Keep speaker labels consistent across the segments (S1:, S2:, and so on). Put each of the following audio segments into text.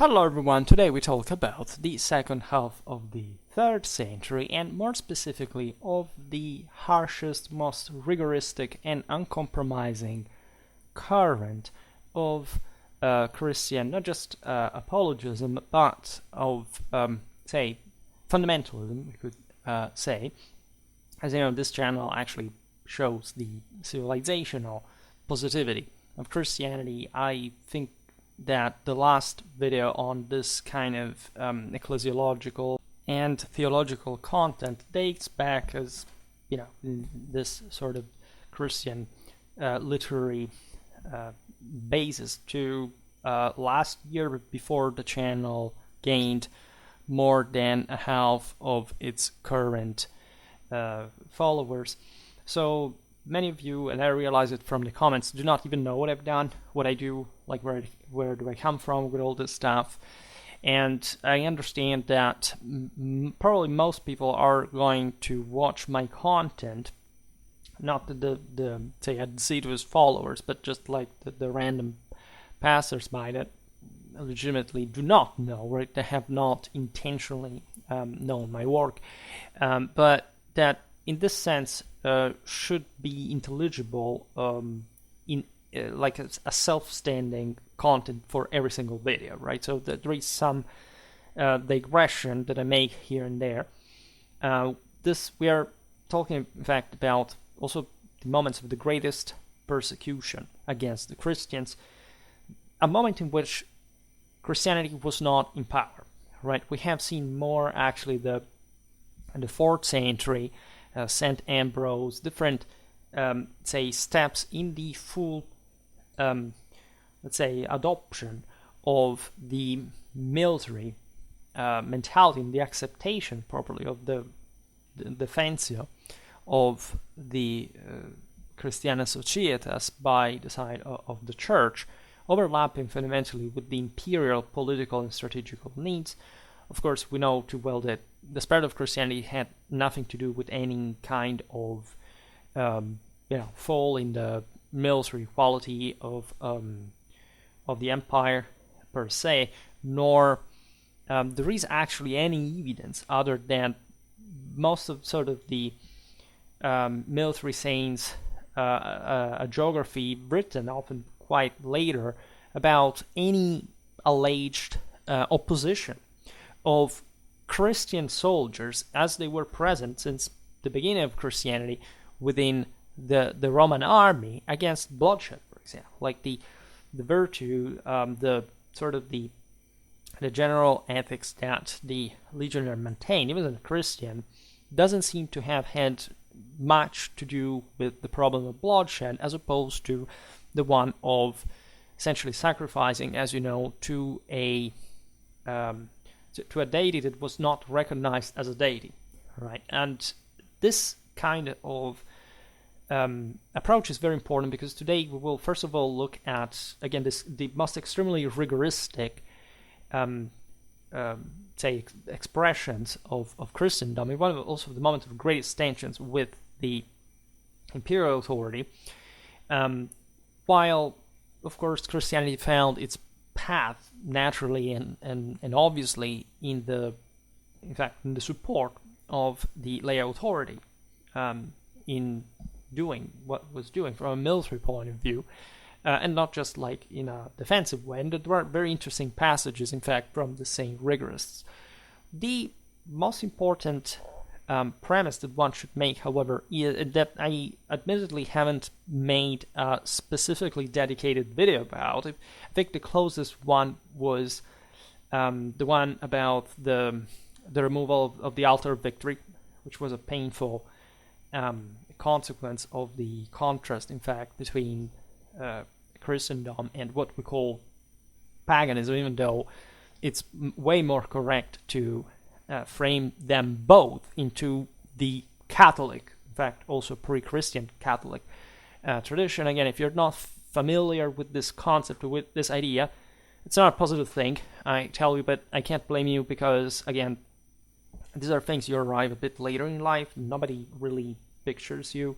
S1: Hello everyone, today we talk about the second half of the 3rd century and more specifically of the harshest, most rigoristic and uncompromising current of Christian, not just apologism, but of, say, fundamentalism, we could say. As you know, this channel actually shows the civilizational positivity of Christianity. I think that the last video on this kind of ecclesiological and theological content dates back as, this sort of Christian literary basis to last year, before the channel gained more than a half of its current followers. So many of you, and I realize it from the comments, do not even know what I've done, what I do, like where do I come from with all this stuff. And I understand that probably most people are going to watch my content, not the say assiduous followers, but just like the random passersby that legitimately do not know, right? They have not intentionally known my work, but that in this sense should be intelligible in like a self-standing content for every single video, right? So there is some digression that I make here and there. We are talking, in fact, about also the moments of the greatest persecution against the Christians, a moment in which Christianity was not in power, right? We have seen more actually in the 4th century, St. Ambrose, different, say, steps in the full, let's say, adoption of the military mentality and the acceptation properly of the defensio of the Christiana Societas by the side of the church, overlapping fundamentally with the imperial political and strategical needs. Of course, we know too well that the spread of Christianity had nothing to do with any kind of, fall in the military quality of the empire per se, nor there is actually any evidence other than most of sort of the military saints, a geography written often quite later about any alleged opposition of Christian soldiers as they were present since the beginning of Christianity within the Roman army against bloodshed, for example, like the virtue, the sort of the general ethics that the legionnaire maintained, even as a Christian, doesn't seem to have had much to do with the problem of bloodshed, as opposed to the one of essentially sacrificing, as you know, to a deity that was not recognized as a deity, right? And this kind of approach is very important, because today we will first of all look at, again, the most extremely rigoristic say expressions of Christendom, in one of also the moments of greatest tensions with the imperial authority, while of course Christianity found its path naturally and obviously in the support of the lay authority in doing what was doing from a military point of view, and not just like in a defensive way. And there are very interesting passages, in fact, from the same rigorists. The most important premise that one should make, however, is that I admittedly haven't made a specifically dedicated video about it. I think the closest one was the one about the removal of the altar of victory, which was a painful consequence of the contrast, in fact, between Christendom and what we call paganism, even though it's way more correct to frame them both into the Catholic, in fact, also pre-Christian Catholic tradition. Again, if you're not familiar with this concept, with this idea, it's not a positive thing, I tell you, but I can't blame you, because, again, these are things you arrive a bit later in life. Nobody really pictures you.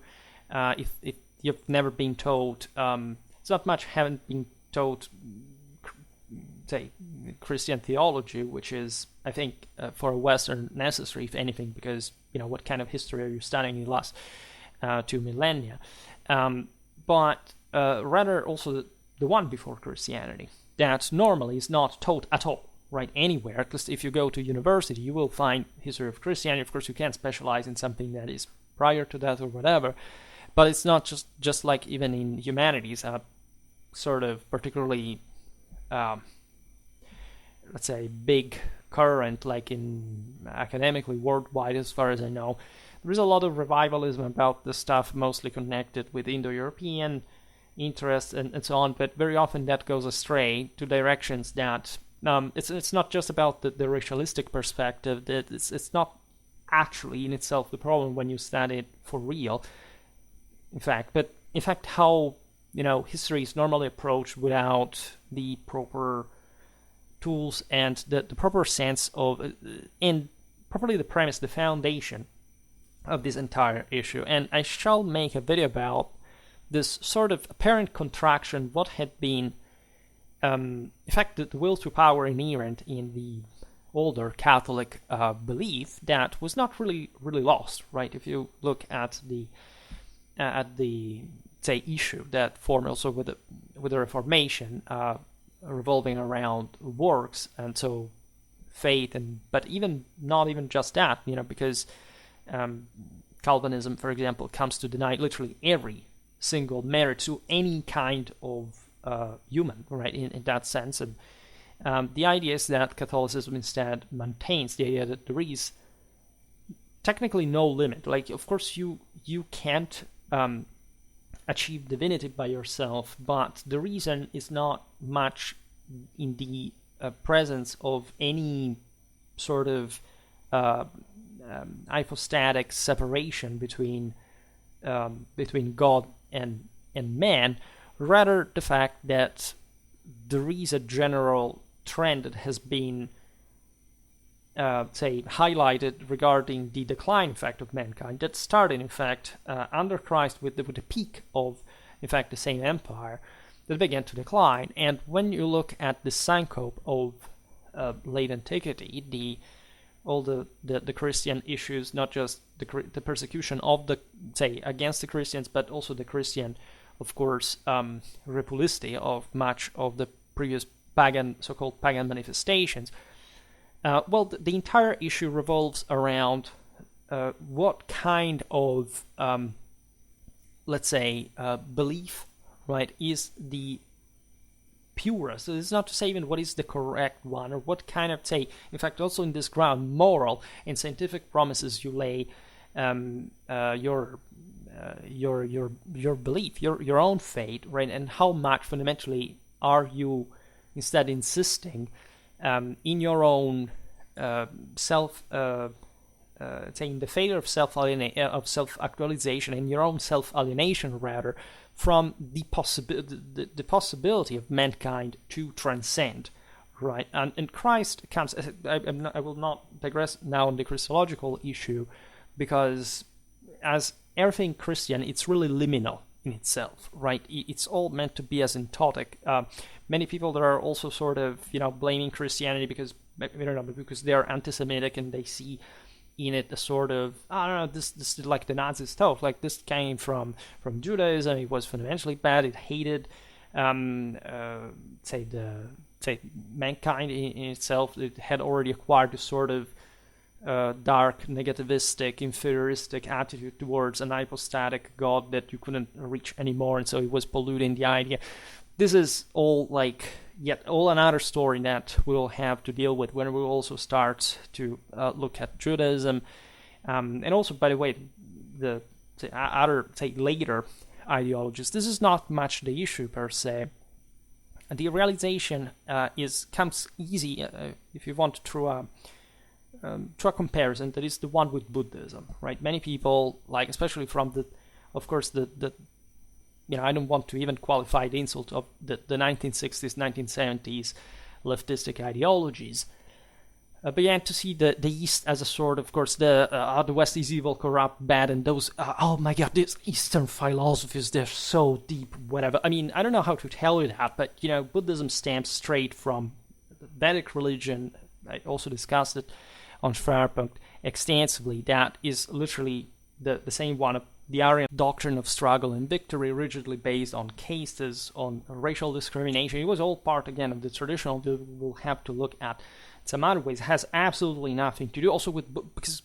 S1: If you've never been told, it's not much haven't been told say, Christian theology, which is, I think, for a Western necessary, if anything, because, what kind of history are you studying in the last 2 millennia? But rather also the one before Christianity, that normally is not taught at all, right, anywhere. At least if you go to university, you will find history of Christianity. Of course, you can specialize in something that is prior to that or whatever, but it's not just like even in humanities, sort of particularly, let's say, big current, like in academically worldwide, as far as I know. There is a lot of revivalism about this stuff, mostly connected with Indo-European interests and so on, but very often that goes astray to directions that it's not just about the racialistic perspective, that it's not actually in itself the problem when you study it for real, in fact, but in fact how history is normally approached without the proper tools and the proper sense of and properly the premise, the foundation of this entire issue. And I shall make a video about this sort of apparent contraction, what had been in fact the will to power inherent in the older Catholic belief that was not really lost, right? If you look at the say issue that formed also with the Reformation, revolving around works, and so faith, but even not even just that, because Calvinism, for example, comes to deny literally every single merit to any kind of human, right, in that sense. And the idea is that Catholicism instead maintains the idea that there is technically no limit. Like, of course, you can't achieve divinity by yourself, but the reason is not much in the presence of any sort of hypostatic separation between God and man, rather the fact that there is a general trend that has been say highlighted regarding the decline, in fact, of mankind, that started in fact under Christ with the peak of, in fact, the same empire that began to decline. And when you look at the syncope of late antiquity, all the Christian issues, not just the persecution of the, say, against the Christians, but also the Christian, of course, repulsity of much of the previous so-called pagan manifestations. Well, the entire issue revolves around what kind of, let's say, belief, right, is the purest. So it's not to say even what is the correct one, or what kind of, say, in fact, also in this ground, moral and scientific promises you lay your belief, your own faith, right, and how much fundamentally are you instead insisting in your own self, saying the failure of self-actualization and your own self-alienation, rather, from the possibility of mankind to transcend, right? And Christ comes. I will not digress now on the Christological issue, because as everything Christian, it's really liminal in itself, right? It's all meant to be asymptotic. Many people that are also sort of, blaming Christianity because they are anti-Semitic and they see in it a sort of, I don't know, this is like the Nazi stuff. Like, this came from Judaism. It was fundamentally bad. It hated, say mankind in itself. It had already acquired this sort of dark, negativistic, inferioristic attitude towards an hypostatic God that you couldn't reach anymore, and so it was polluting the idea. This is all all another story that we'll have to deal with when we also start to look at Judaism, and also, by the way, the other, say, later ideologies. This is not much the issue per se. The realization comes easy if you want through a comparison that is the one with Buddhism, right? Many people, like, especially from the I don't want to even qualify the insult of the 1960s, 1970s leftistic ideologies, began to see the East as a sort of course, the West is evil, corrupt, bad, and those, oh my god, these Eastern philosophies, they're so deep, whatever. I mean, I don't know how to tell you that, but, Buddhism stems straight from Vedic religion. I also discussed it on Schwerpunkt extensively. That is literally the same one of the Aryan doctrine of struggle and victory, rigidly based on castes, on racial discrimination. It was all part, again, of the traditional view we'll have to look at some other ways. It has absolutely nothing to do also with, because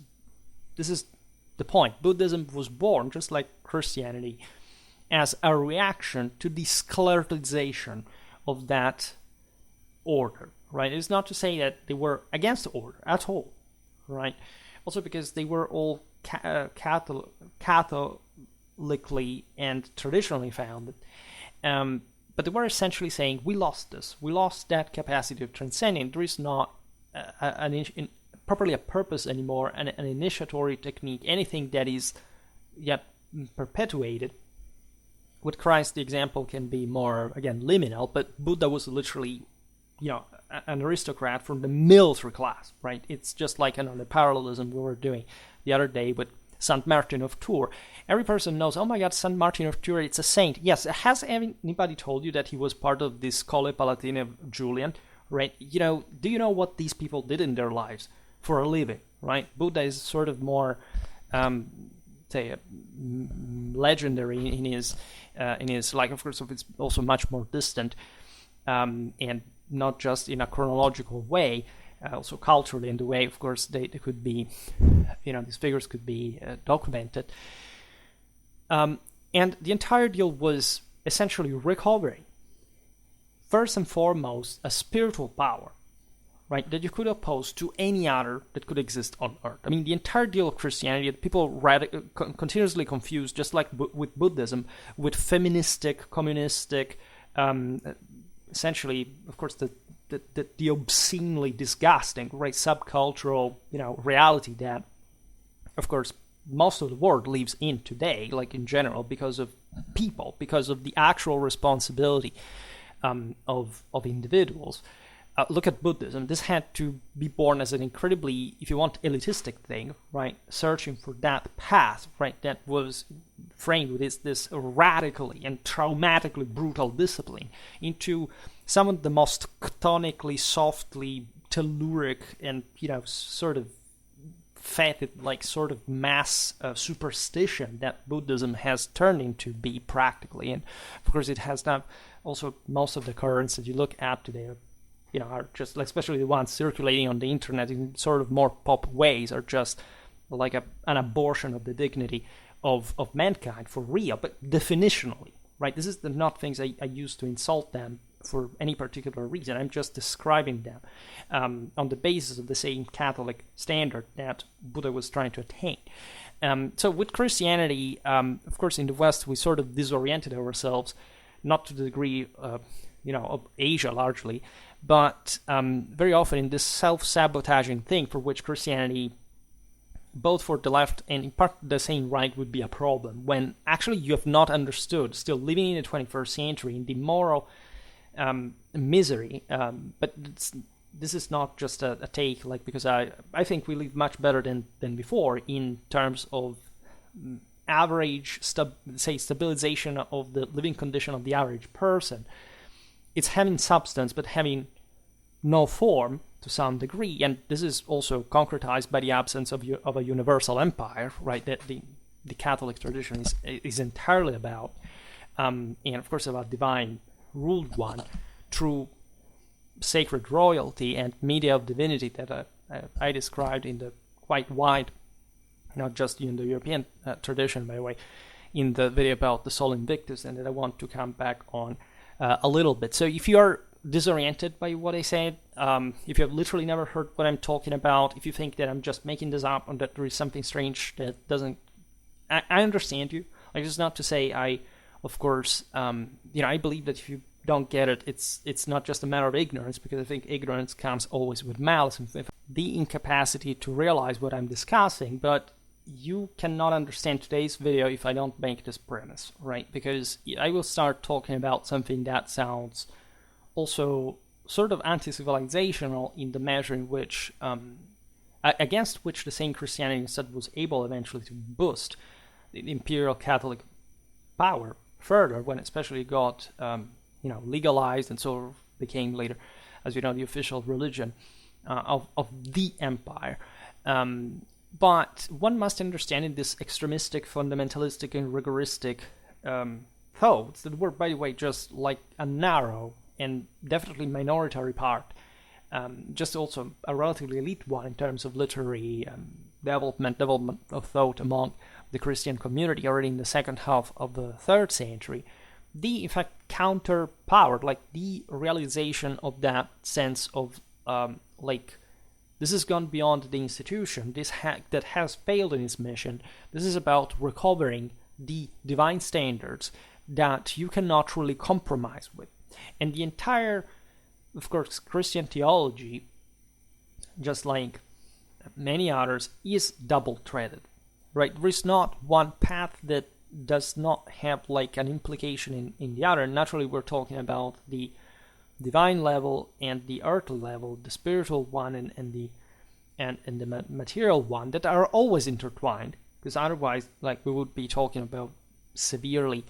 S1: this is the point. Buddhism was born, just like Christianity, as a reaction to the sclerotization of that order, right? It's not to say that they were against the order at all, right? Also because they were all Catholically and traditionally founded. But they were essentially saying, we lost this. We lost that capacity of transcending. There is not properly a purpose anymore, an initiatory technique, anything that is yet perpetuated. With Christ, the example can be more, again, liminal, but Buddha was literally, an aristocrat from the military class, right? It's just like the parallelism we were doing the other day with Saint Martin of Tours. Every person knows, oh my God, Saint Martin of Tours, it's a saint. Yes, has anybody told you that he was part of this Scholae Palatine of Julian, right? Do you know what these people did in their lives for a living, right? Buddha is sort of more, legendary in his like, of course, it's also much more distant, and not just in a chronological way, also culturally in the way, of course, they could be, these figures could be documented. And the entire deal was essentially recovering, first and foremost, a spiritual power, right, that you could oppose to any other that could exist on earth. I mean, the entire deal of Christianity, people continuously confused, just like with Buddhism, with feministic, communistic, essentially, of course, the obscenely disgusting, right, subcultural, reality that, of course, most of the world lives in today, like in general, because of people, because of the actual responsibility of individuals. Look at Buddhism. This had to be born as an incredibly, if you want, elitistic thing, right? Searching for that path, right? That was framed with this radically and traumatically brutal discipline into some of the most chtonically, softly telluric and, sort of fetid, like sort of mass superstition that Buddhism has turned into be practically. And of course, it has now also most of the currents that you look at today are just, especially the ones circulating on the internet in sort of more pop ways, are just like an abortion of the dignity of mankind for real, but definitionally, right? This is not things I use to insult them for any particular reason. I'm just describing them on the basis of the same Catholic standard that Buddha was trying to attain. So with Christianity, of course, in the West, we sort of disoriented ourselves, not to the degree of Asia largely, but very often in this self-sabotaging thing for which Christianity, both for the left and in part the same right, would be a problem, when actually you have not understood, still living in the 21st century, in the moral misery, but this is not just a take, like, because I think we live much better than before in terms of average, stabilization of the living condition of the average person. It's having substance, but having no form to some degree. And this is also concretized by the absence of a universal empire, right, that the Catholic tradition is entirely about. And of course about divine ruled one through sacred royalty and media of divinity that I described in the quite wide, not just in the European tradition, by the way, in the video about the Sol Invictus, and that I want to come back on a little bit. So if you are disoriented by what I said, if you have literally never heard what I'm talking about, if you think that I'm just making this up or that there is something strange that doesn't, I understand you. Like, it's not to say of course, I believe that if you don't get it, it's not just a matter of ignorance, because I think ignorance comes always with malice and with the incapacity to realize what I'm discussing, but you cannot understand today's video if I don't make this premise, right? Because I will start talking about something that sounds also sort of anti-civilizational in the measure in which, against which the same Christianity instead was able eventually to boost the Imperial Catholic power further, when especially got legalized and so became later as you know, the official religion of the empire. But one must understand in this extremistic, fundamentalistic, and rigoristic thoughts that were, by the way, just like a narrow and definitely minority part, just also a relatively elite one in terms of literary development of thought among the Christian community already in the second half of the 3rd century. The, in fact, counterpowered, like the realization of that sense of, this has gone beyond the institution, that has failed in its mission. This is about recovering the divine standards that you cannot really compromise with. And the entire, of course, Christian theology, just like many others, is double-threaded, right? There is not one path that does not have like an implication in the other. Naturally, we're talking about the divine level and the earthly level, the spiritual one and the material one, that are always intertwined, because otherwise, like, we would be talking about severely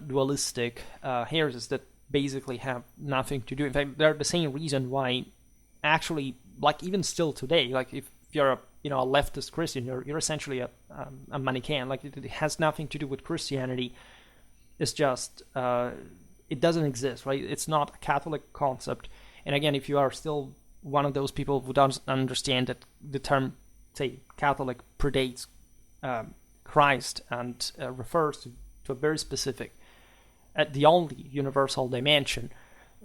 S1: dualistic heresies that basically have nothing to do. In fact, they're the same reason why, actually, like even still today, like if you're a leftist Christian, you're essentially a Manichaean. Like it has nothing to do with Christianity. It's just it doesn't exist, right? It's not a Catholic concept. And again, if you are still one of those people who don't understand that the term, say, Catholic predates Christ and refers to a very specific, the only universal dimension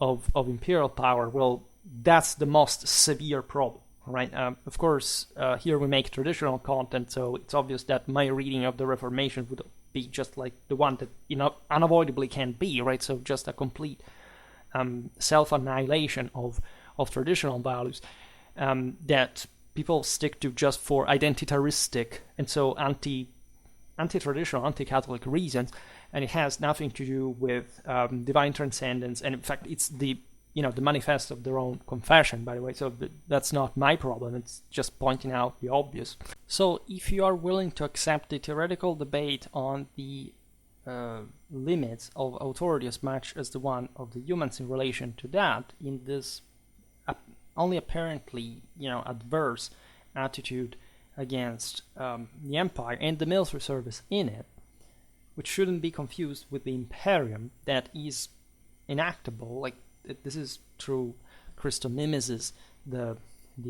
S1: of imperial power, well, that's the most severe problem, right? Of course, here we make traditional content, so it's obvious that my reading of the Reformation would be just like the one that, unavoidably can be, right? So just a complete self-annihilation of traditional values that people stick to just for identitaristic and so anti-traditional, anti-Catholic reasons, and it has nothing to do with divine transcendence. And in fact, it's the manifesto of their own confession, by the way. So that's not my problem. It's just pointing out the obvious. So if you are willing to accept the theoretical debate on the limits of authority as much as the one of the humans in relation to that, in this only apparently adverse attitude against the empire and the military service in it, which shouldn't be confused with the imperium that is enactable. Like, this is through Christomimesis, the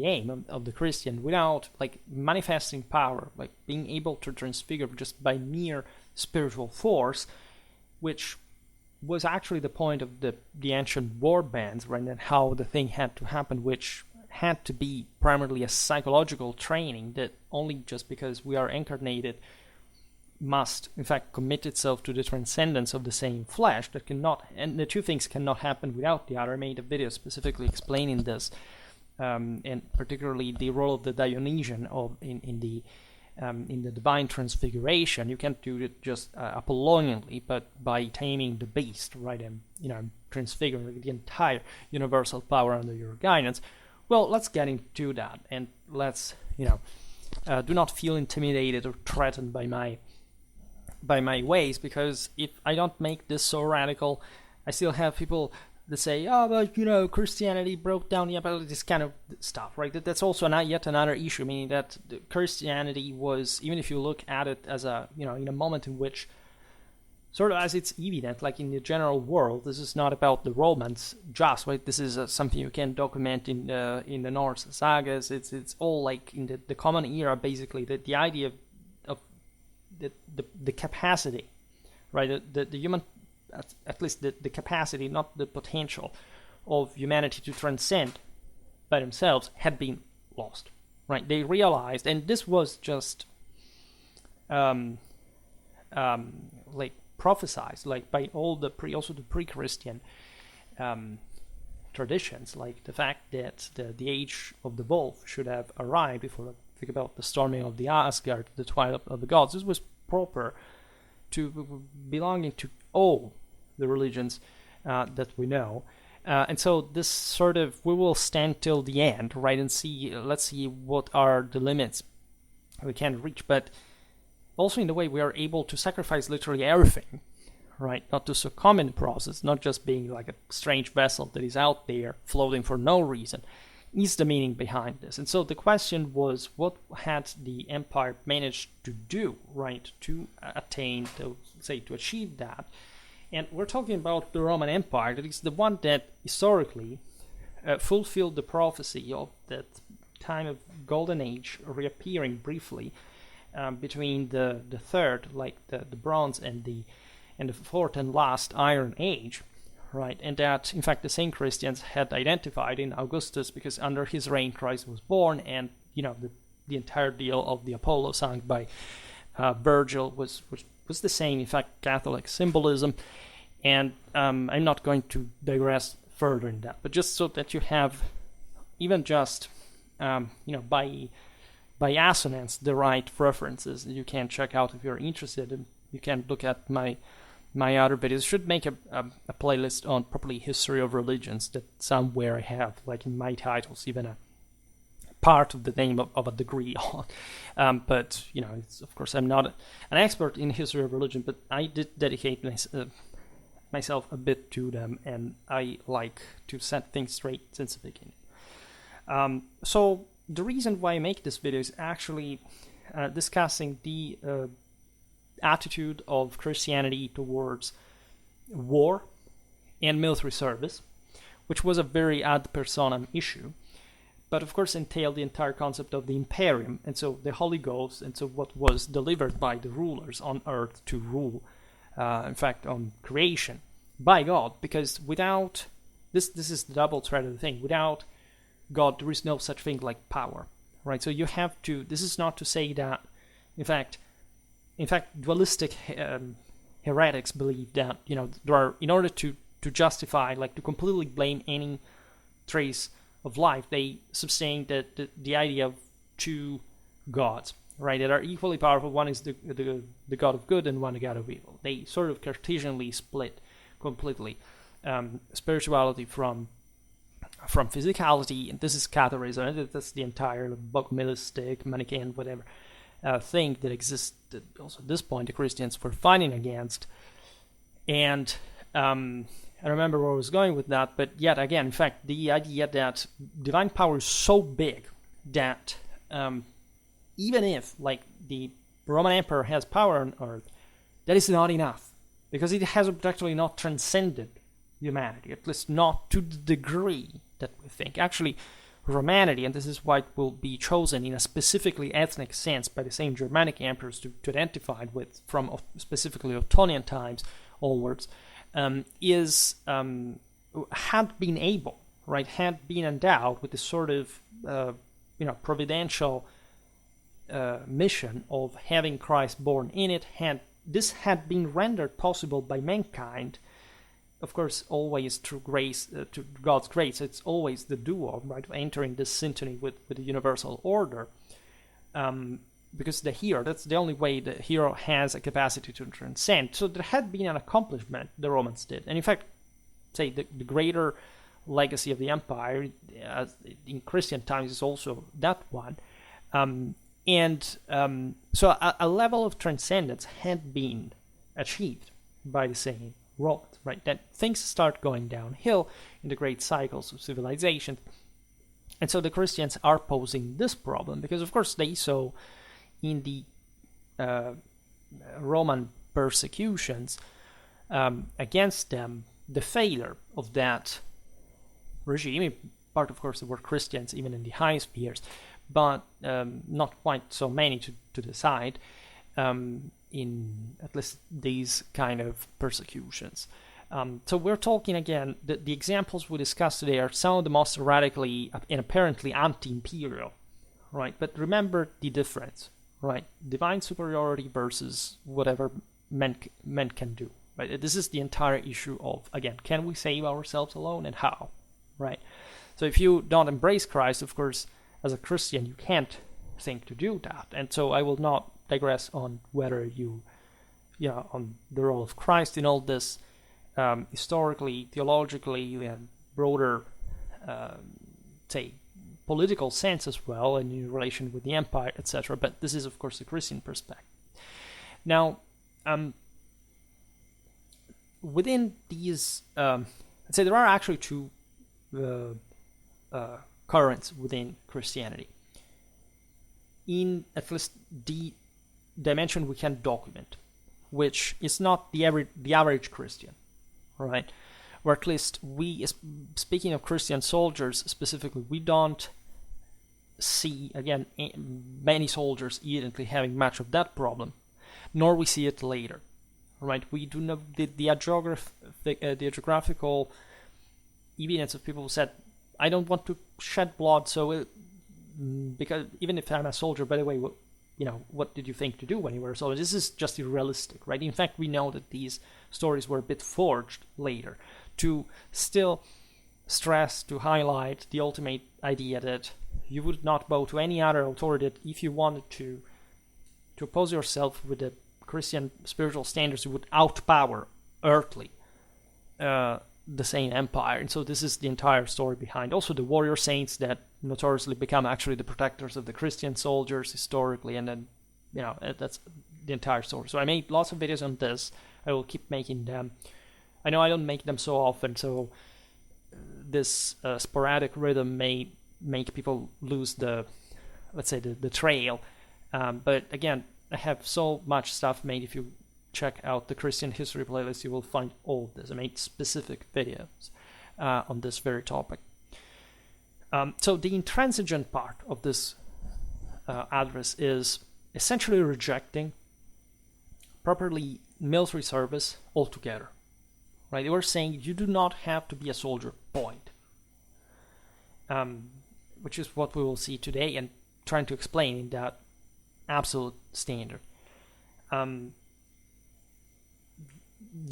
S1: aim of the Christian, without like manifesting power, like being able to transfigure just by mere spiritual force, which was actually the point of the ancient war bands, right? And how the thing had to happen, which had to be primarily a psychological training that only just because we are incarnated must in fact commit itself to the transcendence of the same flesh, that cannot, and the two things cannot happen without the other. I made a video specifically explaining this, and particularly the role of the Dionysian in the divine transfiguration. You can't do it just Apollonianly, but by taming the beast, right, and transfiguring the entire universal power under your guidance. Well, let's get into that, and let's do not feel intimidated or threatened by my ways, because if I don't make this so radical, I still have people that say, oh, but Christianity broke down the empire, this kind of stuff, right? That's also yet another issue, meaning that Christianity was, even if you look at it as a, in a moment in which, sort of as it's evident, like in the general world, this is not about the Romans just, right? This is something you can document in the Norse sagas. It's all like in the common era, basically, the idea of the capacity, right? The human, at least the capacity, not the potential of humanity to transcend by themselves had been lost, right? They realized, and this was just like prophesied, like by all the pre-Christian traditions, like the fact that the age of the wolf should have arrived before. Think about the storming of the Asgard, the twilight of the gods. This was proper to belonging to all the religions that we know, and so this sort of, we will stand till the end, right, and let's see what are the limits we can reach, but also in the way we are able to sacrifice literally everything, right? Not to succumb in the process, not just being like a strange vessel that is out there floating for no reason, is the meaning behind this. And so the question was, what had the empire managed to do, right, to attain, to achieve that? And we're talking about the Roman Empire, that is the one that historically fulfilled the prophecy of that time of golden age reappearing briefly between the third, like the bronze, and the fourth and last Iron Age, right? And that, in fact, the same Christians had identified in Augustus, because under his reign Christ was born, and the entire deal of the Apollo sung by Virgil was the same, in fact, Catholic symbolism. And I'm not going to digress further in that, but just so that you have, even just by assonance, the right references you can check out if you're interested. And you can look at my other videos. Should make a playlist on probably history of religions that somewhere I have, like in my titles, even a part of the name of a degree on. But it's, of course, I'm not an expert in history of religion, but I did dedicate myself a bit to them, and I like to set things straight since the beginning. So the reason why I make this video is actually discussing the attitude of Christianity towards war and military service, which was a very ad personam issue, but of course entailed the entire concept of the Imperium, and so the Holy Ghost, and so what was delivered by the rulers on earth to rule, in fact, on creation by God, because without this is the double-threaded thing. Without God, there is no such thing like power, right? So you have to. This is not to say that, in fact, dualistic heretics believe that there are, in order to justify, like, to completely blame any trace of life, they sustain that the idea of two gods, right, that are equally powerful. One is the god of good, and one the god of evil. They sort of Cartesianly split completely spirituality from physicality, and this is Catharism. That's the entire Bogomilistic, Manichaean, whatever thing that exists. That also at this point the Christians were fighting against. And I remember where I was going with that, but yet again, in fact, the idea that divine power is so big that even if, like, the Roman Emperor has power on earth, that is not enough, because it has actually not transcended humanity, at least not to the degree that we think. Actually, Romanity, and this is why it will be chosen in a specifically ethnic sense by the same Germanic emperors to identify with from specifically Ottonian times onwards, had been able, right, had been endowed with this sort of providential mission of having Christ born in it. This had been rendered possible by mankind, of course, always through grace, to God's grace. It's always the duo, right, entering this syntony with the universal order. Because the hero, that's the only way the hero has a capacity to transcend. So there had been an accomplishment the Romans did. And in fact, say the greater legacy of the empire in Christian times is also that one. So a level of transcendence had been achieved by the same Romans, right? That things start going downhill in the great cycles of civilization. And so the Christians are posing this problem because, of course, they saw in the Roman persecutions against them the failure of that regime. Part, of course, there were Christians even in the high spheres, but not quite so many to decide in at least these kind of persecutions. So we're talking again, the examples we discussed today are some of the most radically and apparently anti-imperial, right? But remember the difference, right? Divine superiority versus whatever men can do, right? This is the entire issue of, again, can we save ourselves alone and how, right? So if you don't embrace Christ, of course, as a Christian, you can't think to do that. And so I will not digress on whether on the role of Christ in all this, historically, theologically, and broader, say, political sense as well, and in relation with the empire, etc. But this is, of course, the Christian perspective. Now, within these, I'd say there are actually two currents within Christianity. In at least the dimension we can document, which is not the average Christian, right? Or at least we, speaking of Christian soldiers specifically, we don't see, again, many soldiers evidently having much of that problem, nor we see it later, right? We do know the geographical evidence of people who said, I don't want to shed blood, so because even if I'm a soldier, by the way, what did you think to do when you were a soldier? This is just irrealistic, right? In fact, we know that these stories were a bit forged later to still stress, to highlight the ultimate idea that you would not bow to any other authority, that if you wanted to oppose yourself with the Christian spiritual standards, you would outpower earthly the same empire. And so this is the entire story behind. Also the warrior saints that notoriously become actually the protectors of the Christian soldiers historically, and then that's the entire story. So I made lots of videos on this. I will keep making them. I know I don't make them so often, so this sporadic rhythm may make people lose the, let's say, the trail. But again, I have so much stuff made. If you check out the Christian history playlist, you will find all of this. I made specific videos on this very topic. So the intransigent part of this address is essentially rejecting properly military service altogether. Right? They were saying you do not have to be a soldier, point. Which is what we will see today and trying to explain in that absolute standard. The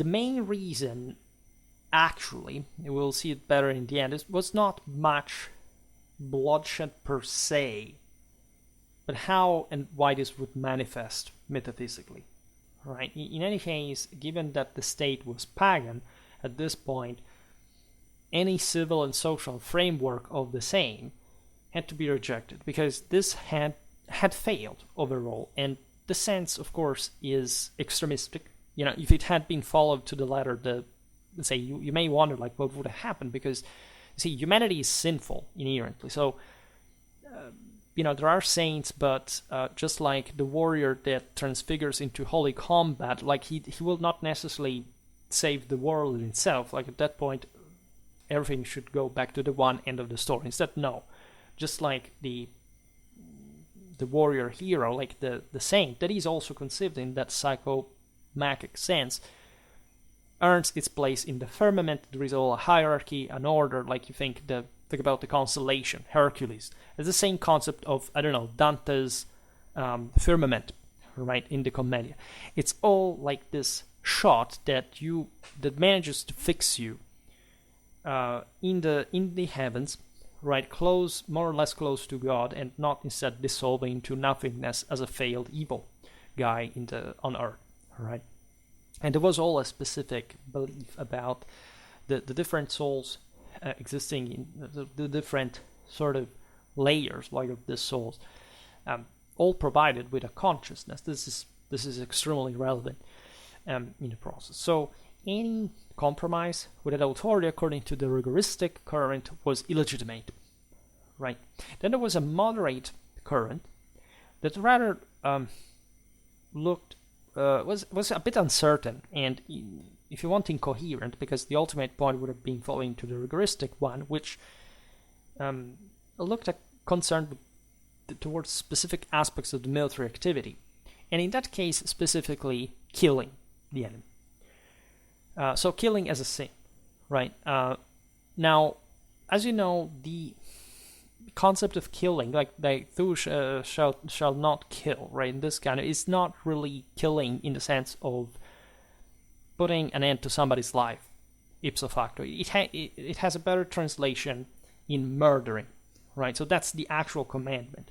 S1: main reason, actually, we'll see it better in the end, was not much bloodshed per se, but how and why this would manifest metaphysically. Right? In any case, given that the state was pagan at this point, any civil and social framework of the same had to be rejected, because this had failed overall, and the sense, of course, is extremistic. If it had been followed to the letter, let's say you may wonder like what would have happened, because see, humanity is sinful inherently. So there are saints, but just like the warrior that transfigures into holy combat, like he will not necessarily save the world in itself. Like at that point, everything should go back to the one end of the story. Instead, no. Just like the warrior hero, like the saint, that is also conceived in that psychomagic sense, earns its place in the firmament. There is all a hierarchy, an order, like you think about the constellation, Hercules. It's the same concept of, Dante's firmament, right, in the Commedia. It's all like this shot that manages to fix you in the heavens, right, close, more or less close to God, and not instead dissolving into nothingness as a failed evil guy on earth, right? And there was all a specific belief about the different souls existing in the different sort of layers, like of the souls, all provided with a consciousness. This is extremely relevant in the process. So any compromise with an authority, according to the rigoristic current, was illegitimate, right? Then there was a moderate current that rather was a bit uncertain, and if you want, incoherent, because the ultimate point would have been following to the rigoristic one, which looked at concerned towards specific aspects of the military activity, and in that case specifically killing the enemy. So killing as a sin, right? Now, as you know, the concept of killing, like thou shall not kill, right? In this kind of, is not really killing in the sense of putting an end to somebody's life, ipso facto. It has a better translation in murdering, right? So that's the actual commandment.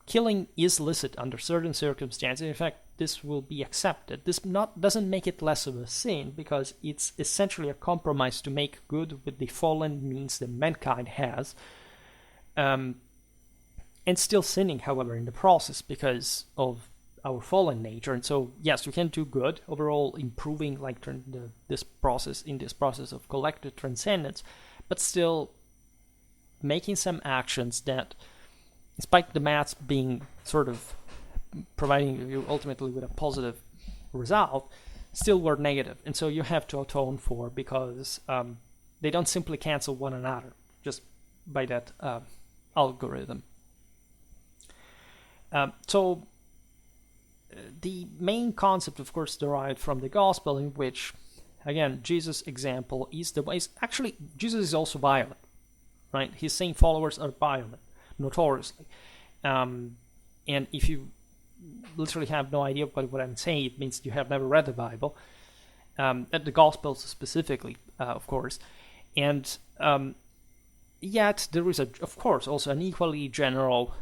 S1: Killing is licit under certain circumstances. In fact, this will be accepted. This doesn't make it less of a sin, because it's essentially a compromise to make good with the fallen means that mankind has, and still sinning, however, in the process, because of our fallen nature. And so, yes, you can do good overall, improving like this process of collective transcendence, but still making some actions that, despite the maths being sort of providing you ultimately with a positive result, still were negative. And so you have to atone for, because they don't simply cancel one another just by that algorithm. So the main concept, of course, derived from the gospel, in which, again, Jesus' example is the way. Actually, Jesus is also violent, right? His same followers are violent, notoriously. And if you literally have no idea what I'm saying, it means you have never read the Bible, the Gospels specifically, of course. And yet there is, of course, also an equally general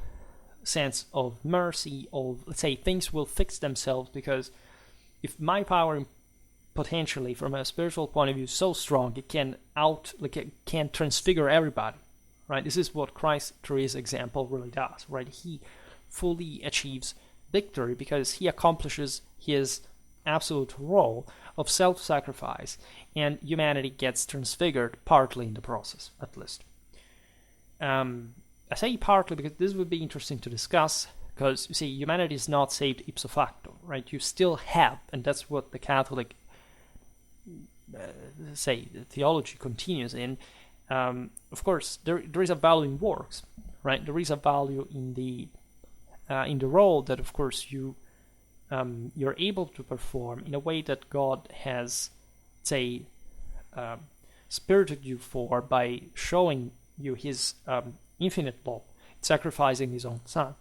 S1: sense of mercy, of, let's say, things will fix themselves, because if my power potentially from a spiritual point of view is so strong, it can it can transfigure everybody, right? This is what Christ through his example really does, right? He fully achieves victory because he accomplishes his absolute role of self-sacrifice, and humanity gets transfigured partly in the process, at least. I say partly because this would be interesting to discuss, because, you see, humanity is not saved ipso facto, right? You still have, and that's what the Catholic, theology continues in. Of course, there is a value in works, right? There is a value in the role that, of course, you're able to perform in a way that God has, say, spirited you for, by showing you his infinite love, sacrificing his own son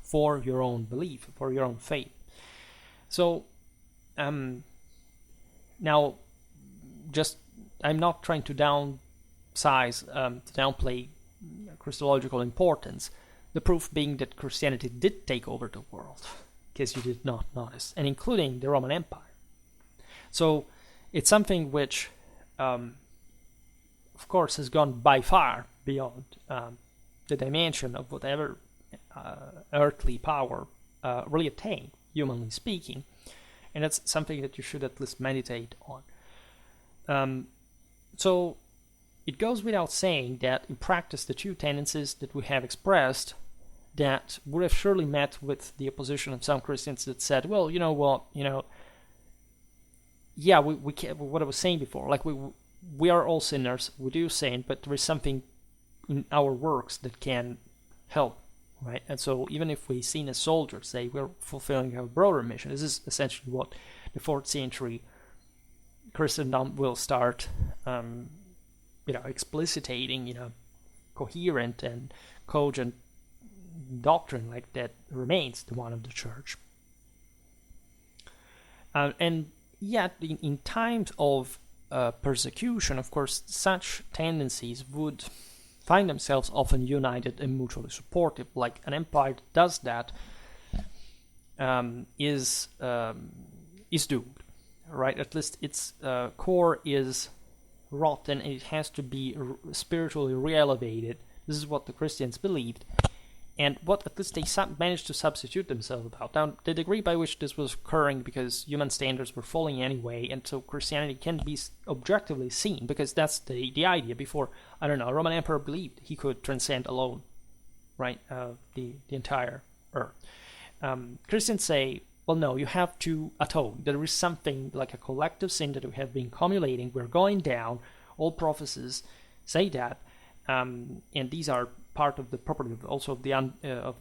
S1: for your own belief, for your own faith. So now, just, I'm not trying to downplay Christological importance, the proof being that Christianity did take over the world, in case you did not notice, and including the Roman Empire. So it's something which, of course, has gone by far beyond the dimension of whatever earthly power really attained, humanly speaking, and that's something that you should at least meditate on. So it goes without saying that in practice the two tendencies that we have expressed, that would have surely met with the opposition of some Christians that said, well, you know what, yeah, we can't, what I was saying before, like we are all sinners, we do sin, but there is something in our works that can help, right? And so even if we sin as soldiers, say, we're fulfilling our broader mission. This is essentially what the 4th century Christendom will start explicitating, coherent and cogent doctrine like that remains the one of the church. And yet in times of persecution, of course, such tendencies would find themselves often united and mutually supportive. Like an empire that does that is doomed, right? At least its core is rotten, and it has to be spiritually re-elevated. This is what the Christians believed, and what at least they managed to substitute themselves about. Now, the degree by which this was occurring, because human standards were falling anyway, and so Christianity can be objectively seen, because that's the idea. Before, I don't know, a Roman emperor believed he could transcend alone, right, the entire earth. Christians say, well, no, you have to atone. There is something like a collective sin that we have been accumulating. We're going down. All prophecies say that, and these are part of the property also of the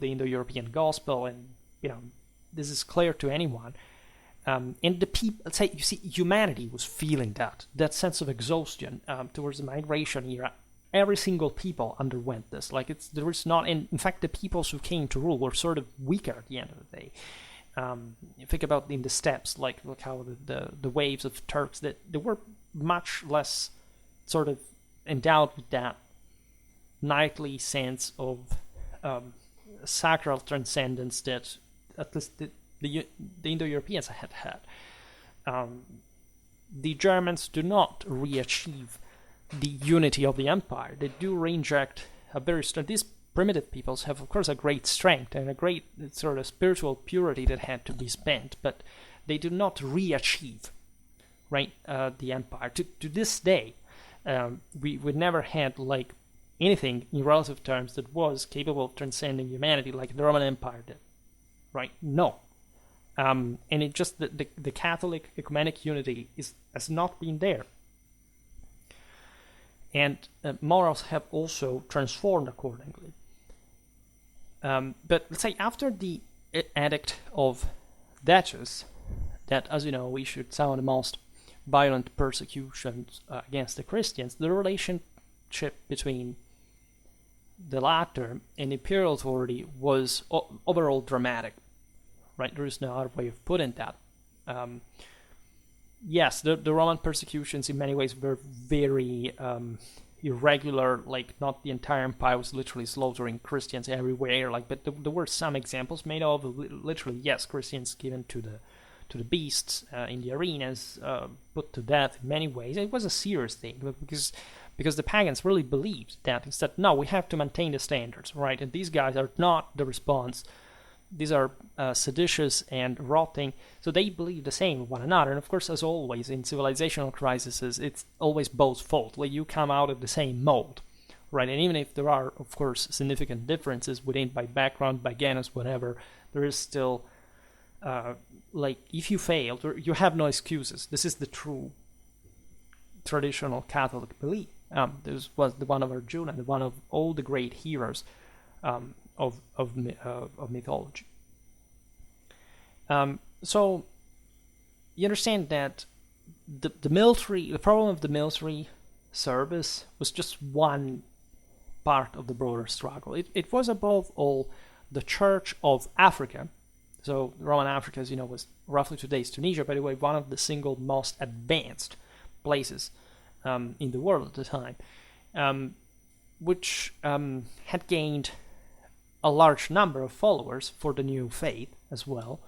S1: Indo-European gospel, and this is clear to anyone. And the people, let's say, you see, humanity was feeling that sense of exhaustion towards the migration era. Every single people underwent this. Like there is not, and in fact, the peoples who came to rule were sort of weaker at the end of the day. You think about in the steppes, like look how the waves of Turks, that they were much less sort of endowed with that knightly sense of sacral transcendence that at least the Indo-Europeans had. The Germans do not re-achieve the unity of the empire. They do reinject a very strong. This primitive peoples have, of course, a great strength and a great sort of spiritual purity that had to be spent, but they do not re-achieve, right, the empire. To this day, we never had like anything in relative terms that was capable of transcending humanity like the Roman Empire did, right? No. And it just the Catholic ecumenic unity has not been there. And morals have also transformed accordingly. But let's say after the edict of Dachus, that, as you know, we should sound the most violent persecutions against the Christians, the relationship between the latter and Imperial authority was overall dramatic, right? There is no other way of putting that. Yes, the Roman persecutions in many ways were very irregular, like not the entire empire was literally slaughtering Christians everywhere, like, but there were some examples made of literally, yes, Christians given to the beasts in the arenas, put to death in many ways. It was a serious thing, because the pagans really believed that instead, no, we have to maintain the standards, right? And these guys are not the response. These are seditious and rotting, so they believe the same of one another. And of course, as always in civilizational crises, it's always both fault. Like, you come out of the same mold, right? And even if there are, of course, significant differences within, by background, by genus, whatever, there is still, like, if you fail, you have no excuses. This is the true traditional Catholic belief. This was the one of Arjuna, the one of all the great heroes of mythology. So you understand that the military, the problem of the military service was just one part of the broader struggle. It was above all the Church of Africa. So Roman Africa, as you know, was roughly today's Tunisia, by the way, one of the single most advanced places in the world at the time, which had gained a large number of followers for the new faith as well,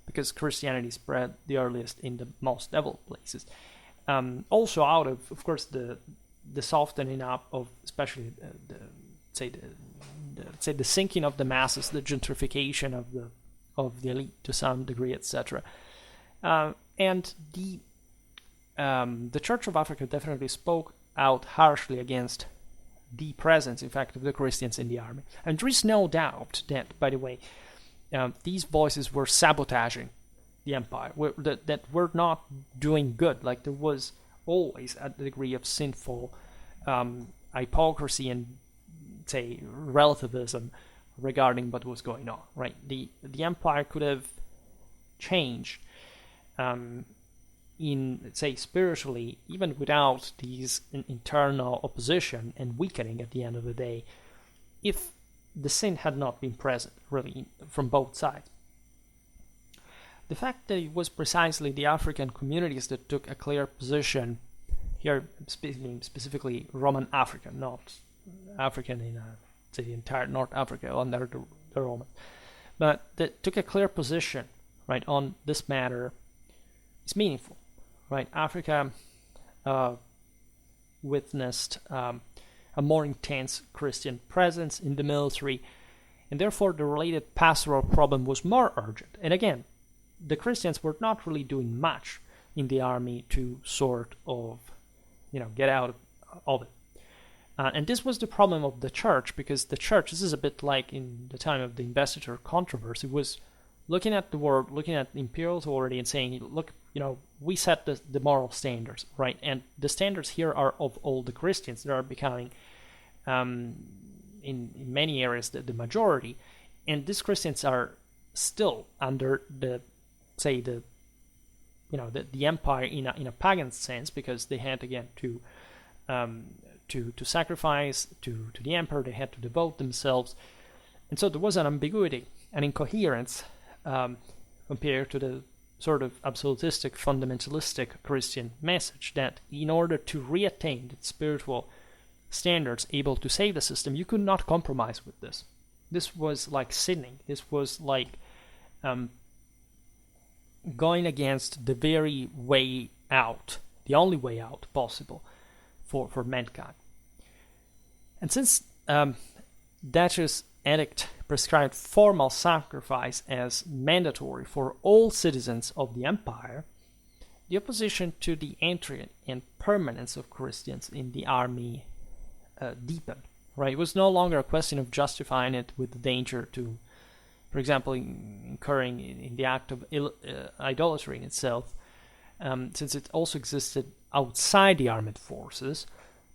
S1: because Christianity spread the earliest in the most developed places. Also out of course, the softening up of, especially the sinking of the masses, the gentrification of the elite to some degree, etc. And the Church of Africa definitely spoke out harshly against the presence, in fact, of the Christians in the army. And there is no doubt that, by the way, these voices were sabotaging the empire, that were not doing good. Like, there was always a degree of sinful hypocrisy and, say, relativism regarding what was going on, right? The empire could have changed in, say, spiritually, even without these internal opposition and weakening at the end of the day, if the sin had not been present, really, from both sides. The fact that it was precisely the African communities that took a clear position, here speaking specifically Roman African, not African in, say, the entire North Africa under the Romans, but that took a clear position, right, on this matter, is meaningful. Right, Africa witnessed a more intense Christian presence in the military, and therefore the related pastoral problem was more urgent. And again, the Christians were not really doing much in the army to sort of, get out of it. And this was the problem of the church, because the church, this is a bit like in the time of the investiture controversy, was looking at the world, looking at the imperial authority and saying, look, we set the moral standards, right? And the standards here are of all the Christians that are becoming, in many areas, the majority. And these Christians are still under the empire in a pagan sense, because they had, again, to sacrifice to the emperor, they had to devote themselves. And so there was an ambiguity, an incoherence, compared to the sort of absolutistic, fundamentalistic Christian message, that in order to reattain the spiritual standards able to save the system, you could not compromise with this. This was like sinning. This was like going against the very way out, the only way out possible for mankind. And since Duchess edict prescribed formal sacrifice as mandatory for all citizens of the empire, the opposition to the entry and permanence of Christians in the army deepened. Right, it was no longer a question of justifying it with the danger to, for example, incurring in the act of idolatry in itself, since it also existed outside the armed forces,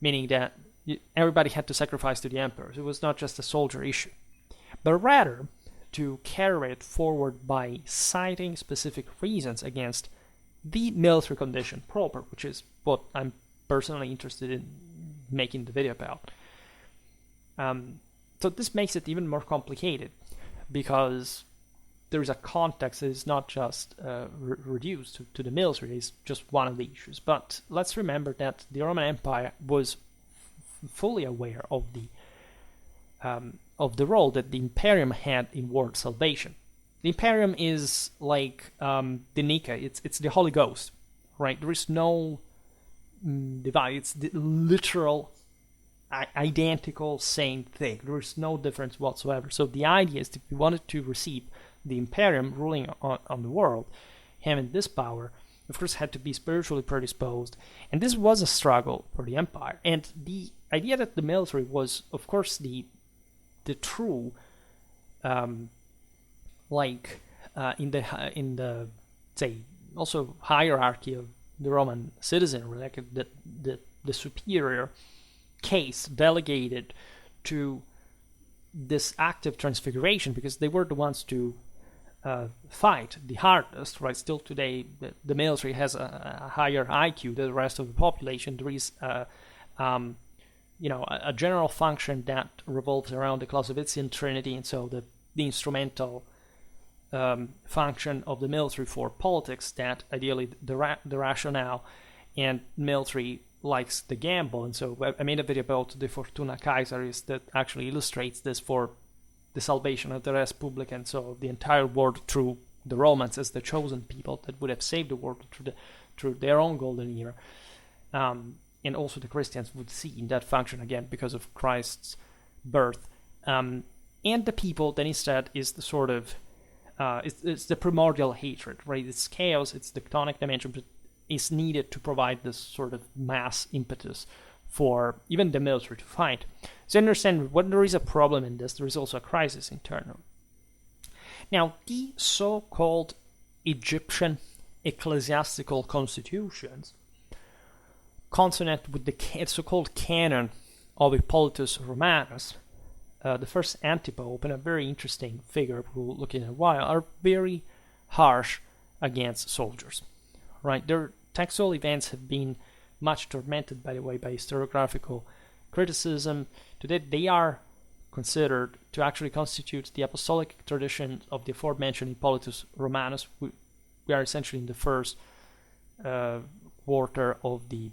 S1: meaning that everybody had to sacrifice to the emperor. So it was not just a soldier issue, but rather to carry it forward by citing specific reasons against the military condition proper, which is what I'm personally interested in making the video about. So this makes it even more complicated, because there is a context that is not just reduced to the military. It's just one of the issues. But let's remember that the Roman Empire was fully aware of the role that the Imperium had in world salvation. The Imperium is like the Nika. It's the Holy Ghost, right? There is no divide. It's the literal, identical same thing. There is no difference whatsoever. So the idea is, if we wanted to receive the Imperium ruling on the world, having this power, of course, had to be spiritually predisposed. And this was a struggle for the empire. And the idea that the military was, of course, the true, in the say also hierarchy of the Roman citizenry, like the superior case delegated to this active transfiguration, because they were the ones to fight the hardest, right? Still today, the military has a higher IQ than the rest of the population. There is a general function that revolves around the Clausewitzian Trinity, and so the instrumental function of the military for politics, that ideally the rationale, and military likes the gamble. And so I made a video about the Fortuna Caesaris that actually illustrates this for the salvation of the res publica, and so the entire world through the Romans as the chosen people that would have saved the world through their own golden era. And also the Christians would see in that function again because of Christ's birth. And the people then instead is the sort of it's the primordial hatred, right? It's chaos, it's the tectonic dimension, but is needed to provide this sort of mass impetus for even the military to fight. So understand, when there is a problem in this, there is also a crisis internal. Now, the so-called Egyptian ecclesiastical constitutions, consonant with the so-called canon of Hippolytus Romanus, the first antipope, and a very interesting figure we'll look in a while, are very harsh against soldiers. Right? Their textual events have been much tormented, by the way, by historiographical criticism. Today, they are considered to actually constitute the apostolic tradition of the aforementioned Hippolytus Romanus. We are essentially in the first quarter of the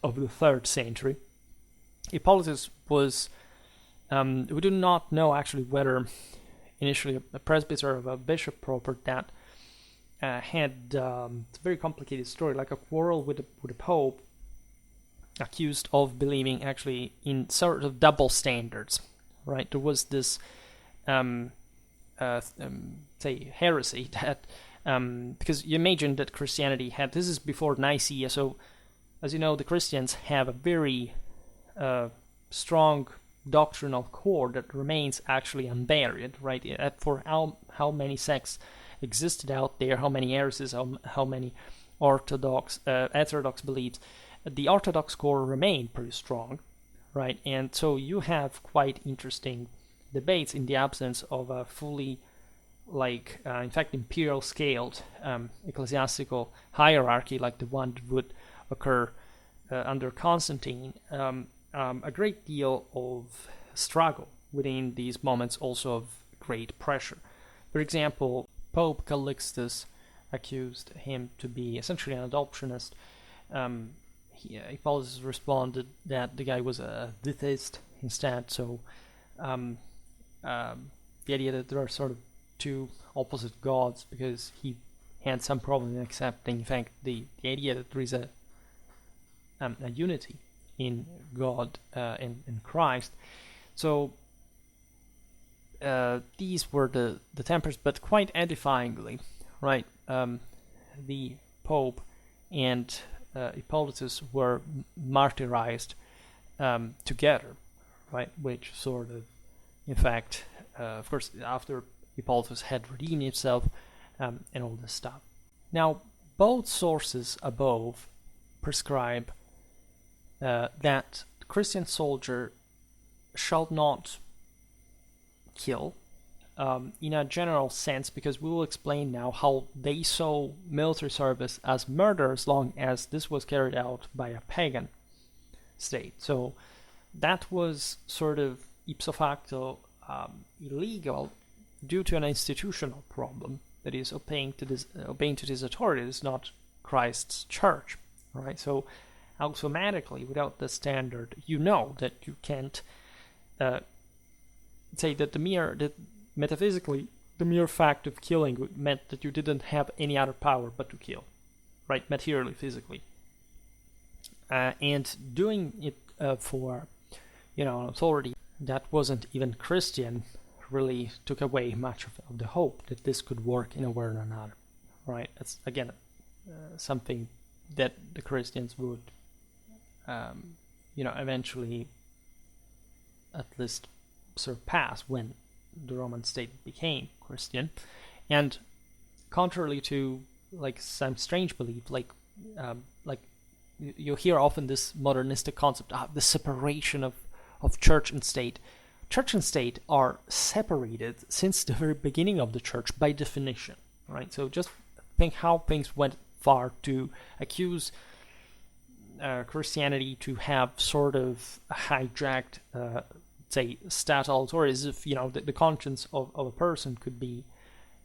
S1: 3rd century. Hippolytus was, we do not know actually whether initially a presbyter or a bishop proper that had it's a very complicated story, like a quarrel with the Pope, accused of believing actually in sort of double standards, right? There was this say heresy that because you imagine that Christianity had, this is before Nicaea, so as you know, the Christians have a very strong doctrinal core that remains actually unburied, right? For how many sects existed out there, how many heresies, how many heterodox beliefs, the Orthodox core remained pretty strong, right? And so you have quite interesting debates in the absence of a fully, in fact, imperial scaled ecclesiastical hierarchy like the one that would occur under Constantine. A great deal of struggle within these moments, also of great pressure. For example, Pope Calixtus accused him to be essentially an adoptionist. Hippolytus responded that the guy was a deist instead, so the idea that there are sort of two opposite gods, because he had some problem in accepting, in fact, the idea that there is a unity in God and in Christ. So these were the tempers, but quite edifyingly, right? The Pope and Hippolytus were martyrized together, right? Which sort of, in fact, of course, after Hippolytus had redeemed himself and all this stuff. Now, both sources above prescribe that the Christian soldier shall not kill in a general sense, because we will explain now how they saw military service as murder as long as this was carried out by a pagan state. So that was sort of ipso facto illegal due to an institutional problem, that is obeying to this authority. It is not Christ's church, right? So automatically, without the standard, you know that you can't say that metaphysically, the mere fact of killing meant that you didn't have any other power but to kill, right? Materially, physically. And doing it for, an authority that wasn't even Christian really took away much of the hope that this could work in a way or another, right? It's, again, something that the Christians would, eventually at least surpass when the Roman state became Christian. And contrary to some strange belief, you hear often this modernistic concept of the separation of church and state. Church and state are separated since the very beginning of the church by definition, right? So just think how things went far to accuse Christianity to have sort of hijacked, say, statal authority, as if, the conscience of a person could be,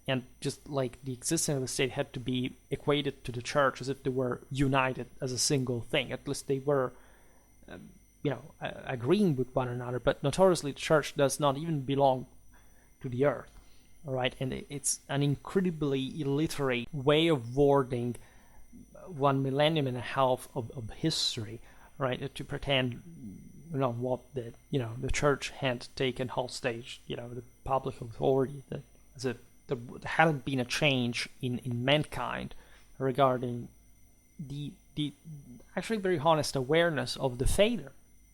S1: and just like the existence of the state had to be equated to the church, as if they were united as a single thing. At least they were, agreeing with one another, but notoriously the church does not even belong to the earth, all right? And it's an incredibly illiterate way of wording 1 millennium and a half of history, right? To pretend, what the church had taken hostage, the public authority, that as if there hadn't been a change in mankind regarding the actually very honest awareness of the failure,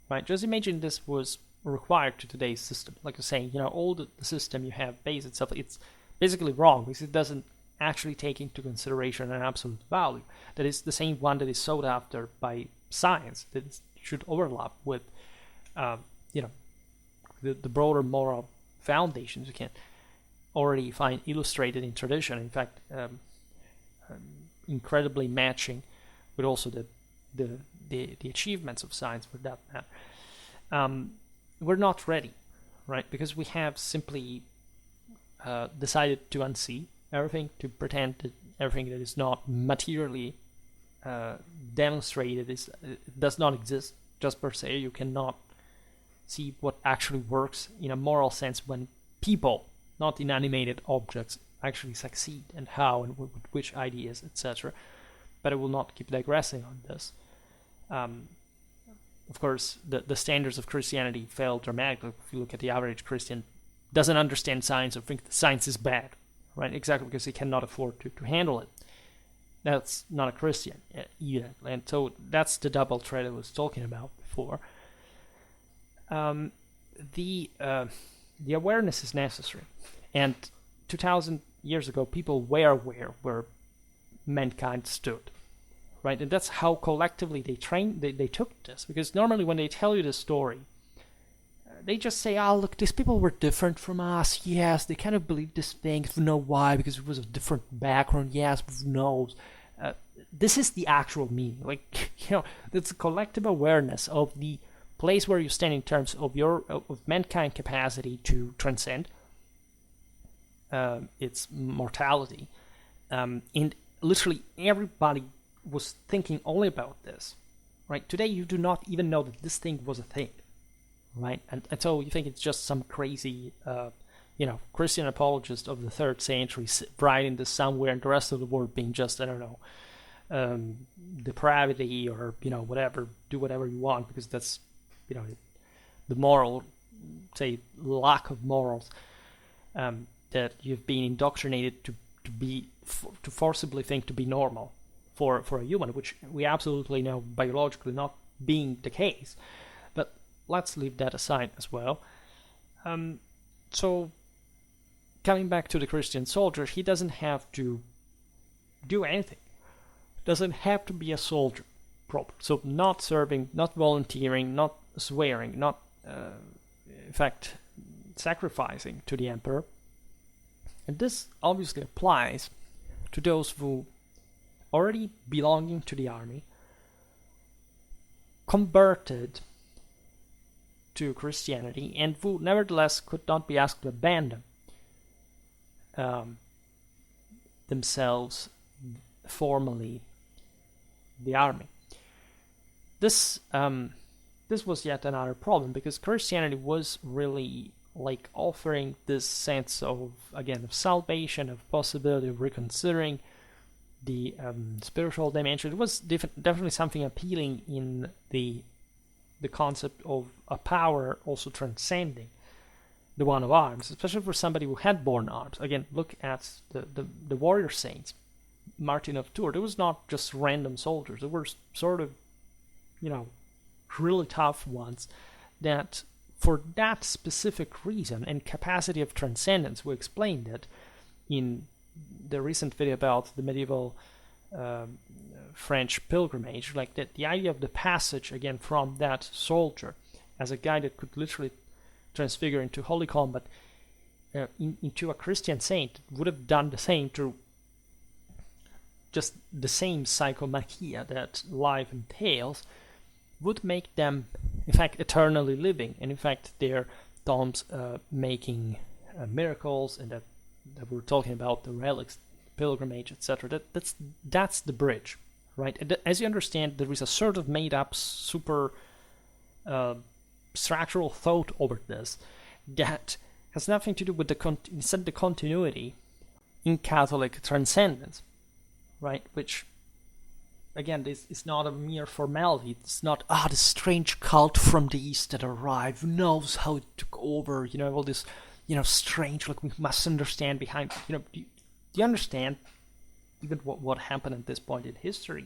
S1: right? Just imagine this was required to today's system. Like you're saying, all the system you have based itself, it's basically wrong because it doesn't actually take into consideration an absolute value. That is the same one that is sought after by science, that should overlap with, the broader moral foundations you can already find illustrated in tradition. In fact, incredibly matching with also the achievements of science, for that matter. We're not ready, right? Because we have simply decided to unsee everything, to pretend that everything that is not materially demonstrated does not exist just per se. You cannot see what actually works in a moral sense when people, not inanimated objects, actually succeed, and how, and with which ideas, etc. But I will not keep digressing on this. Of course, the standards of Christianity fail dramatically. If you look at the average Christian, doesn't understand science or think that science is bad, right? Exactly because he cannot afford to handle it. That's not a Christian either. And so that's the double threat I was talking about before. The awareness is necessary. And 2,000 years ago, people were aware where mankind stood, right? And that's how collectively they took this. Because normally when they tell you the story, they just say, look, these people were different from us. Yes, they kind of believed this thing. We know why, because it was a different background. Yes, who knows? This is the actual meaning. It's a collective awareness of the place where you stand in terms of of mankind capacity to transcend its mortality. And literally everybody was thinking only about this, right? Today you do not even know that this thing was a thing, right? And so you think it's just some crazy, Christian apologist of the 3rd century writing this somewhere, and the rest of the world being just, I don't know, depravity or, whatever, do whatever you want, because that's, the moral, say, lack of morals. that you've been indoctrinated to forcibly think to be normal for a human, which we absolutely know biologically not being the case. But let's leave that aside as well. So coming back to the Christian soldier, he doesn't have to do anything. Doesn't have to be a soldier proper. So not serving, not volunteering, not swearing, not in fact sacrificing to the emperor. And this obviously applies to those who already belonging to the army, converted to Christianity, and who nevertheless could not be asked to abandon themselves formally the army. This was yet another problem, because Christianity was really like offering this sense of, again, of salvation, of possibility of reconsidering the spiritual dimension. It was definitely something appealing in the concept of a power also transcending the one of arms, especially for somebody who had borne arms. Again, look at the warrior saints. Martin of Tours, it was not just random soldiers. They were sort of, really tough ones that, for that specific reason and capacity of transcendence, we explained it in the recent video about the medieval French pilgrimage, like that the idea of the passage again from that soldier as a guy that could literally transfigure into holy combat into a Christian saint would have done the same to just the same psychomachia that life entails, would make them in fact eternally living, and in fact their tombs making miracles, and that we're talking about the relics, pilgrimage, etc. That's the bridge, right? And as you understand, there is a sort of made-up super structural thought over this that has nothing to do with the continuity in Catholic transcendence, right? Which, again, this is not a mere formality. It's not this strange cult from the East that arrived, who knows how it took over. All this, strange. Like, we must understand behind. Do you understand even what happened at this point in history,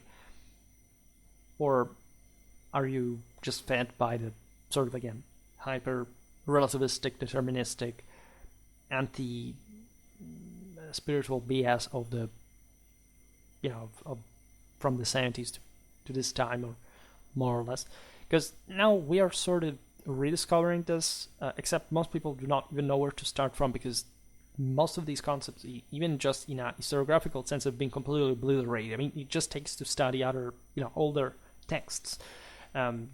S1: or are you just fed by the sort of, again, hyper relativistic, deterministic, anti spiritual BS of the from the 70s to this time, or more or less? Because now we are sort of rediscovering this, except most people do not even know where to start from, because most of these concepts, even just in a historiographical sense, have been completely obliterated. I mean, it just takes to study other, older texts,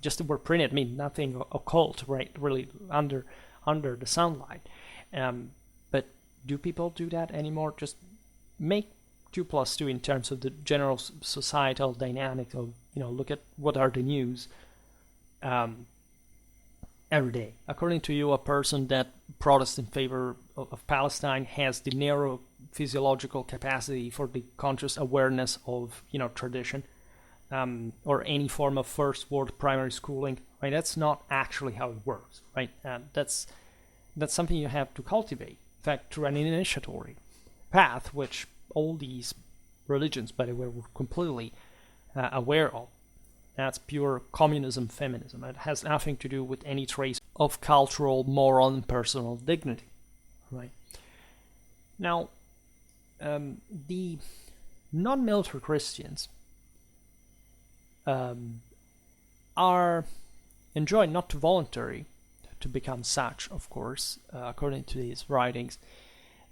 S1: just that were printed. I mean, nothing occult, right? Really under the sunlight. But do people do that anymore? Just make 2 + 2 in terms of the general societal dynamics of, look at what are the news every day. According to you, a person that protests in favor of Palestine has the neurophysiological capacity for the conscious awareness of, tradition, or any form of first world primary schooling, right? That's not actually how it works, right? That's something you have to cultivate, in fact, through an initiatory path, which all these religions, by the way, were completely aware of. That's pure communism, feminism. It has nothing to do with any trace of cultural, moral, and personal dignity, right? Now, the non-military Christians are enjoined not to voluntary to become such, of course, according to these writings,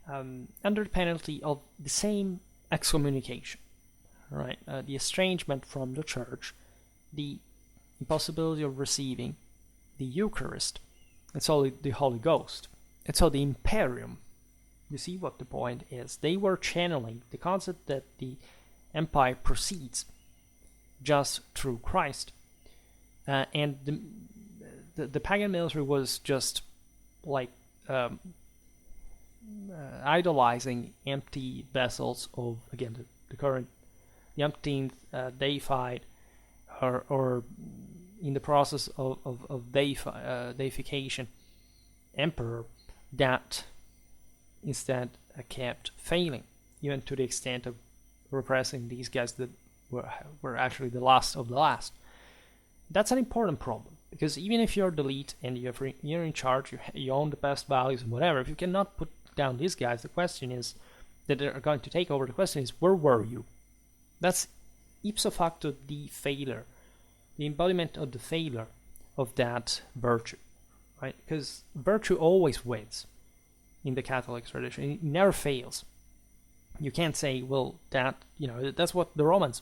S1: under the penalty of the same excommunication, right? The estrangement from the church, the impossibility of receiving the Eucharist, and so the Holy Ghost, and so the Imperium. You see what the point is? They were channeling the concept that the empire proceeds just through Christ, and the pagan military was just like idolizing empty vessels of, again, the current, the umpteenth deified, or in the process of deification emperor that instead kept failing, even to the extent of repressing these guys that were actually the last of the last. That's an important problem, because even if you're the elite and you're in charge, you own the best values and whatever, if you cannot put down these guys, the question is that are going to take over. The question is, where were you? That's ipso facto the failure, the embodiment of the failure of that virtue, right? Because virtue always wins in the Catholic tradition. It never fails. You can't say, well, that's what the Romans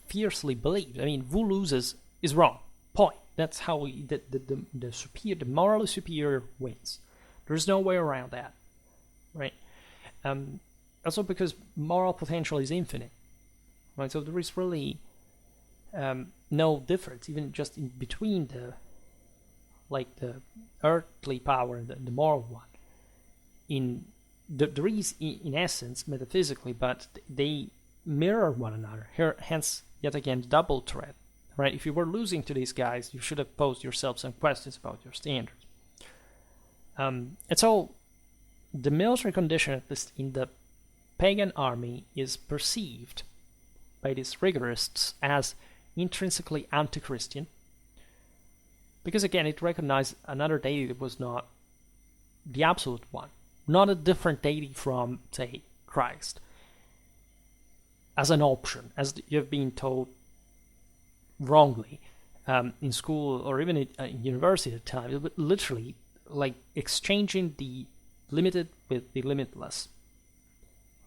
S1: fiercely believed. I mean, who loses is wrong. Point. That's how the morally superior wins. There's no way around that, right? Also because moral potential is infinite, right? So there is really no difference, even just in between the earthly power and the moral one. There is, in essence, metaphysically, but they mirror one another. Here, hence, yet again, double threat, right? If you were losing to these guys, you should have posed yourself some questions about your standards. And so, the military condition, at least in the pagan army, is perceived by these rigorists as intrinsically anti-Christian, because again, it recognized another deity that was not the absolute one, not a different deity from, say, Christ, as an option, as you've been told wrongly in school or even in university at times, literally like exchanging the limited with the limitless,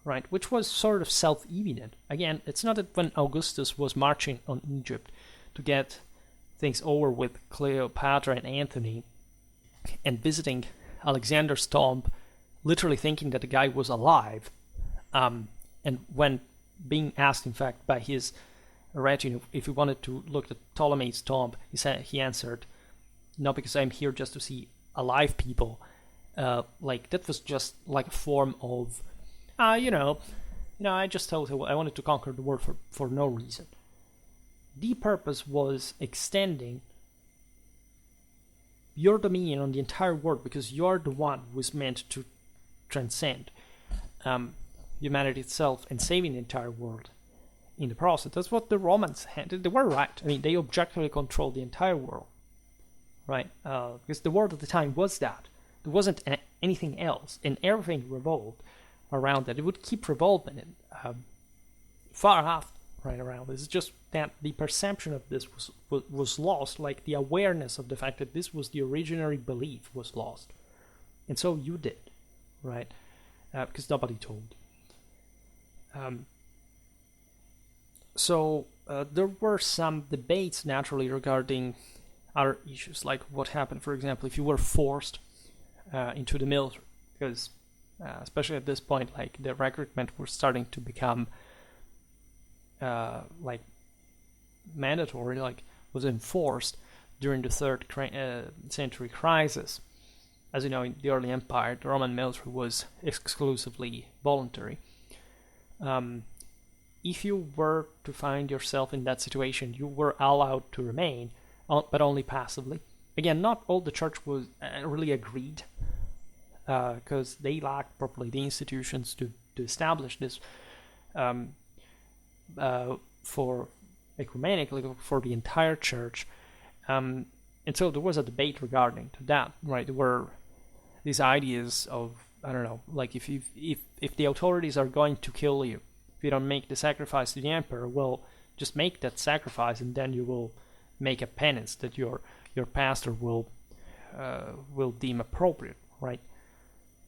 S1: right? Which was sort of self-evident. Again, it's not that when Augustus was marching on Egypt to get things over with Cleopatra and Antony and visiting Alexander's tomb, literally thinking that the guy was alive, and when being asked, in fact, by his retinue if he wanted to look at Ptolemy's tomb, he answered, "No, because I'm here just to see alive people." That was just like a form of, I just thought I wanted to conquer the world for no reason. The purpose was extending your dominion on the entire world, because you're the one who is meant to transcend humanity itself and saving the entire world in the process. That's what the Romans had. They were right. I mean, they objectively controlled the entire world, right? Because the world at the time was that. There wasn't anything else, and everything revolved around that. It would keep revolving far after, right around this. It's just that the perception of this was lost, like the awareness of the fact that this was the originary belief was lost. And so you did, right? Because nobody told. So there were some debates naturally regarding other issues, like what happened, for example, if you were forced into the military, because especially at this point, like the recruitment was starting to become like mandatory, like was enforced during the third century crisis. As you know, in the early empire, the Roman military was exclusively voluntary. If you were to find yourself in that situation, you were allowed to remain, but only passively. Again, not all the church was really agreed, because they lacked properly the institutions to establish this for ecumenically for the entire church. And so there was a debate regarding to that, right? There were these ideas of, I don't know, like if the authorities are going to kill you, if you don't make the sacrifice to the emperor, well, just make that sacrifice, and then you will make a penance that your pastor will deem appropriate, right?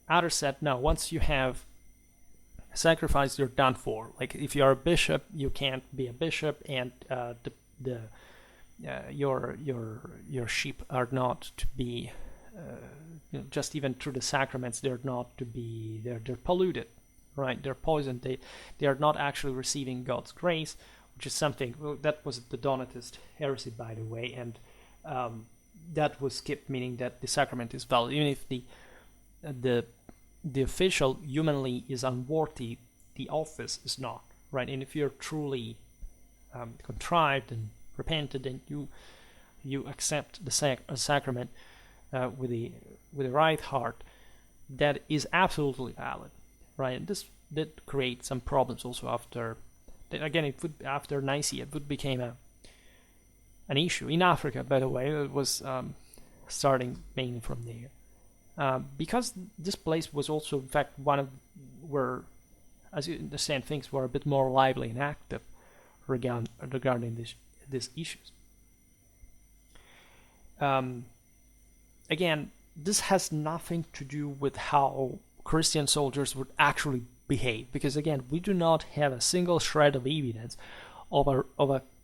S1: Others said, no, once you have sacrificed, you're done for. Like if you're a bishop, you can't be a bishop, and your sheep are not to be just even through the sacraments, they're not to be, they're polluted, right? They're poisoned. They are not actually receiving God's grace, which is something that was the Donatist heresy, by the way, and that was skipped, meaning that the sacrament is valid, even if the official humanly is unworthy, the office is not, right? And if you're truly contrived and repented, and you accept the sacrament with the right heart, that is absolutely valid, right? And this did create some problems also after, again, after Nicaea, it would become an issue. In Africa, by the way, it was starting mainly from there. Because this place was also, in fact, one of where, as you understand, things were a bit more lively and active regarding these issues. Again, this has nothing to do with how Christian soldiers would actually behave, because again, we do not have a single shred of evidence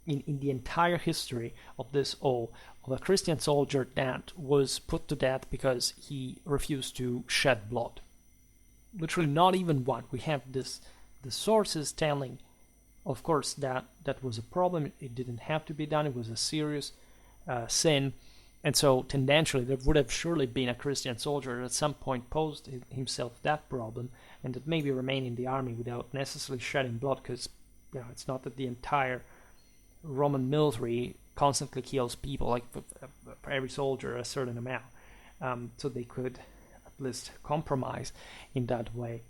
S1: in the entire history of this all of a Christian soldier that was put to death because he refused to shed blood. Literally not even one. We have the sources telling, of course, that was a problem. It didn't have to be done. It was a serious sin. And so, tendentially, there would have surely been a Christian soldier that at some point posed himself that problem, and that maybe remain in the army without necessarily shedding blood, because it's not that the entire Roman military constantly kills people, like for every soldier a certain amount. So they could at least compromise in that way.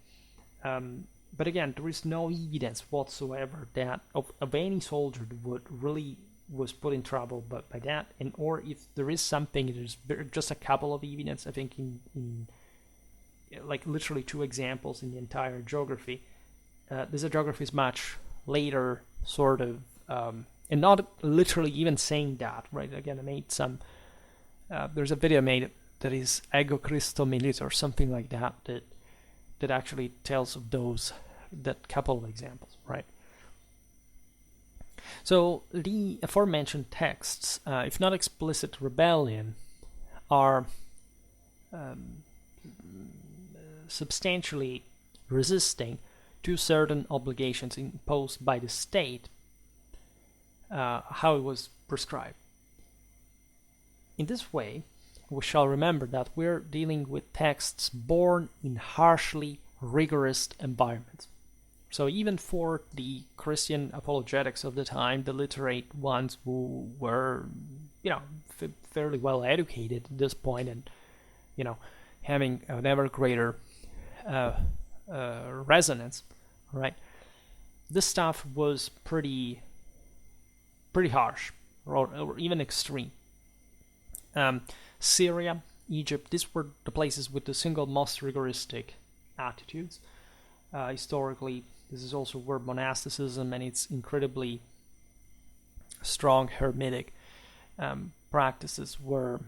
S1: But again, there is no evidence whatsoever that of any soldier that would really was put in trouble by that, and or if there is something, there's just a couple of evidence. I think in like literally 2 examples in the entire geography. This geography is much later, sort of, and not literally even saying that, right? Again, I made some. There's a video made that is Ego Christo Milit or something like that actually tells of that couple of examples, right? So the aforementioned texts, if not explicit rebellion, are substantially resisting to certain obligations imposed by the state, how it was prescribed. In this way, we shall remember that we're dealing with texts born in harshly rigorous environments. So even for the Christian apologetics of the time, the literate ones who were, fairly well educated at this point, and having an ever greater resonance, right? This stuff was pretty harsh, or even extreme. Syria, Egypt, these were the places with the single most rigoristic attitudes. Historically, this is also where monasticism and its incredibly strong hermetic practices were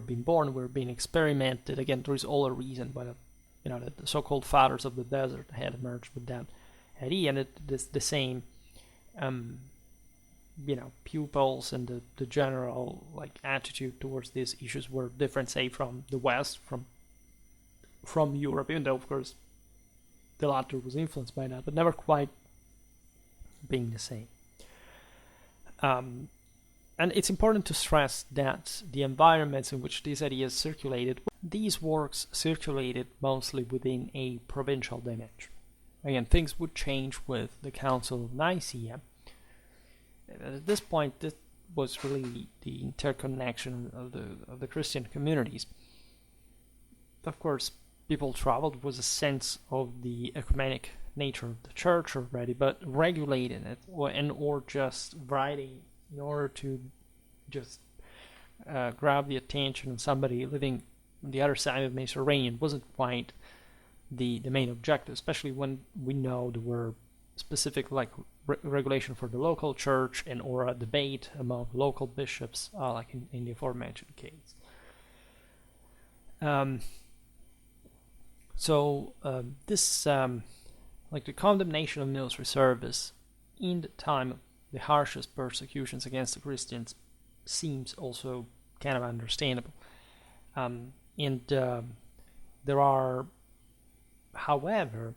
S1: being born, were being experimented. Again, there is all a reason why the so-called fathers of the desert had emerged with that idea, and the same pupils and the general attitude towards these issues were different, say, from the West, from Europe, even though of course the latter was influenced by that, but never quite being the same. And it's important to stress that the environments in which these ideas circulated, these works circulated mostly within a provincial dimension. Again, things would change with the Council of Nicaea. At this point, this was really the interconnection of the Christian communities. Of course, people traveled was a sense of the ecumenic nature of the church already, but regulating it or just writing in order to just grab the attention of somebody living on the other side of the Mediterranean wasn't quite the main objective, especially when we know there were specific regulation for the local church and or a debate among local bishops, like in the aforementioned case. So this, the condemnation of military service in the time of the harshest persecutions against the Christians seems also kind of understandable. And there are, however,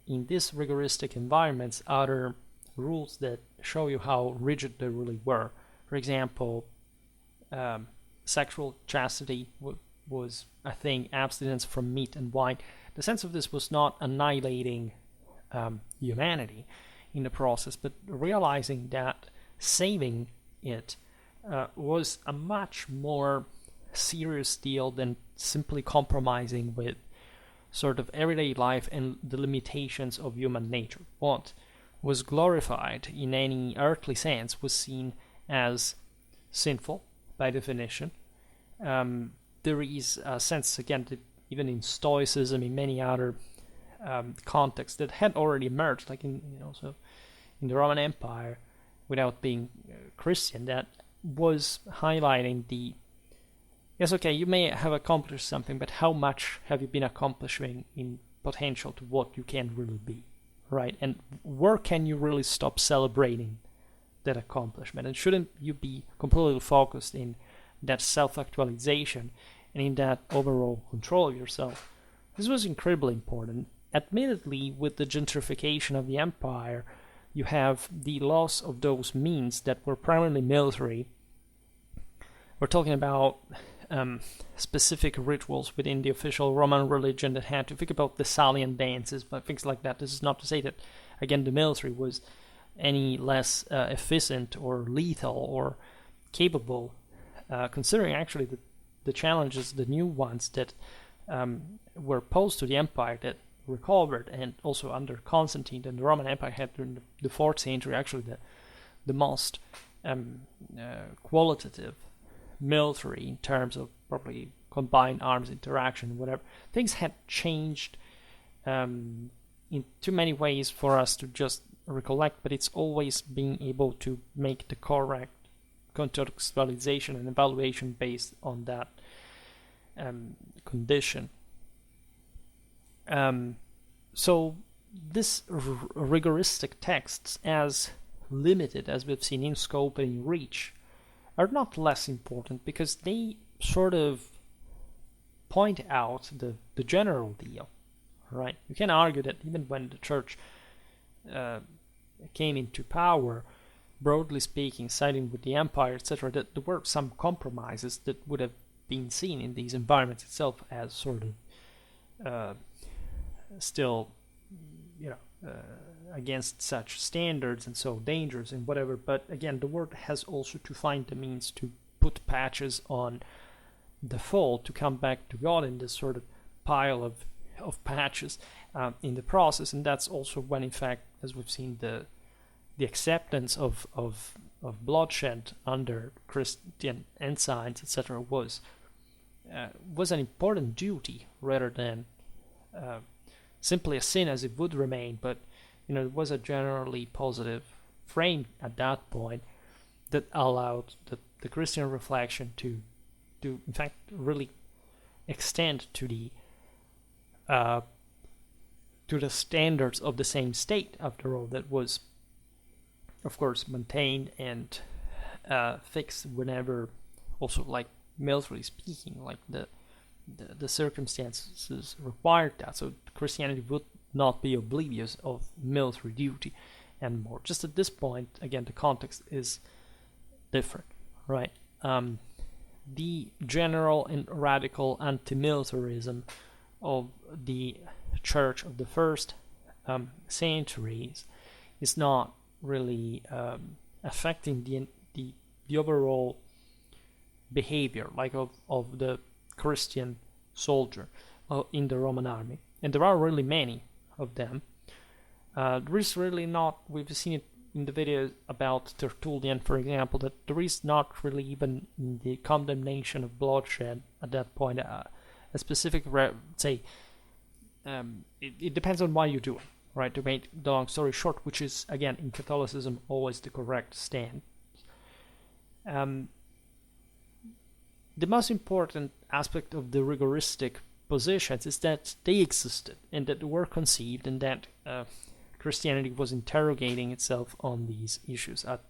S1: in these rigoristic environments, other rules that show you how rigid they really were. For example, sexual chastity was a thing, abstinence from meat and wine. The sense of this was not annihilating humanity in the process, but realizing that saving it was a much more serious deal than simply compromising with sort of everyday life and the limitations of human nature. What was glorified in any earthly sense was seen as sinful by definition. There is a sense, again, that even in Stoicism, in many other contexts that had already emerged, like in so in the Roman Empire, without being Christian, that was highlighting the yes, okay, you may have accomplished something, but how much have you been accomplishing in potential to what you can really be, right? And where can you really stop celebrating that accomplishment? And shouldn't you be completely focused in that self-actualization and in that overall control of yourself? This was incredibly important. Admittedly, with the gentrification of the empire, you have the loss of those means that were primarily military. We're talking about specific rituals within the official Roman religion that had to think about the Salian dances, but things like that. This is not to say that, again, the military was any less efficient or lethal or capable, considering actually the challenges, the new ones that were posed to the empire that recovered, and also under Constantine, and the Roman Empire had during the 4th century actually the most qualitative military in terms of probably combined arms interaction, whatever. Things had changed in too many ways for us to just recollect, but it's always being able to make the correct contextualization and evaluation based on that condition. So this rigoristic texts, as limited as we've seen in scope and in reach, are not less important because they sort of point out the general deal, right? You can argue that even when the church came into power, broadly speaking, siding with the empire, etc., that there were some compromises that would have been seen in these environments itself as sort of still, against such standards and so dangerous and whatever. But again, the world has also to find the means to put patches on the fall to come back to God in this sort of pile of patches in the process. And that's also when, in fact, as we've seen, the acceptance of bloodshed under Christian ensigns, etc., was an important duty rather than simply a sin as it would remain. But it was a generally positive frame at that point that allowed the Christian reflection to in fact really extend to the standards of the same state, after all, that was of course maintained and fixed whenever, also like militarily speaking, like the circumstances required that. So Christianity would not be oblivious of military duty and more. Just at this point, again, the context is different, right? The general and radical anti-militarism of the church of the first centuries is not really affecting the overall behavior, like of the Christian soldier in the Roman army. And there are really many of them. There is really not, we've seen it in the video about Tertullian, for example, that there is not really even in the condemnation of bloodshed at that point a specific, it depends on why you do it, right? To make the long story short, which is, again, in Catholicism, always the correct stand. The most important aspect of the rigoristic positions is that they existed and that they were conceived, and that Christianity was interrogating itself on these issues at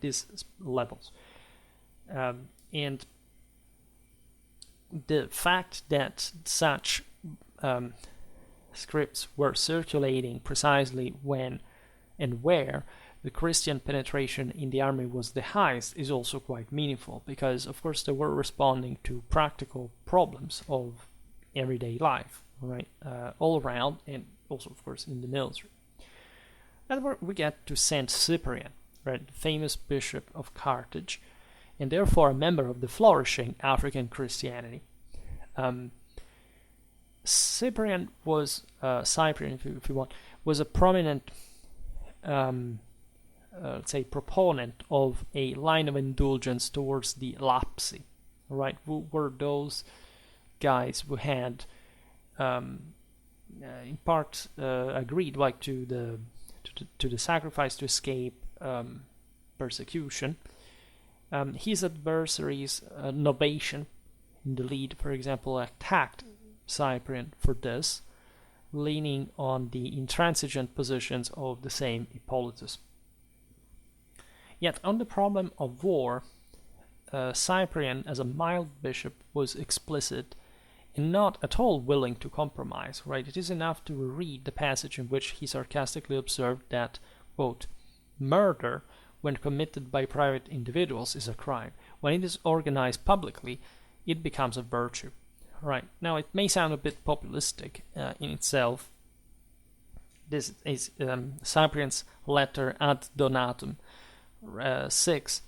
S1: these levels. And the fact that such scripts were circulating precisely when and where the Christian penetration in the army was the highest is also quite meaningful, because of course they were responding to practical problems of everyday life, right, all around, and also of course in the military. And we get to Saint Cyprian, right, the famous bishop of Carthage, and therefore a member of the flourishing African Christianity. Cyprian, if you want, was a prominent, let's say, proponent of a line of indulgence towards the lapsi, right? Who were those guys who had, in part, agreed, like, to the sacrifice to escape persecution. His adversaries, Novatian, in the lead, for example, attacked Cyprian for this, leaning on the intransigent positions of the same Hippolytus. Yet on the problem of war, Cyprian, as a mild bishop, was explicit and not at all willing to compromise, right? It is enough to read the passage in which he sarcastically observed that, quote, murder, when committed by private individuals, is a crime. When it is organized publicly, it becomes a virtue. Right. Now, it may sound a bit populistic in itself. This is Cyprian's letter Ad Donatum 6,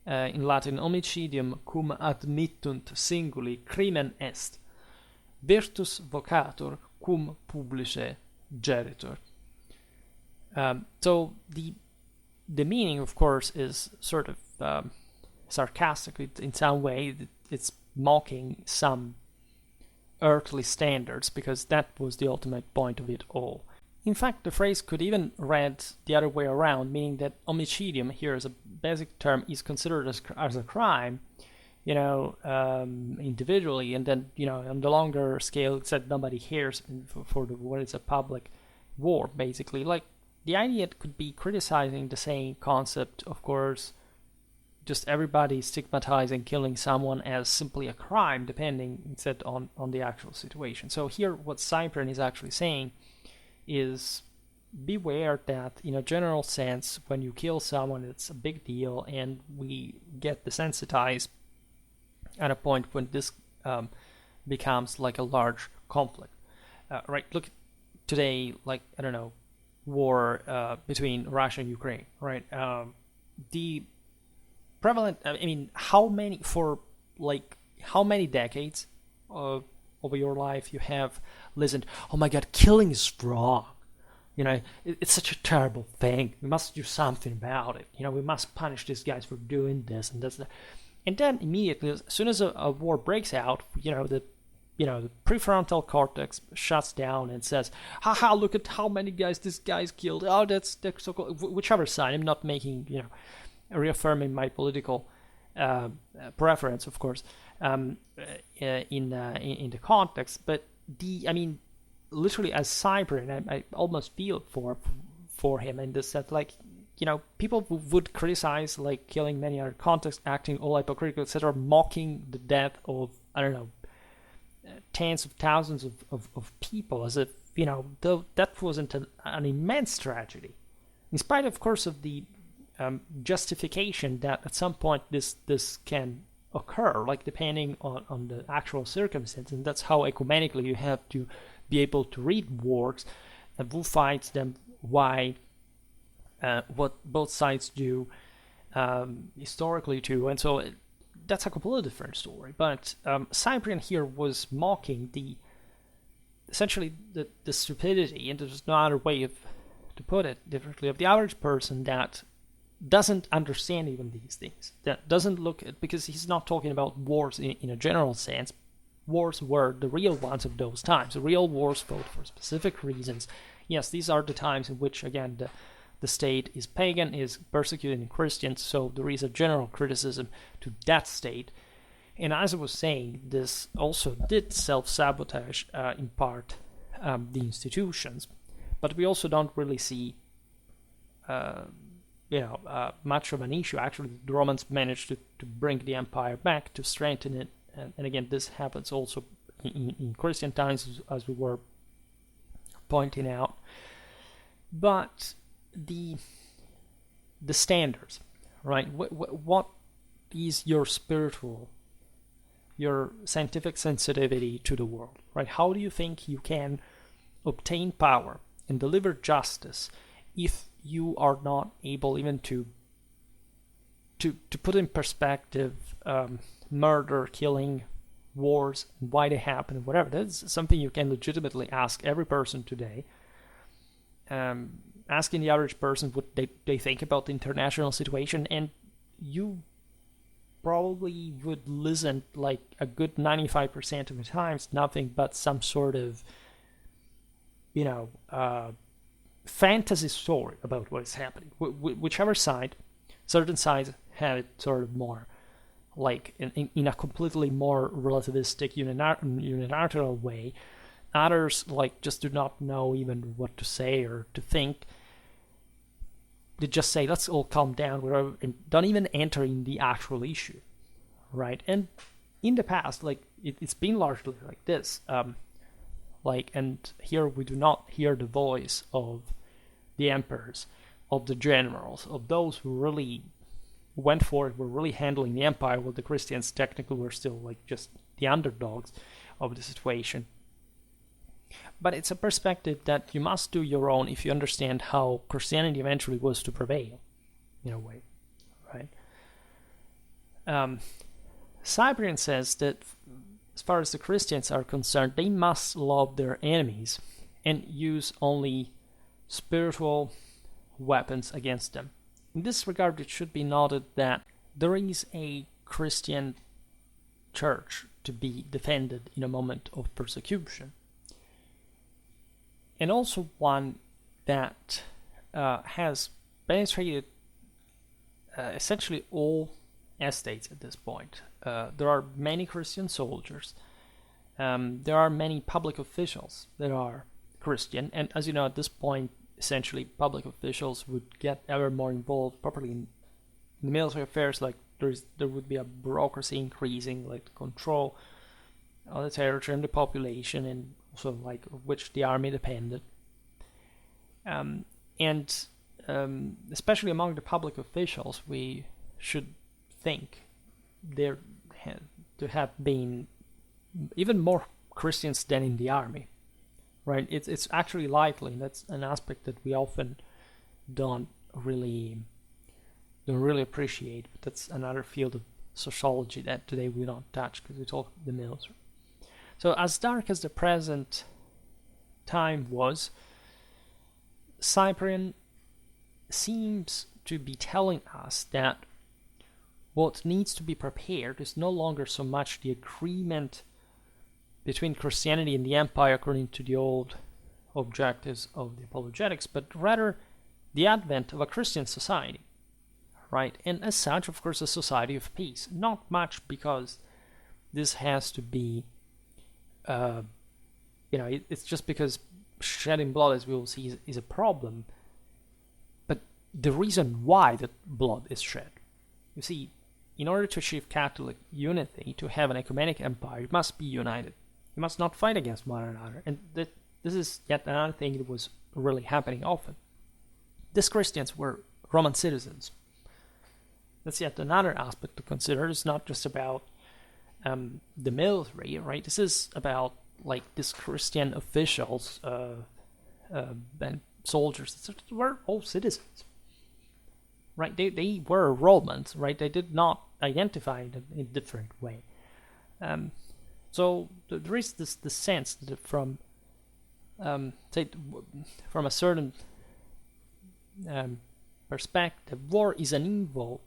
S1: in Latin, homicidium cum admittunt singuli crimen est, virtus vocator cum publice geritur. So the meaning, of course, is sort of sarcastically in some way. It's mocking some earthly standards, because that was the ultimate point of it all. In fact, the phrase could even read the other way around, meaning that homicidium here as a basic term is considered as a crime, individually, and then, on the longer scale, it's that nobody hears when it's a public war, basically. Like, the idea could be criticizing the same concept, of course, just everybody stigmatizing killing someone as simply a crime, depending instead on the actual situation. So here, what Cyprian is actually saying is, beware that, in a general sense, when you kill someone, it's a big deal, and we get desensitized at a point when this becomes like a large conflict. Right? Look, today, like, I don't know, war between Russia and Ukraine, right? The prevalent, how many decades over your life you have listened, oh my god, killing is wrong, it's such a terrible thing, we must do something about it, we must punish these guys for doing this and that. And then immediately, as soon as a war breaks out, the prefrontal cortex shuts down and says, haha, look at how many guys this guy's killed, oh, that's so cool. Whichever side, I'm not making, reaffirming my political preference, of course, in the context, but literally, as Cyprian, I almost feel for him in this sense, like, people who would criticize, like, killing many other contexts, acting all hypocritical, etc., mocking the death of, I don't know, tens of thousands of people, as if, though that wasn't an immense tragedy, in spite, of course, of the justification that at some point this can occur, like, depending on the actual circumstance. And that's how ecumenically you have to be able to read wars, and who fights them, why, what both sides do historically too. And so that's a completely different story. But Cyprian here was mocking essentially the stupidity, and there's no other way to put it differently, of the average person that doesn't understand even these things, that doesn't look at, because he's not talking about wars in a general sense. Wars were the real ones of those times. The real wars fought for specific reasons. Yes, these are the times in which, again, the state is pagan, is persecuting Christians, so there is a general criticism to that state. And as I was saying, this also did self-sabotage, in part, the institutions. But we also don't really see much of an issue. Actually, the Romans managed to bring the empire back, to strengthen it, and again, this happens also in Christian times, as we were pointing out. But the standards, right? What is your spiritual, your scientific sensitivity to the world, right? How do you think you can obtain power and deliver justice if you are not able even to to put in perspective murder, killing, wars, why they happen, and whatever. That's something you can legitimately ask every person today. Asking the average person what they think about the international situation, and you probably would listen like a good 95% of the times nothing but some sort of, fantasy story about what is happening. Whichever side, certain sides have it sort of more like in a completely more relativistic unilateral way. Others like just do not know even what to say or to think. They just say, let's all calm down, and don't even enter in the actual issue, right? And in the past, like it's been largely like this. And here we do not hear the voice of the emperors, of the generals, of those who really went for it, were really handling the empire, while the Christians technically were still like just the underdogs of the situation. But it's a perspective that you must do your own if you understand how Christianity eventually was to prevail, in a way, right? Cyprian says that as far as the Christians are concerned, they must love their enemies and use only spiritual weapons against them. In this regard, it should be noted that there is a Christian church to be defended in a moment of persecution, and also one that has penetrated essentially all estates at this point. There are many Christian soldiers. There are many public officials that are Christian, and as you know, at this point, essentially, public officials would get ever more involved, properly in the military affairs. Like there would be a bureaucracy increasing, like control of the territory and the population, and also like which the army depended. Especially among the public officials, we should think there to have been even more Christians than in the army, right? It's actually likely. That's an aspect that we often don't really appreciate. But that's another field of sociology that today we don't touch because we talk the military. So as dark as the present time was, Cyprian seems to be telling us that what needs to be prepared is no longer so much the agreement between Christianity and the empire according to the old objectives of the apologetics, but rather the advent of a Christian society, right? And as such, of course, a society of peace. Not much because this has to be, it's just because shedding blood, as we will see, is a problem. But the reason why that blood is shed, you see, in order to achieve Catholic unity, to have an ecumenic empire, you must be united. You must not fight against one another. And this is yet another thing that was really happening often. These Christians were Roman citizens. That's yet another aspect to consider. It's not just about the military, right? This is about like these Christian officials and soldiers. They were all citizens, right? They were Romans, right? They did not identify them in a different way. So there is this sense that from a certain perspective, war is an evil,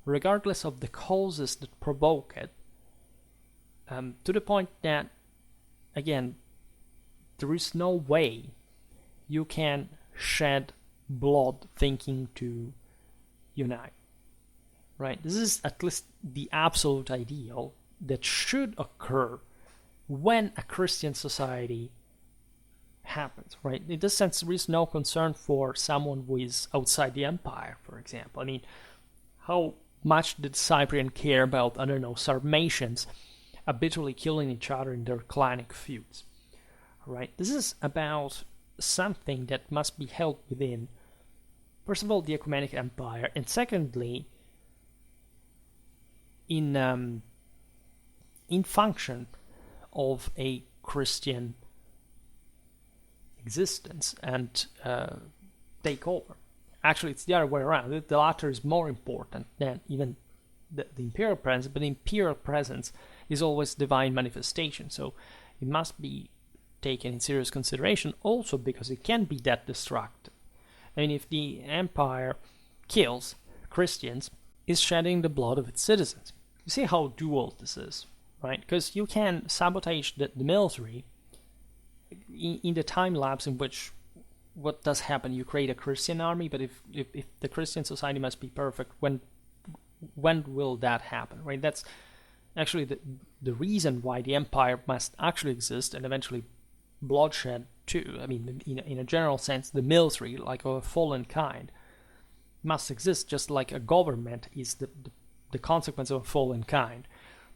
S1: regardless of the causes that provoke it, to the point that, again, there is no way you can shed blood thinking to unite, right? This is at least the absolute ideal that should occur when a Christian society happens, right? In this sense, there is no concern for someone who is outside the empire, for example. I mean, how much did Cyprian care about, I don't know, Sarmatians habitually killing each other in their clanic feuds, right? This is about something that must be held within, first of all, the ecumenic empire, and secondly, in function of a Christian existence and takeover. Actually, it's the other way around. The latter is more important than even the imperial presence, but the imperial presence is always divine manifestation, so it must be taken in serious consideration also because it can be that destructive. I mean, if the empire kills Christians, it's shedding the blood of its citizens. You see how dual this is, right? Because you can sabotage the military in the time lapse in which what does happen? You create a Christian army, but if the Christian society must be perfect, when will that happen, right? That's actually the reason why the empire must actually exist, and eventually bloodshed too. I mean, in a general sense, the military, like of a fallen kind, must exist just like a government is the consequence of a fallen kind,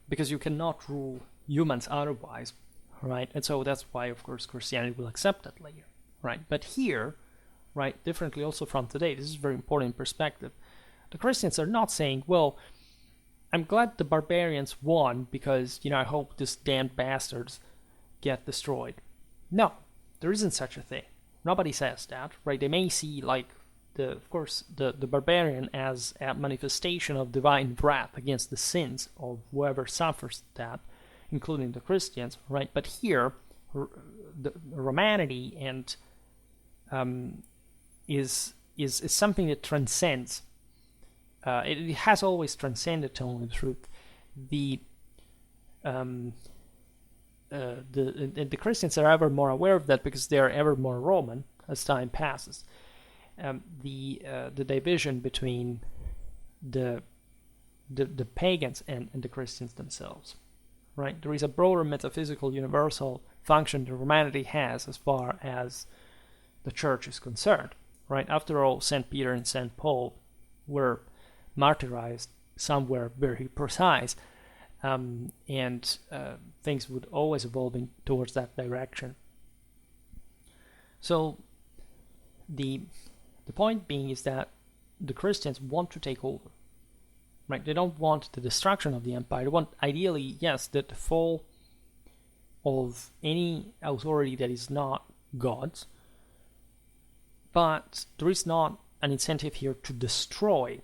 S1: because you cannot rule humans otherwise, right? And so that's why, of course, Christianity will accept that later, right? But here, right, differently also from today, this is very important perspective. The Christians are not saying, well, I'm glad the barbarians won because, I hope these damned bastards get destroyed. No, there isn't such a thing. Nobody says that, right? They may see, like, the barbarian as a manifestation of divine wrath against the sins of whoever suffers that, including the Christians, right? But here, the Romanity and is something that transcends. It has always transcended, telling the truth. The Christians are ever more aware of that because they are ever more Roman as time passes. The division between the pagans and the Christians themselves, right? There is a broader metaphysical universal function that Romanity has as far as the church is concerned, right? After all, St. Peter and St. Paul were martyrized somewhere very precise, and things would always evolving towards that direction. So the point being is that the Christians want to take over, right? They don't want the destruction of the empire. They want, ideally, yes, the fall of any authority that is not God's, but there is not an incentive here to destroy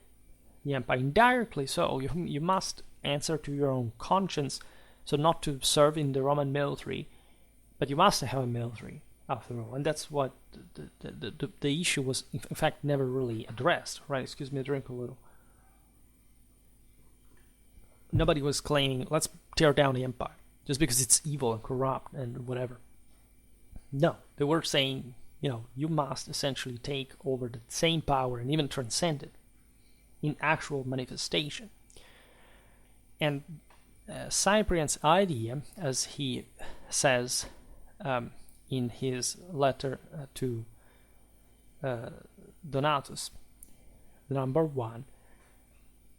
S1: the empire. Indirectly so, you must answer to your own conscience, so not to serve in the Roman military, but you must have a military after all, and that's what the issue was in fact never really addressed, right? Excuse me, I drink a little. Nobody was claiming, let's tear down the empire just because it's evil and corrupt and whatever. No, they were saying, you must essentially take over the same power and even transcend it in actual manifestation. And Cyprian's idea, as he says in his letter to Donatus, number 1,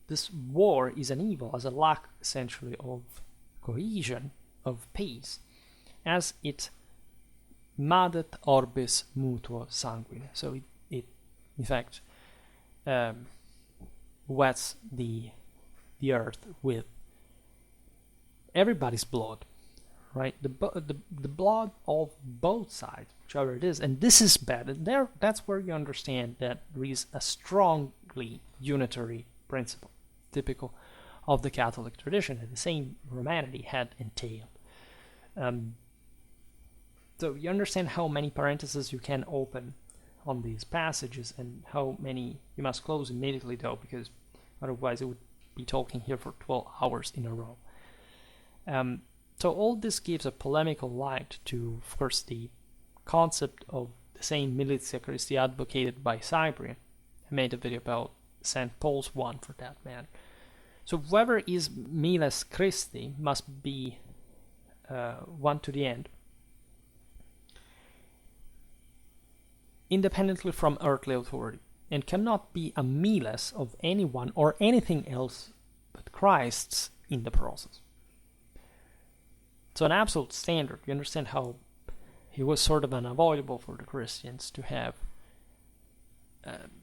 S1: this war is an evil as a lack essentially of cohesion, of peace, as it madet orbis mutuo sanguine. So it in fact wets the earth with everybody's blood, right? The blood of both sides, whichever it is, and this is bad. And that's where you understand that there is a strongly unitary principle, typical of the Catholic tradition, and the same Romanity had entailed. So you understand how many parentheses you can open on these passages, and how many you must close immediately, though, because otherwise it would be talking here for 12 hours in a row. So all this gives a polemical light to, of course, the concept of the same militia Christi advocated by Cyprian. I made a video about St. Paul's one for that matter. So whoever is miles Christi must be one to the end, independently from earthly authority, and cannot be a miles of anyone or anything else but Christ's in the process. So an absolute standard, you understand how it was sort of unavoidable for the Christians to have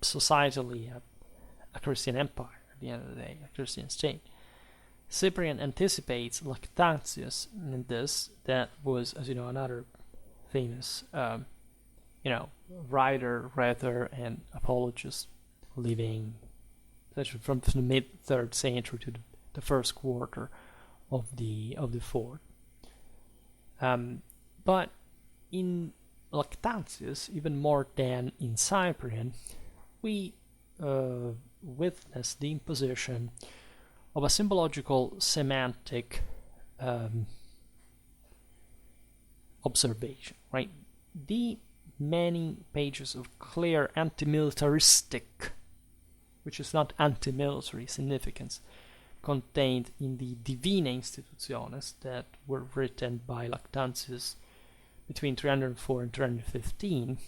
S1: societally a Christian empire at the end of the day, a Christian state. Cyprian anticipates Lactantius in this. That was, as you know, another famous writer, rhetor, and apologist living from the mid 3rd century to the first quarter of the 4th. But in Lactantius, even more than in Cyprian, we witness the imposition of a symbological semantic observation, right? The many pages of clear anti-militaristic, which is not anti-military significance, contained in the Divina Institutiones that were written by Lactantius between 304 and 315,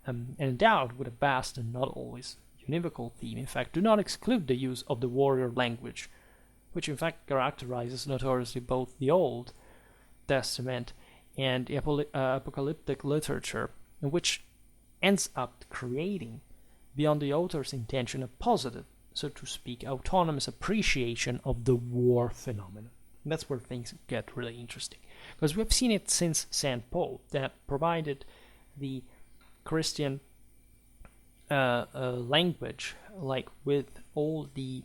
S1: and endowed with a vast and not always univocal theme, in fact, do not exclude the use of the warrior language, which in fact characterizes notoriously both the Old Testament and the apocalyptic literature, and which ends up creating, beyond the author's intention, a positive, so to speak, autonomous appreciation of the war phenomenon. And that's where things get really interesting, because we've seen it since St. Paul, that provided the Christian language, like with all the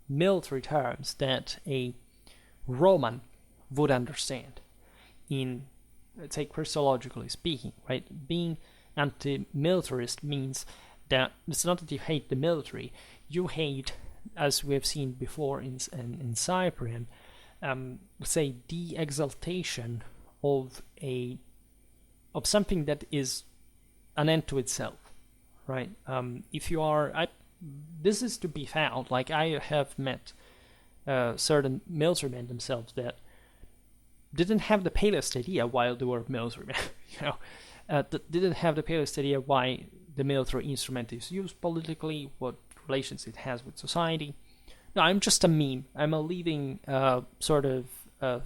S1: military terms that a Roman would understand, in, let's say, Christologically speaking, right? Being anti-militarist means that it's not that you hate the military, you hate, as we have seen before in Cyprian, say, the exaltation of something that is an end to itself, right? If you are, this is to be found, like I have met certain military men themselves that didn't have the palest idea why they were military men, didn't have the palest idea why the military instrument is used politically, what relations it has with society. No, I'm just a meme. I'm a living sort of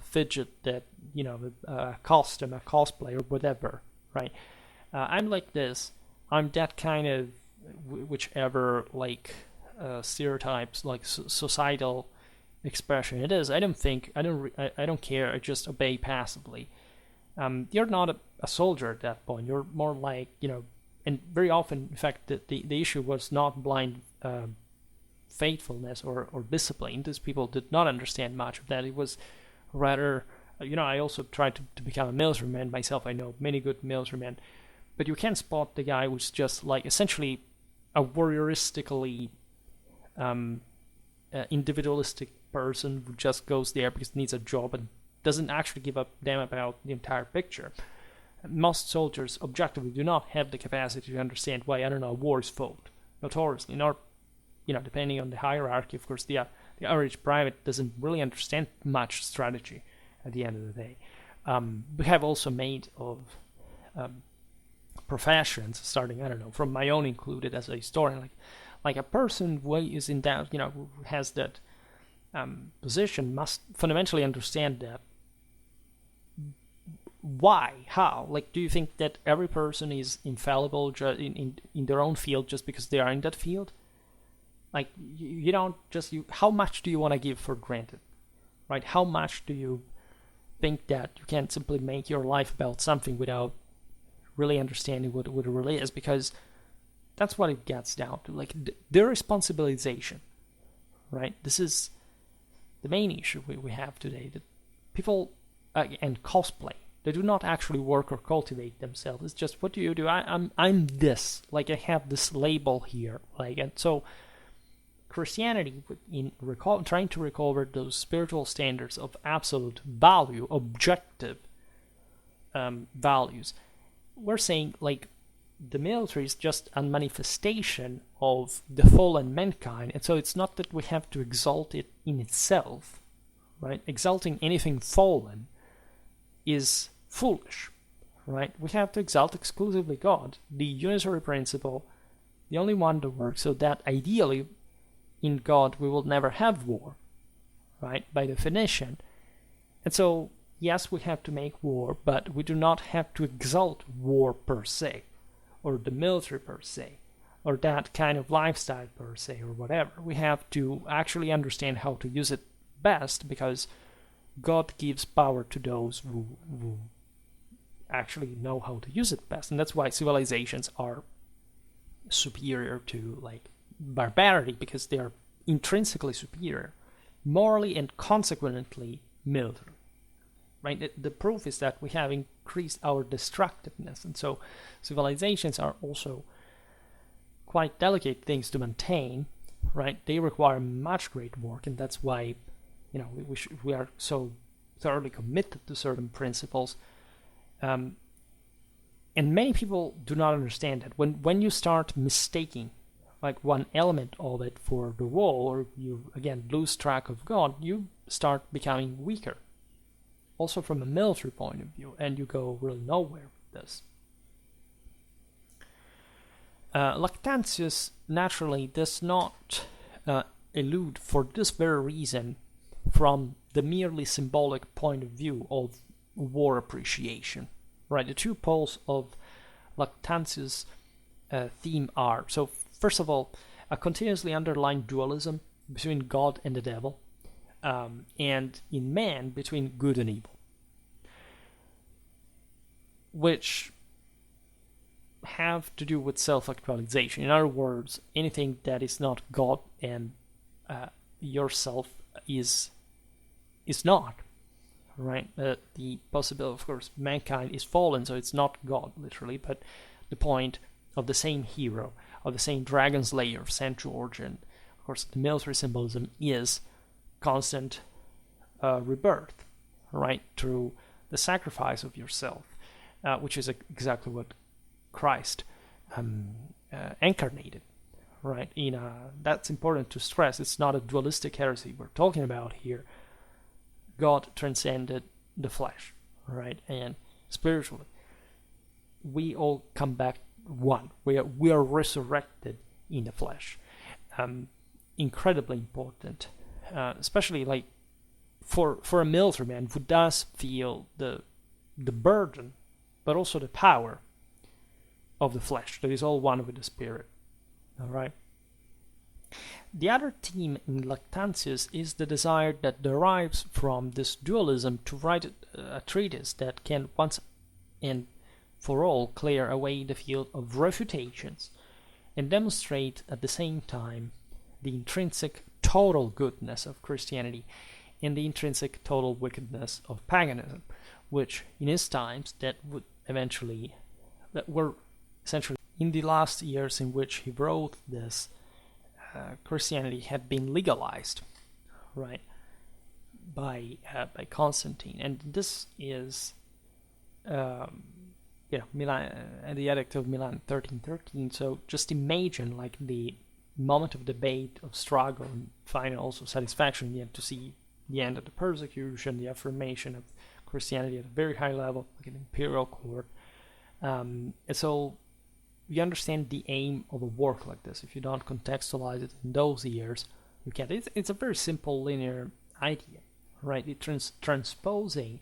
S1: fidget that, a costume, a cosplay, or whatever, right? I'm like this. I'm that kind of, whichever, like, stereotypes, like societal expression it is. I don't care. I just obey passively. You're not a soldier at that point. You're more like, and very often, in fact, the issue was not blind faithfulness or discipline. These people did not understand much of that. It was rather, I also tried to become a military man myself. I know many good military men, but you can spot the guy who's just like essentially a warrioristically individualistic person who just goes there because he needs a job and doesn't actually give a damn about the entire picture. Most soldiers objectively do not have the capacity to understand why, war is fought, notoriously, nor, depending on the hierarchy, of course, the average private doesn't really understand much strategy at the end of the day. We have also made of professions, starting, from my own included as a historian, like a person who is in doubt, who has that position must fundamentally understand that. Why? How? Like, do you think that every person is infallible in their own field just because they are in that field? Like, you don't just, how much do you want to give for granted, right? How much do you think that you can simply make your life about something without really understanding what it really is? Because that's what it gets down to, like, deresponsibilization, right? This is the main issue we have today, that people, and cosplay, they do not actually work or cultivate themselves. It's just, what do you do? I'm this, like, I have this label here, like, and so Christianity, in trying to recover those spiritual standards of absolute value, objective values, we're saying, like, the military is just a manifestation of the fallen mankind, and so it's not that we have to exalt it in itself, right? Exalting anything fallen is foolish, right? We have to exalt exclusively God, the unitary principle, the only one that works, so that ideally in God we will never have war, right? By definition. And so, yes, we have to make war, but we do not have to exalt war per se, or the military per se, or that kind of lifestyle per se, or whatever. We have to actually understand how to use it best, because God gives power to those who actually know how to use it best. And that's why civilizations are superior to like barbarity, because they are intrinsically superior, morally and consequently militarily. Right? The proof is that we have increased our destructiveness, and so civilizations are also quite delicate things to maintain. Right? They require much great work, and that's why, we are so thoroughly committed to certain principles. And many people do not understand that when you start mistaking like one element of it for the whole, or you again lose track of God, you start becoming weaker. Also from a military point of view, and you go really nowhere with this. Lactantius naturally does not elude, for this very reason, from the merely symbolic point of view of war appreciation. Right, the two poles of Lactantius' theme are, so first of all, a continuously underlined dualism between God and the devil, and in man between good and evil, which have to do with self-actualization. In other words, anything that is not God and yourself is not, right? The possibility, of course, mankind is fallen, so it's not God, literally, but the point of the same hero, of the same dragon slayer of St. George, and of course the military symbolism is constant rebirth, right, through the sacrifice of yourself, which is exactly what Christ incarnated, right? That's important to stress. It's not a dualistic heresy we're talking about here. God transcended the flesh, right? And spiritually, we all come back one. We are resurrected in the flesh. Incredibly important, especially like for a military man who does feel the burden, but also the power of the flesh that is all one with the spirit. All right. The other theme in Lactantius is the desire that derives from this dualism to write a treatise that can once and for all clear away the field of refutations and demonstrate at the same time the intrinsic total goodness of Christianity and the intrinsic total wickedness of paganism, which in his times that were essentially in the last years in which he wrote this, Christianity had been legalized, right, by Constantine, and this is, Milan, the Edict of Milan 1313. So just imagine like the moment of debate, of struggle, and final also satisfaction. You have to see the end of the persecution, the affirmation of Christianity at a very high level, like an imperial court, and so you understand the aim of a work like this. If you don't contextualize it in those years, you can't. It's a very simple linear idea, right? It's transposing,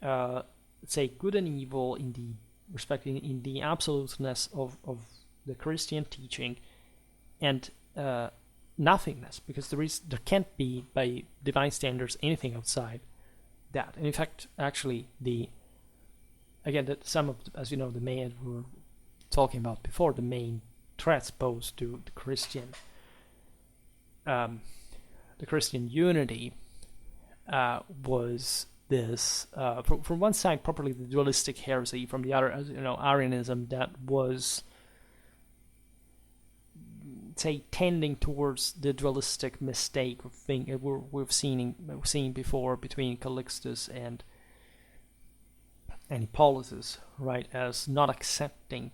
S1: say, good and evil in the absoluteness of the Christian teaching, and nothingness, because there can't be, by divine standards, anything outside that. And in fact, actually, some of, as you know, the main we were talking about before, the main threats posed to the Christian unity was this, from one side, properly the dualistic heresy, from the other, Arianism, that was, say, tending towards the dualistic mistake of thing we've seen before between Calixtus and Hippolytus, right, as not accepting,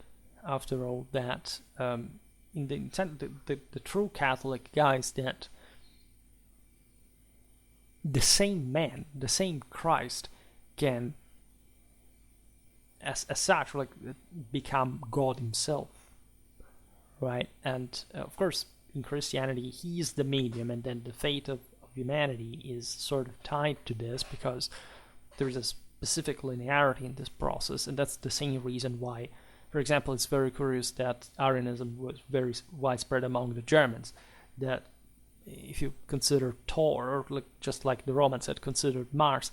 S1: after all, that in the true Catholic guys, that the same man, the same Christ, can, as such, like, become God himself, right? And of course, in Christianity, he is the medium, and then the fate of humanity is sort of tied to this, because there is a specific linearity in this process, and that's the same reason why, for example, it's very curious that Arianism was very widespread among the Germans, that if you consider Thor, or just like the Romans had considered Mars,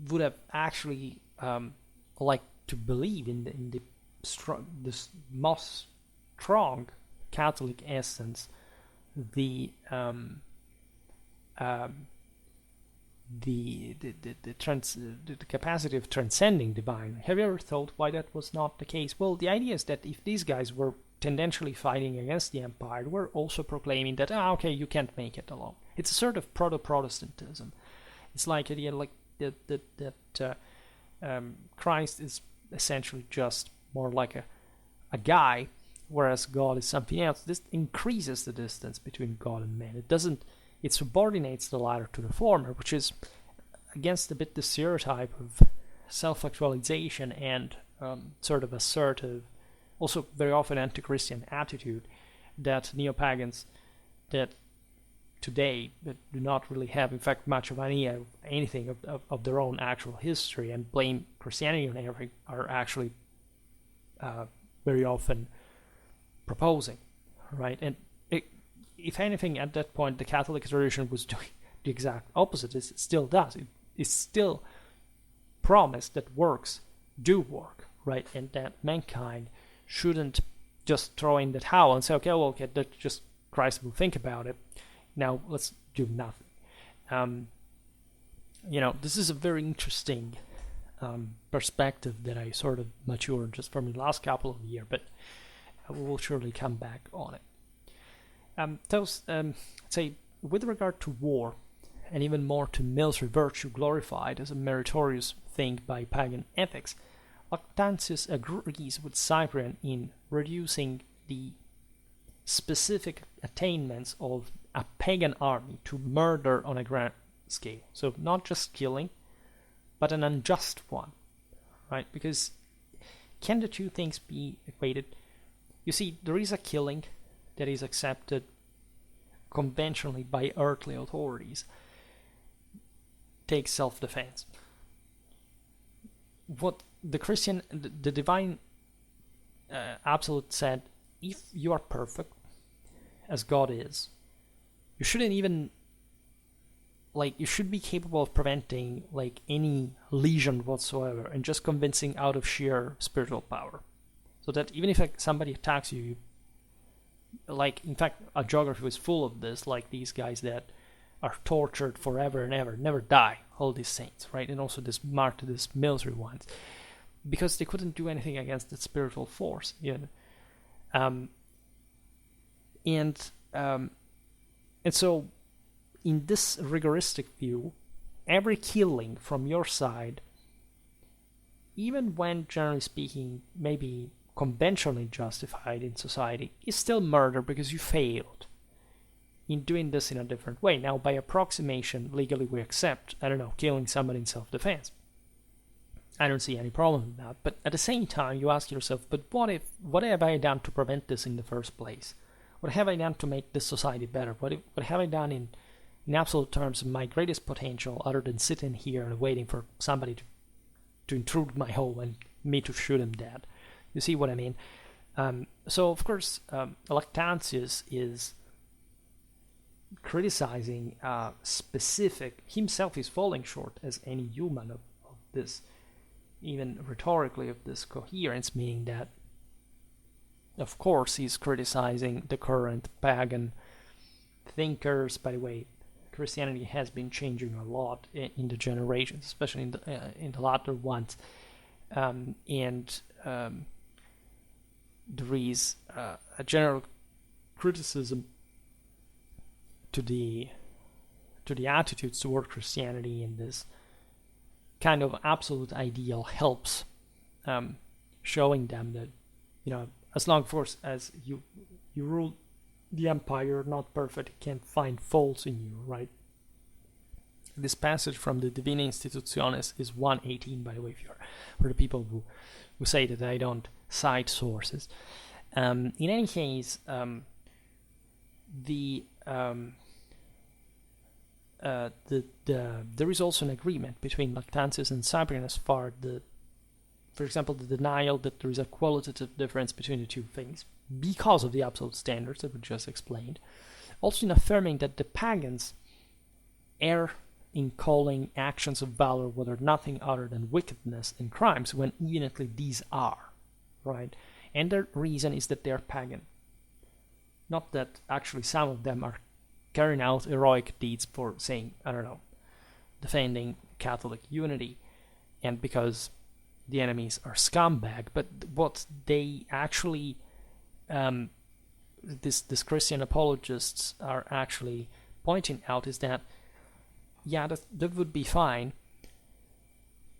S1: would have actually liked to believe in the this most strong Catholic essence, the capacity of transcending divine. Have you ever thought why that was not the case? Well, the idea is that if these guys were tendentially fighting against the empire, we're also proclaiming that, okay, you can't make it alone. It's a sort of proto-Protestantism. It's like idea like that Christ is essentially just more like a guy, whereas God is something else. This increases the distance between God and man. It subordinates the latter to the former, which is against a bit the stereotype of self-actualization and sort of assertive, also very often anti-Christian attitude that neo-pagans that today that do not really have, in fact, much of anything of their own actual history and blame Christianity on everything are actually very often proposing, right? And if anything, at that point, the Catholic tradition was doing the exact opposite. It still does. It still promised that works do work, right? And that mankind shouldn't just throw in the towel and say, okay, that's just Christ will think about it. Now let's do nothing. This is a very interesting perspective that I sort of matured just from the last couple of years, but we will surely come back on it. Say, with regard to war, and even more to military virtue glorified as a meritorious thing by pagan ethics, Lactantius agrees with Cyprian in reducing the specific attainments of a pagan army to murder on a grand scale. So not just killing, but an unjust one, right? Because can the two things be equated? You see, there is a killing that is accepted conventionally by earthly authorities. Take self-defense. What the divine absolute said, if you are perfect, as God is, you shouldn't even, you should be capable of preventing, any lesion whatsoever and just convincing out of sheer spiritual power. So that even if somebody attacks you, in fact, a geography is full of this, these guys that are tortured forever and ever, never die, all these saints, right? And also this military ones, because they couldn't do anything against that spiritual force, and so in this rigoristic view, every killing from your side, even when generally speaking maybe conventionally justified in society, is still murder because you failed in doing this in a different way. Now, by approximation, legally we accept, killing somebody in self-defense. I don't see any problem with that. But at the same time, you ask yourself, but what have I done to prevent this in the first place? What have I done to make this society better? What have I done in absolute terms of my greatest potential, other than sitting here and waiting for somebody to intrude my home and me to shoot him dead? You see what I mean? So, of course, Lactantius is criticizing specific. Himself is falling short as any human of this, even rhetorically, of this coherence, meaning that, of course, he's criticizing the current pagan thinkers. By the way, Christianity has been changing a lot in the generations, especially in the latter ones, and there is a general criticism to the attitudes toward Christianity, and this kind of absolute ideal helps showing them that as long, of course, as you rule the empire, you're not perfect, you can't find faults in you, right? This passage from the Divina Institutiones is 118, by the way, for the people who say that I don't cite sources. In any case, there is also an agreement between Lactantius and Cyprian as far for example, the denial that there is a qualitative difference between the two things because of the absolute standards that we just explained. Also in affirming that the pagans err in calling actions of valor what are nothing other than wickedness and crimes, when evidently these are, right? And the reason is that they are pagan. Not that actually some of them are carrying out heroic deeds for, saying, I don't know, defending Catholic unity, and because the enemies are scumbag, but what they actually, this Christian apologists are actually pointing out is that, yeah, that would be fine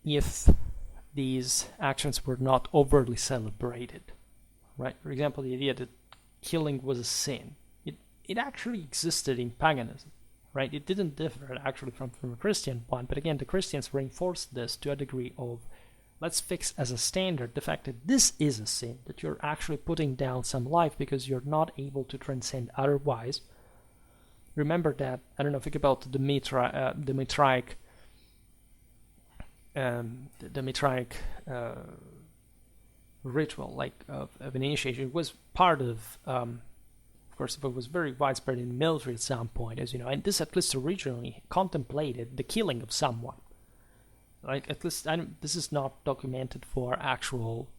S1: if these actions were not overtly celebrated, right? For example, the idea that killing was a sin. It actually existed in paganism, right? It didn't differ actually from a Christian one, but again, the Christians reinforced this to a degree of, let's fix as a standard the fact that this is a sin, that you're actually putting down some life because you're not able to transcend otherwise. Remember that, I don't know, think about the Mitraic ritual, like of an initiation. It was part of course, it was very widespread in the military at some point, as you know, and this at least originally contemplated the killing of someone. Like, at least, this is not documented for actual,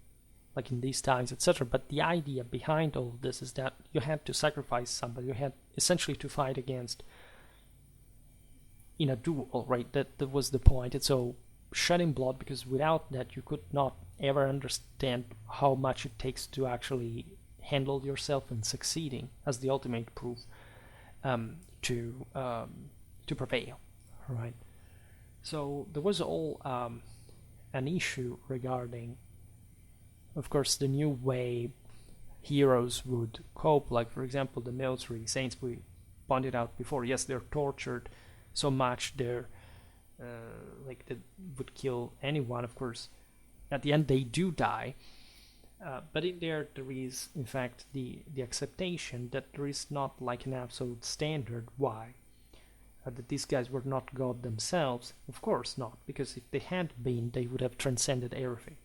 S1: like in these times, etc. But the idea behind all of this is that you had to sacrifice somebody. You had essentially to fight against, in a duel, right? That was the point. And so shedding blood, because without that you could not ever understand how much it takes to actually handle yourself and succeeding as the ultimate proof to prevail, right? So there was all an issue regarding, of course, the new way heroes would cope. Like, for example, the military saints we pointed out before. Yes, they're tortured so much they're like they would kill anyone. Of course, at the end they do die. But in there is, in fact, the acceptation that there is not like an absolute standard. Why? That these guys were not God themselves? Of course not, because if they had been, they would have transcended everything,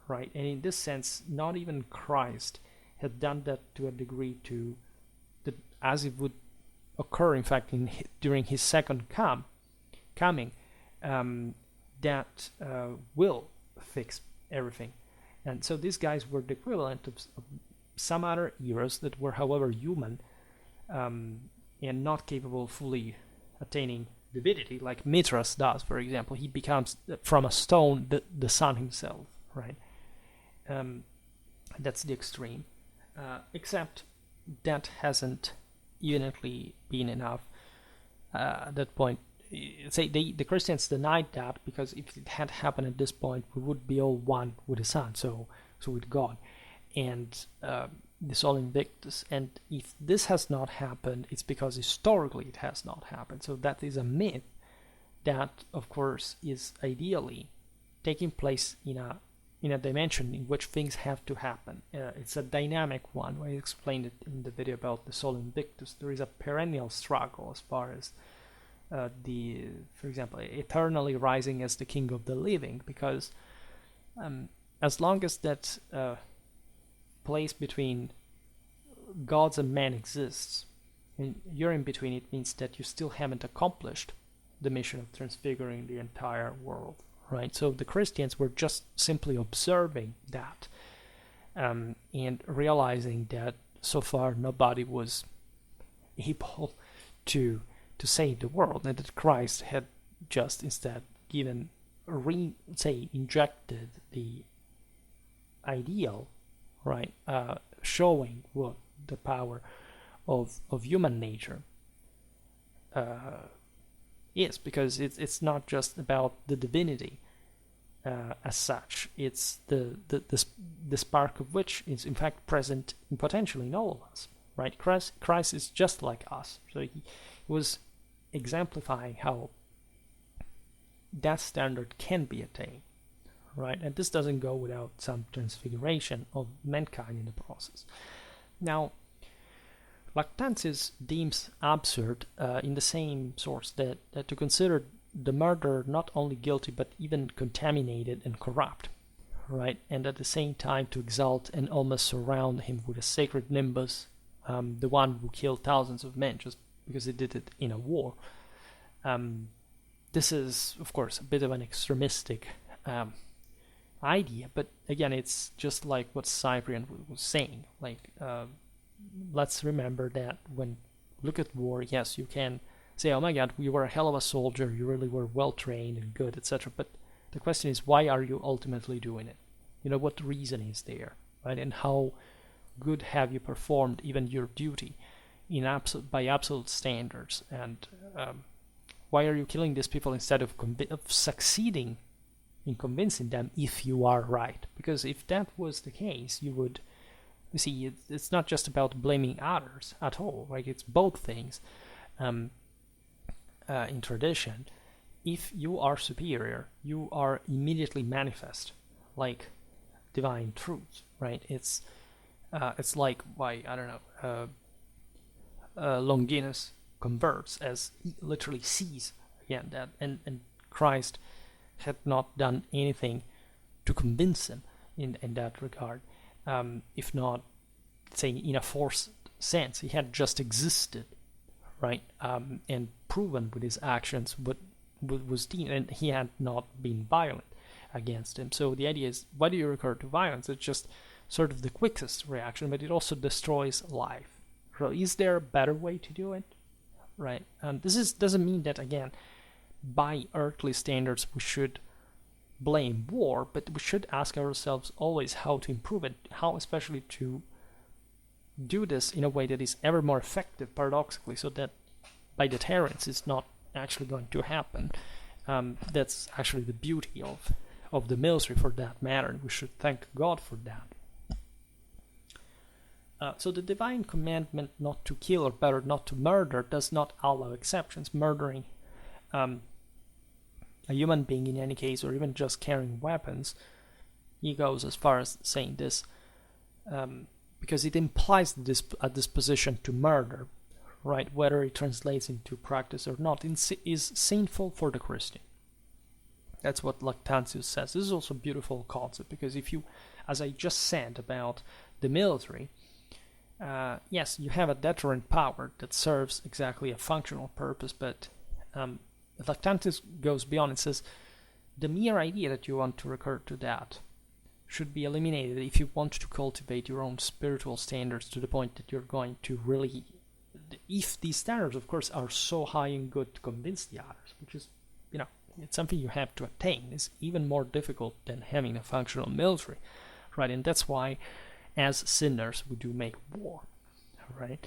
S1: right? And in this sense, not even Christ had done that to a degree to that, as it would occur, in fact, during his second coming, that will fix everything. And so these guys were the equivalent of some other heroes that were, however, human and not capable of fully attaining divinity, like Mithras does, for example. He becomes, from a stone, the sun himself, right? That's the extreme. Except that hasn't evidently been enough at that point. Say the Christians denied that, because if it had happened at this point, we would be all one with the Son, so with God, and the Sol Invictus. And if this has not happened, it's because historically it has not happened. So that is a myth that, of course, is ideally taking place in a dimension in which things have to happen. It's a dynamic one. I explained it in the video about the Sol Invictus. There is a perennial struggle as far as for example, eternally rising as the king of the living, because as long as that place between gods and men exists, and you're in between, it means that you still haven't accomplished the mission of transfiguring the entire world, right? So the Christians were just simply observing that and realizing that so far nobody was able to save the world, and that Christ had just instead given, injected the ideal, right, showing what the power of human nature is, because it's not just about the divinity as such. It's the spark of which is in fact present potentially in all of us, right? Christ is just like us, so he was exemplifying how that standard can be attained, right? And this doesn't go without some transfiguration of mankind in the process. Now, Lactantius deems absurd in the same source that to consider the murderer not only guilty but even contaminated and corrupt, right? And at the same time to exalt and almost surround him with a sacred nimbus, the one who killed thousands of men just because he did it in a war. this is, of course, a bit of an extremistic idea, but again, it's just like what Cyprian was saying. Like, let's remember that when look at war, yes, you can say, oh my god, you were a hell of a soldier, you really were well trained and good, etc. But the question is, why are you ultimately doing it? What reason is there, right? And how good have you performed even your duty by absolute standards? And why are you killing these people instead of succeeding in convincing them if you are right? Because if that was the case, you see, it's not just about blaming others at all, right? It's both things. In tradition, if you are superior, you are immediately manifest like divine truth, right? It's like why, I don't know, Longinus converts, as he literally sees again that, and Christ had not done anything to convince him in that regard, if not, say, in a forced sense. He had just existed, right, and proven with his actions what was deemed, and he had not been violent against him. So the idea is, why do you recur to violence? It's just sort of the quickest reaction, but it also destroys life. So is there a better way to do it, right? This doesn't mean that, again, by earthly standards we should blame war, but we should ask ourselves always how to improve it, how especially to do this in a way that is ever more effective, paradoxically, so that by deterrence it's not actually going to happen. That's actually the beauty of the military, for that matter. We should thank God for that. So the divine commandment not to kill, or better, not to murder, does not allow exceptions. Murdering a human being in any case, or even just carrying weapons, he goes as far as saying this, because it implies a disposition to murder, right? Whether it translates into practice or not, is sinful for the Christian. That's what Lactantius says. This is also a beautiful concept, because if you, as I just said about the military, yes, you have a deterrent power that serves exactly a functional purpose, but Lactantius goes beyond and says the mere idea that you want to recur to that should be eliminated if you want to cultivate your own spiritual standards to the point that you're going to really, if these standards, of course, are so high and good to convince the others, which is, it's something you have to attain. It's even more difficult than having a functional military, right? And that's why, as sinners, we do make war, right?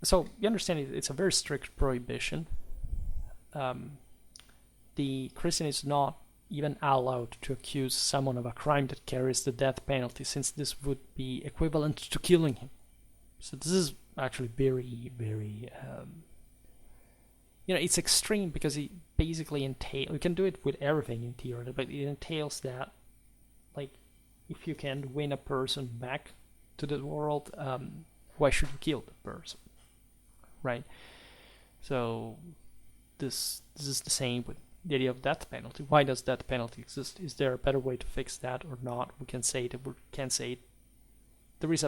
S1: So you understand it's a very strict prohibition. The Christian is not even allowed to accuse someone of a crime that carries the death penalty, since this would be equivalent to killing him. So this is actually very, very, it's extreme, because it basically entails, you can do it with everything in theory, but it entails that, like, if you can win a person back to the world, why should you kill the person, right? So this is the same with the idea of death penalty. Why does death penalty exist? Is there a better way to fix that or not? We can say that we can say there is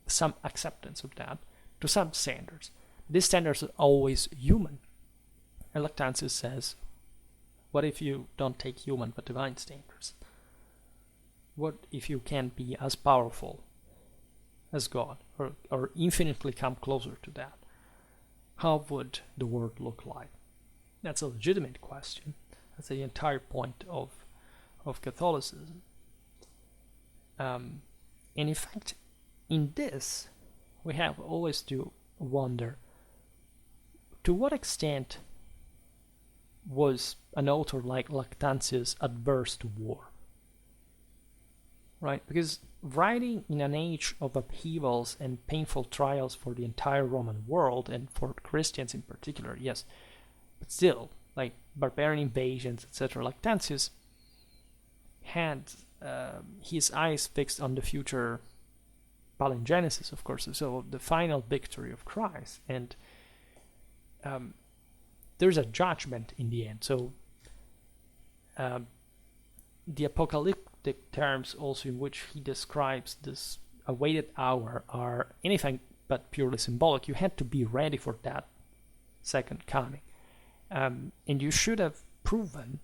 S1: some acceptance of that to some standards. These standards are always human. And Lactantius says, what if you don't take human but divine standards? What if you can be as powerful as God, or infinitely come closer to that? How would the world look like? That's a legitimate question. That's the entire point of Catholicism. And in fact, in this, we have always to wonder, to what extent was an author like Lactantius adverse to war? Right? Because writing in an age of upheavals and painful trials for the entire Roman world, and for Christians in particular, yes, but still, like barbarian invasions, etc., Lactantius had his eyes fixed on the future palingenesis, of course, so the final victory of Christ, and there's a judgment in the end. So the apocalyptic terms also in which he describes this awaited hour are anything but purely symbolic. You had to be ready for that second coming. And you should have proven,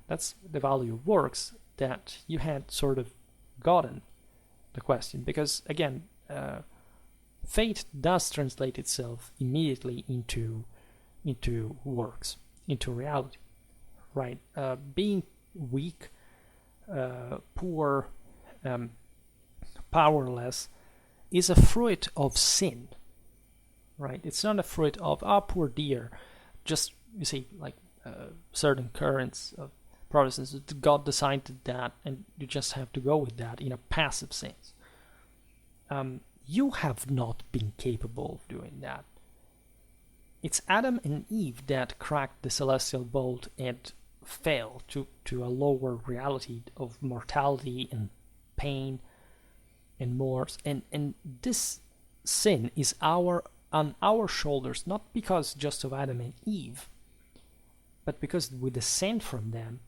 S1: that's the value of works, that you had sort of gotten the question. Because again, faith does translate itself immediately into works, into reality, right? Being weak, poor, powerless is a fruit of sin, right? It's not a fruit of, poor dear, just, you see, like certain currents of Protestants, God decided that, and you just have to go with that in a passive sense. You have not been capable of doing that. It's Adam and Eve that cracked the celestial bolt and fell to a lower reality of mortality and pain and more. And this sin is on our shoulders, not because just of Adam and Eve, but because we descend from them,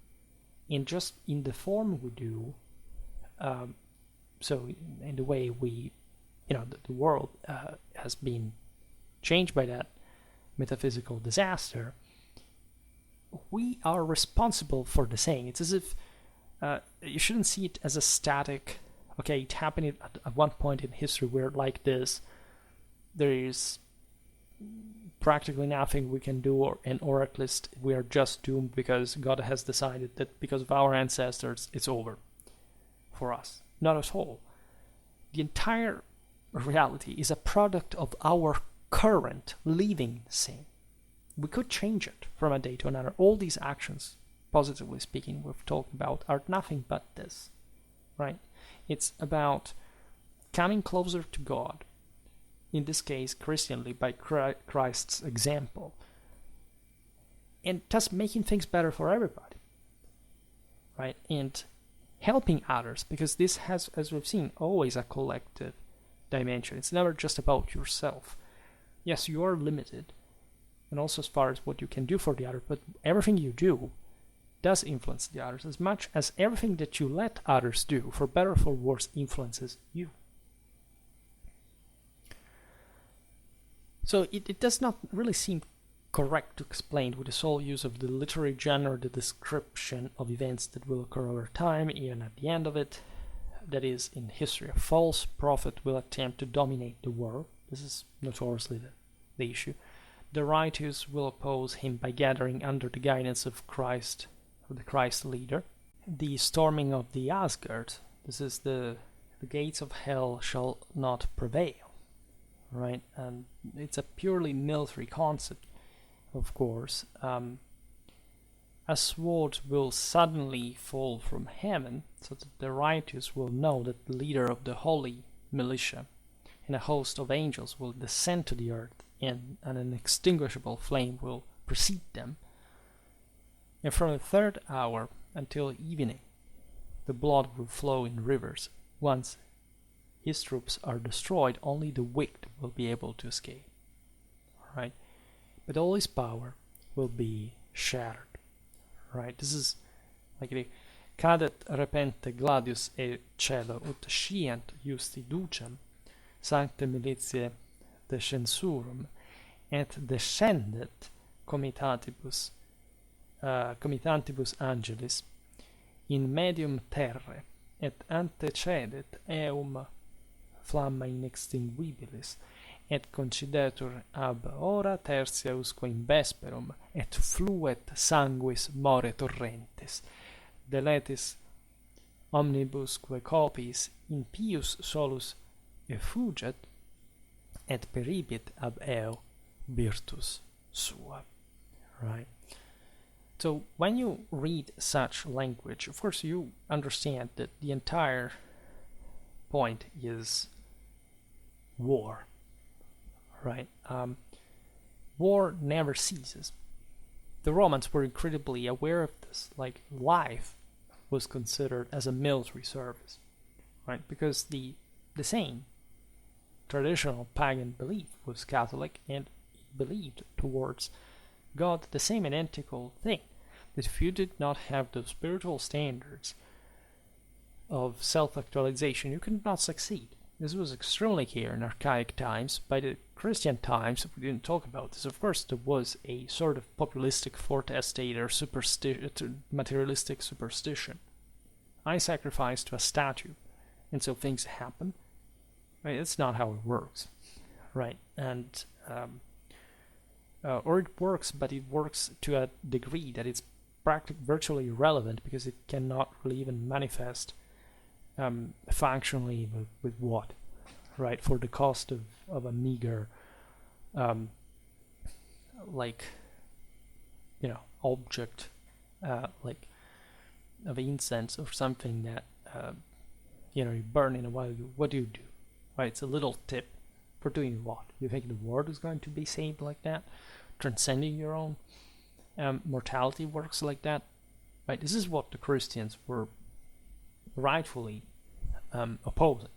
S1: and just in the form we do. So in the way we, the world has been changed by that metaphysical disaster, we are responsible for the same. It's as if you shouldn't see it as a static, okay, it happened at one point in history where like this, there is practically nothing we can do, or at least we are just doomed because God has decided that because of our ancestors, it's over for us. Not at all. The entire reality is a product of our current living sin. We could change it from a day to another. All these actions, positively speaking, we've talked about, are nothing but this, right? It's about coming closer to God, in this case Christianly, by Christ's example, and thus making things better for everybody, right? And helping others, because this has, as we've seen, always a collective dimension. It's never just about yourself. Yes, you are limited, and also as far as what you can do for the other, but everything you do does influence the others, as much as everything that you let others do, for better or for worse, influences you. So it does not really seem correct to explain with the sole use of the literary genre the description of events that will occur over time, even at the end of it. That is, in history, a false prophet will attempt to dominate the world. This is notoriously the issue. The righteous will oppose him by gathering under the guidance of Christ, of the Christ leader. The storming of the Asgard, this is the gates of hell shall not prevail, right? And it's a purely military concept, of course. A sword will suddenly fall from heaven, so that the righteous will know that the leader of the holy militia and a host of angels will descend to the earth, and an inextinguishable flame will precede them. And from the third hour until evening, the blood will flow in rivers. Once his troops are destroyed, only the wicked will be able to escape. Right? But all his power will be shattered. Right? This is like the cadet repente gladius e celo ut scient justi ducem sancte militiae descensurum et descendet comitatibus angelis in medium terrae et antecedet eum flamma inextinguibilis et concidetur ab hora tertia usque in vesperum et fluet sanguis more torrentis deletis omnibusque copiis in pius solus effuget et peribit ab eo virtus sua. Right? So when you read such language, of course you understand that the entire point is war. Right? War never ceases. The Romans were incredibly aware of this. Like, life was considered as a military service, right? Because the same traditional pagan belief was Catholic, and it believed towards God the same identical thing. That if you did not have those spiritual standards of self-actualization, you could not succeed. This was extremely clear in archaic times. By the Christian times, we didn't talk about this. Of course, there was a sort of populistic fortestator materialistic superstition. I sacrifice to a statue, and so things happen. Right? It's not how it works, right? And or it works, but it works to a degree that it's virtually irrelevant because it cannot really even manifest functionally with what, right? For the cost of a meager, like, object, like of incense or something that you burn in a while. What do? Right, it's a little tip for doing what? You think the world is going to be saved like that? Transcending your own mortality works like that, right? This is what the Christians were rightfully opposing,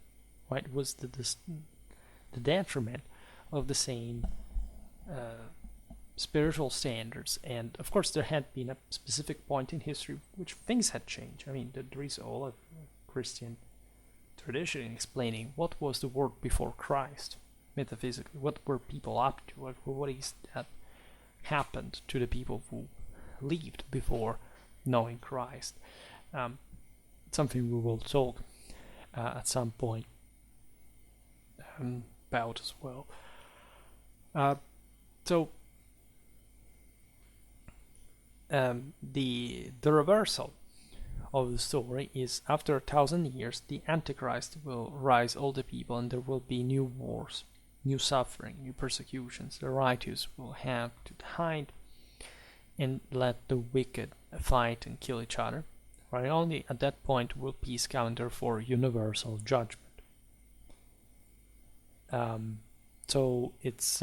S1: right? It was the detriment of the same spiritual standards. And of course there had been a specific point in history which things had changed. I mean, there is all of Christian tradition in explaining what was the world before Christ, metaphysically. What were people up to? What is that happened to the people who lived before knowing Christ? Something we will talk at some point about as well. So the reversal of the story is, after 1,000 years, the Antichrist will rise all the people, and there will be new wars, new suffering, new persecutions. The righteous will have to hide and let the wicked fight and kill each other. Right? Only at that point will peace come, and therefore universal judgment. So it's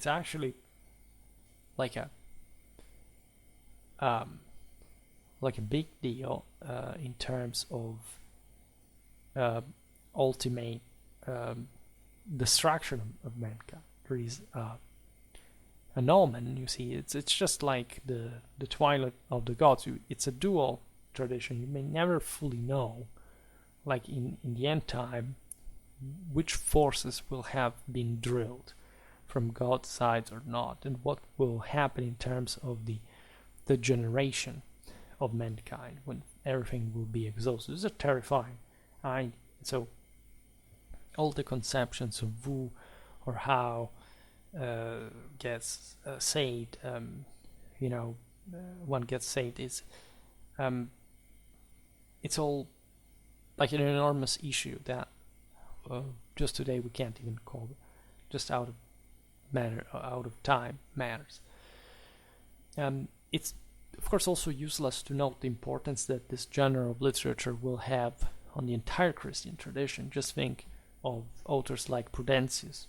S1: actually like a big deal in terms of ultimate destruction of mankind. There is an omen, you see. It's just like the twilight of the gods. It's a dual tradition. You may never fully know, like in the end time, which forces will have been drilled from God's side or not, and what will happen in terms of the generation of mankind when everything will be exhausted. This is terrifying. So all the conceptions of who or how gets saved, one gets saved, is it's all like an enormous issue that just today we can't even call it, just out of time matters. It's of course also useless to note the importance that this genre of literature will have on the entire Christian tradition. Just think of authors like Prudentius,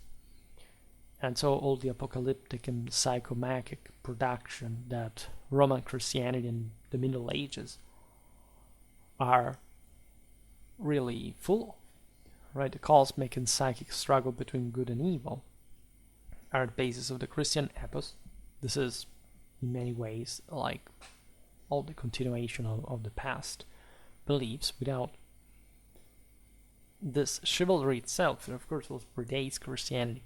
S1: and so all the apocalyptic and psychomagic production that Roman Christianity and the Middle Ages are really full of. Right, the cosmic and psychic struggle between good and evil are the basis of the Christian epos. This is, in many ways, like all the continuation of the past beliefs. Without this, chivalry itself, that of course was predates Christianity,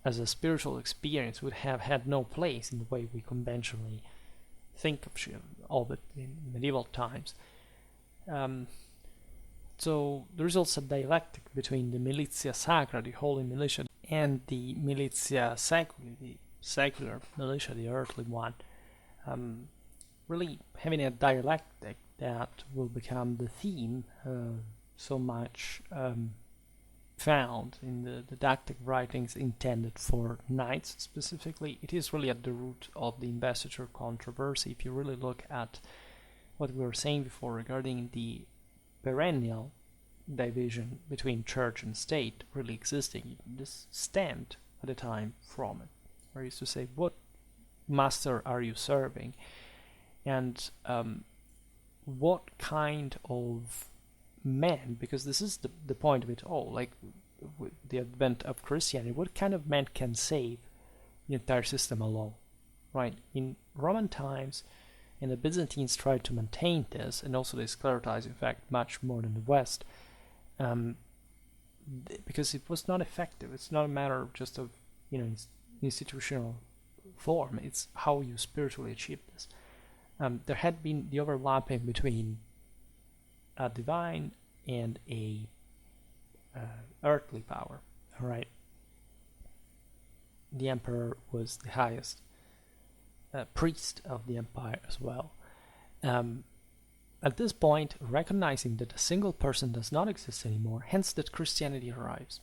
S1: as a spiritual experience, would have had no place in the way we conventionally think of it in medieval times. So there is also a dialectic between the militia sacra, the holy militia, and the militia seculi, the secular militia, the earthly one. Really having a dialectic that will become the theme so much found in the didactic writings intended for knights specifically. It is really at the root of the investiture controversy. If you really look at what we were saying before regarding the perennial division between church and state really existing, this stemmed at the time from it, where he used to say, what master are you serving, and what kind of man, because this is the point of it all, like with the advent of Christianity, what kind of man can save the entire system alone, right? In Roman times, and the Byzantines tried to maintain this, and also they sclerotized, in fact, much more than the West. because it was not effective. It's not a matter of just of institutional form. It's how you spiritually achieve this. There had been the overlapping between a divine and a earthly power. All right. The emperor was the highest priest of the empire as well. At this point, recognizing that a single person does not exist anymore, hence that Christianity arrives,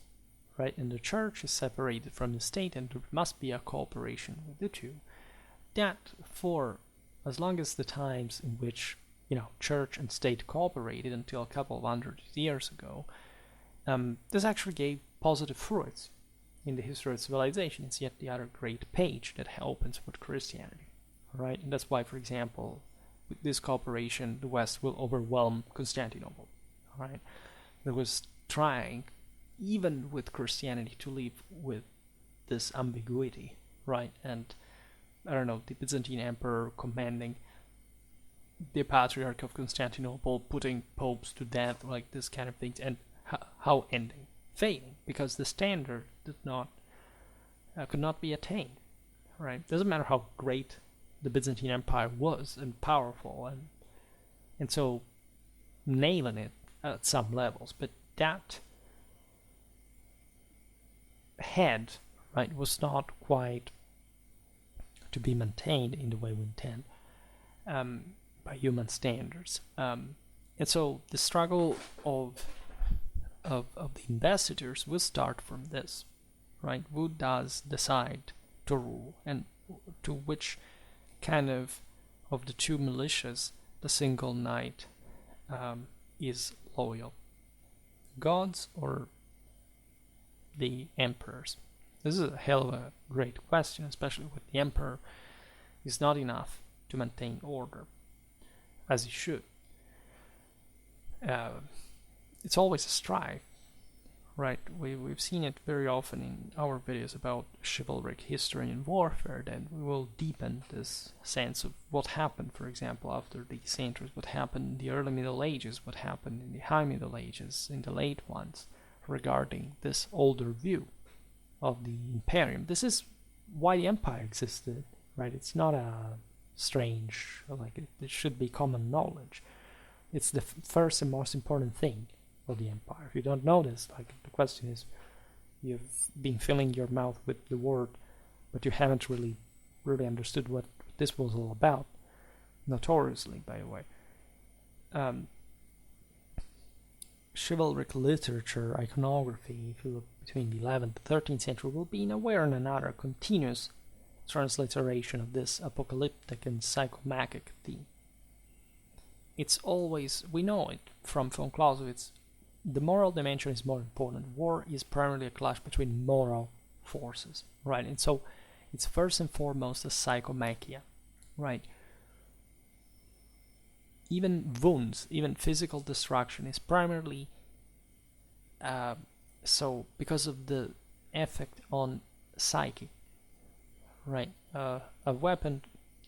S1: right? And the church is separated from the state, and there must be a cooperation with the two. That, for as long as the times in which church and state cooperated until a couple of hundred years ago, this actually gave positive fruits in the history of civilization. It's yet the other great page that opens with Christianity, right? And that's why, for example, with this cooperation, the West will overwhelm Constantinople, right? It was trying, even with Christianity, to live with this ambiguity, right? And I don't know, the Byzantine emperor commanding the Patriarch of Constantinople, putting popes to death, like this kind of things, and how ending? Failing, because the standard could not be attained, right? Doesn't matter how great the Byzantine Empire was and powerful, and so nailing it at some levels, but that head, right, was not quite to be maintained in the way we intend by human standards, and so the struggle of the investitures will start from this, right? Who does decide to rule, and to which kind of the two militias the single knight is loyal? Gods or the emperors? This is a hell of a great question, especially with the emperor is not enough to maintain order as he should. It's always a strife, right? We've seen it very often in our videos about chivalric history and warfare. Then we will deepen this sense of what happened, for example, after these centuries, what happened in the early Middle Ages, what happened in the High Middle Ages, in the late ones, regarding this older view of the Imperium. This is why the Empire existed, right? It's not a strange, like it should be common knowledge. It's the first and most important thing of the Empire. If you don't know this, like the question is, you've been filling your mouth with the word, but you haven't really understood what this was all about. Notoriously, by the way. Chivalric literature, iconography, if you look between the 11th and 13th century, will be in a way or another continuous transliteration of this apocalyptic and psychomagic theme. It's always, we know it from Clausewitz, the moral dimension is more important. War is primarily a clash between moral forces, right? And so it's first and foremost a psychomachia, right? Even wounds, even physical destruction is primarily so because of the effect on psyche, right? A weapon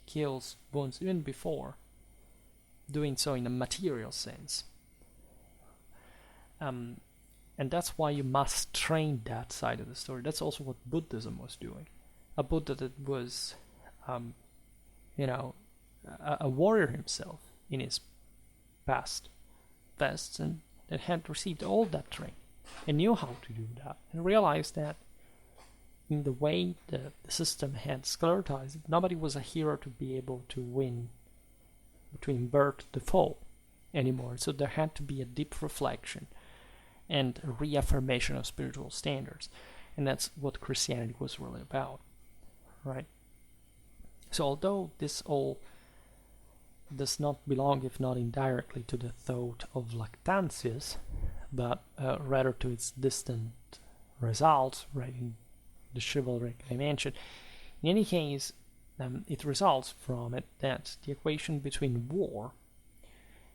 S1: kills wounds even before doing so in a material sense. And that's why you must train that side of the story. That's also what Buddhism was doing. A Buddha that was, a warrior himself in his past vests, and that had received all that training and knew how to do that, and realized that in the way the system had sclerotized, nobody was a hero to be able to win between birth to fall anymore. So there had to be a deep reflection and a reaffirmation of spiritual standards, and that's what Christianity was really about, right? So although this all does not belong, if not indirectly, to the thought of Lactantius, but rather to its distant results, right, in the chivalric dimension, in any case, it results from it that the equation between war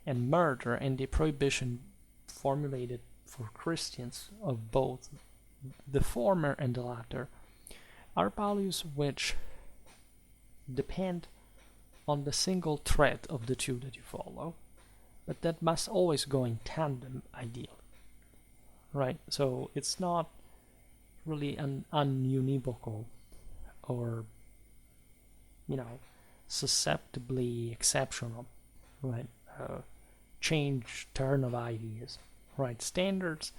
S1: and murder and the prohibition formulated for Christians of both the former and the latter are values which depend on the single thread of the two that you follow, but that must always go in tandem, ideally. right? So it's not really an ununivocal or, susceptibly exceptional, right? Turn of ideas, right? Standards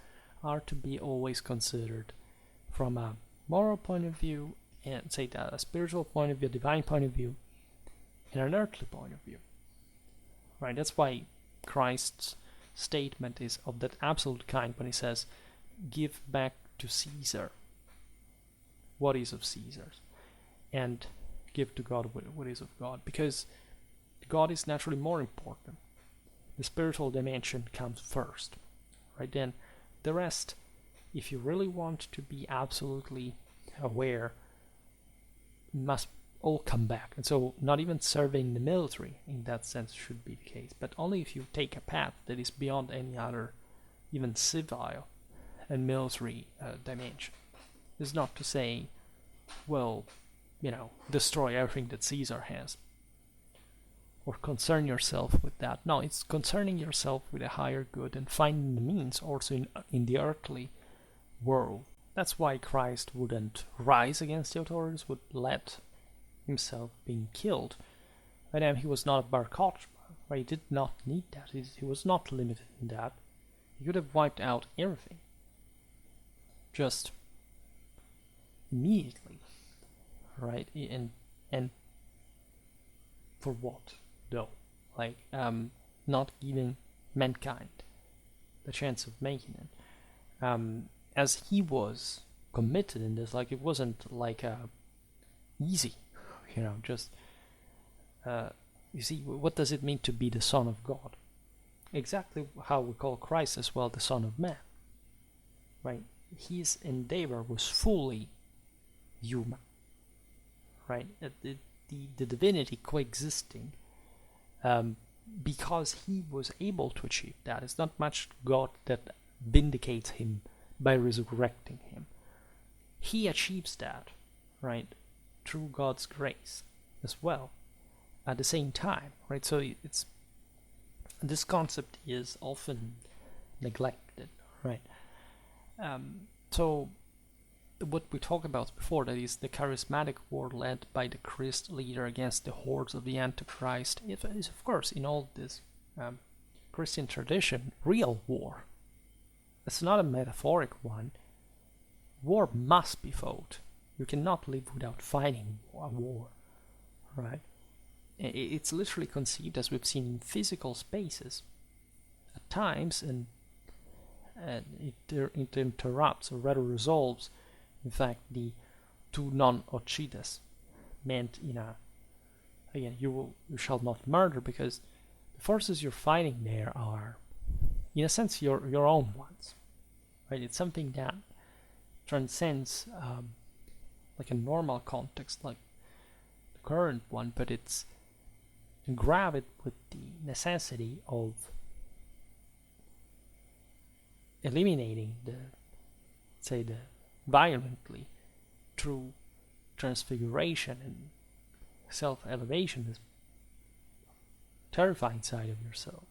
S1: are to be always considered from a moral point of view, and say a spiritual point of view, a divine point of view, and an earthly point of view, right? That's why Christ's statement is of that absolute kind when he says, "Give back to Caesar what is of Caesar's, and give to God what is of God," because God is naturally more important. The spiritual dimension comes first, right? Then the rest, if you really want to be absolutely aware, must all come back. And so not even serving the military in that sense should be the case, but only if you take a path that is beyond any other, even civil and military dimension. It's not to say, well, destroy everything that Caesar has, or concern yourself with that. No, it's concerning yourself with a higher good and finding the means also in the earthly world. That's why Christ wouldn't rise against the authorities, would let himself being killed. But he was not a Bar Kokhba, right? He did not need that. He was not limited in that. He could have wiped out everything, just immediately, right? And for what, though? Like, not giving mankind the chance of making it. As he was committed in this, like, it wasn't like easy, just you see, what does it mean to be the Son of God? Exactly how we call Christ as well the Son of Man, right? His endeavor was fully human, right? The divinity coexisting, because he was able to achieve that. It's not much God that vindicates him by resurrecting him. He achieves that, right, through God's grace as well at the same time, right? So this concept is often neglected, right? So what we talked about before, that is the charismatic war led by the Christ leader against the hordes of the Antichrist, it is of course in all this Christian tradition real war. It's not a metaphoric one. War must be fought. You cannot live without fighting a war, right? It's literally conceived, as we've seen, in physical spaces at times, and it interrupts, or rather resolves, in fact, the tu non occides, meant again, you shall not murder, because the forces you're fighting there are, in a sense, your own ones, right? It's something that transcends like a normal context, like the current one, but it's gravid with the necessity of eliminating the violently through transfiguration and self-elevation, this terrifying side of yourself,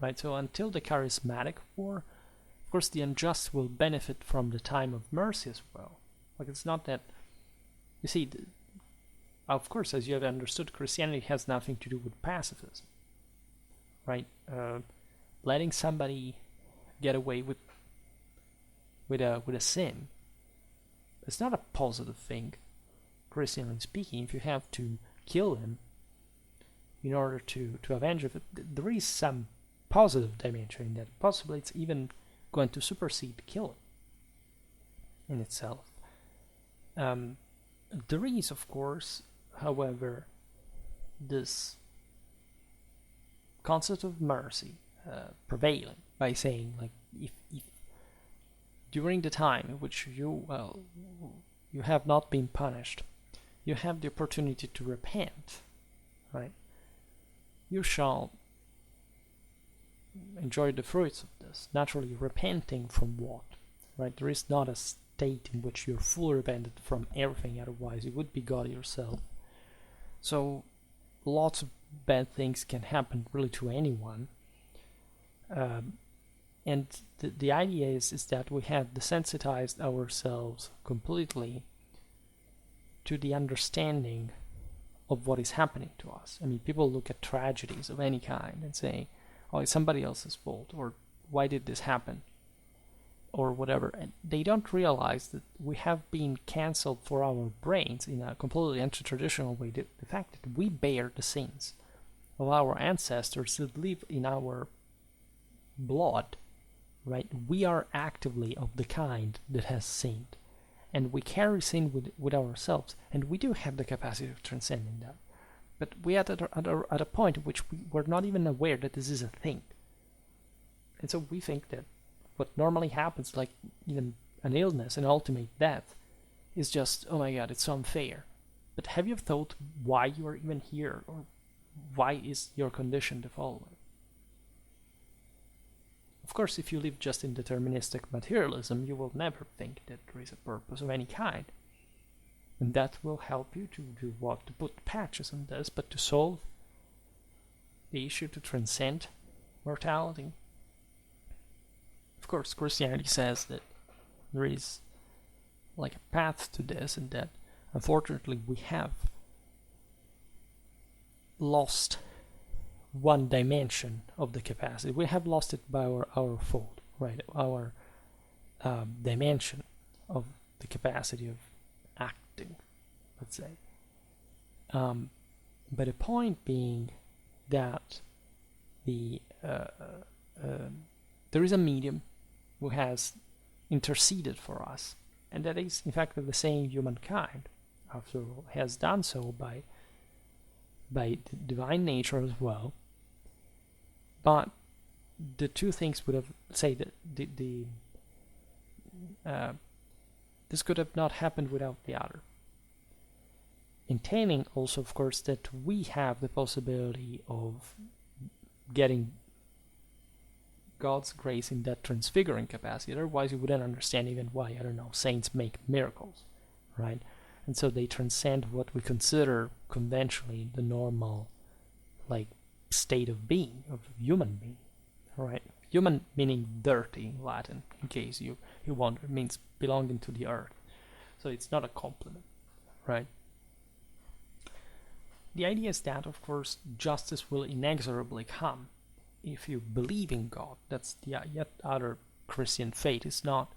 S1: right? So until the charismatic war, of course, the unjust will benefit from the time of mercy as well. Like, it's not that, you see, of course, as you have understood, Christianity has nothing to do with pacifism, right? Letting somebody get away with a sin, it's not a positive thing, Christianly speaking. If you have to kill him in order to avenge it, there is some positive dimension in that. Possibly it's even going to supersede killing in itself. There is, of course, however, this concept of mercy prevailing, by saying, like, if during the time in which you have not been punished, you have the opportunity to repent, right? You shall enjoy the fruits of this. Naturally, repenting from what, right? There is not a state in which you're fully repented from everything, otherwise you would be God yourself. So lots of bad things can happen really to anyone, And the idea is that we have desensitized ourselves completely to the understanding of what is happening to us. I mean, people look at tragedies of any kind and say, oh, it's somebody else's fault, or why did this happen, or whatever. And they don't realize that we have been cancelled for our brains in a completely anti-traditional way. The fact that we bear the sins of our ancestors that live in our blood, right? We are actively of the kind that has sinned. And we carry sin with ourselves, and we do have the capacity of transcending that. But we are at a point at which we're not even aware that this is a thing. And so we think that what normally happens, like even an illness, an ultimate death, is just, oh my god, it's so unfair. But have you thought why you are even here, or why is your condition the following? Of course, if you live just in deterministic materialism, you will never think that there is a purpose of any kind. And that will help you to do what? To put patches on this, but to solve the issue, to transcend mortality. Of course, Christianity says that there is like a path to this, and that unfortunately we have lost one dimension of the capacity. We have lost it by our fault, right? Our dimension of the capacity of acting, let's say. But the point being that there is a medium who has interceded for us, and that is in fact the same humankind, after all, has done so by the divine nature as well. But the two things would have, say, that this could have not happened without the other. Entailing also, of course, that we have the possibility of getting God's grace in that transfiguring capacity. Otherwise, you wouldn't understand even why, I don't know, saints make miracles, right? And so they transcend what we consider conventionally the normal, like, state of being, of human being, right? Human meaning dirty in Latin, in case you wonder. It means belonging to the earth. So it's not a compliment, right? The idea is that, of course, justice will inexorably come if you believe in God. That's the yet other Christian faith. It's not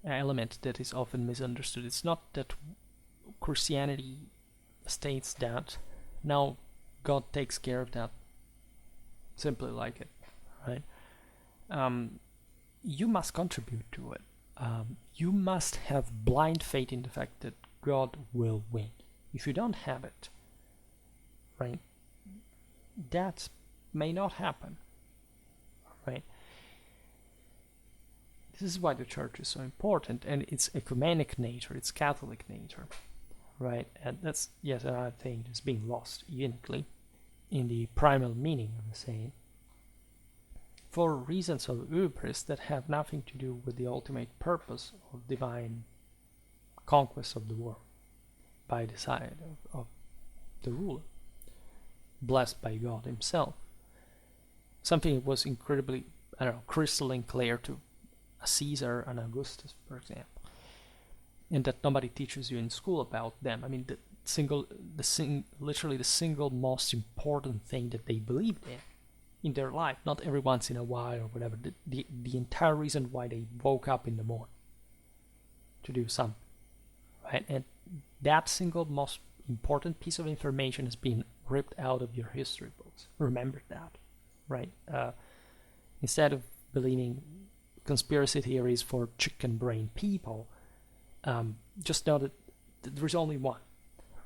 S1: an element that is often misunderstood. It's not that Christianity states that now God takes care of that, simply like it, right? You must contribute to it. You must have blind faith in the fact that God will win. If you don't have it, right, that may not happen, right? This is why the church is so important, and its ecumenic nature, its Catholic nature, right? And that's yet another thing that's being lost uniquely in the primal meaning of the saying, for reasons of hubris that have nothing to do with the ultimate purpose of divine conquest of the world by the side of the ruler, blessed by God himself. Something that was incredibly, I don't know, crystalline clear to a Caesar and Augustus, for example, and that nobody teaches you in school about them. I mean, literally the single most important thing that they believed in their life, not every once in a while or whatever, the entire reason why they woke up in the morning to do something, right? And that single most important piece of information has been ripped out of your history books. Remember that, right? Instead of believing conspiracy theories for chicken brain people, just know that there is only one,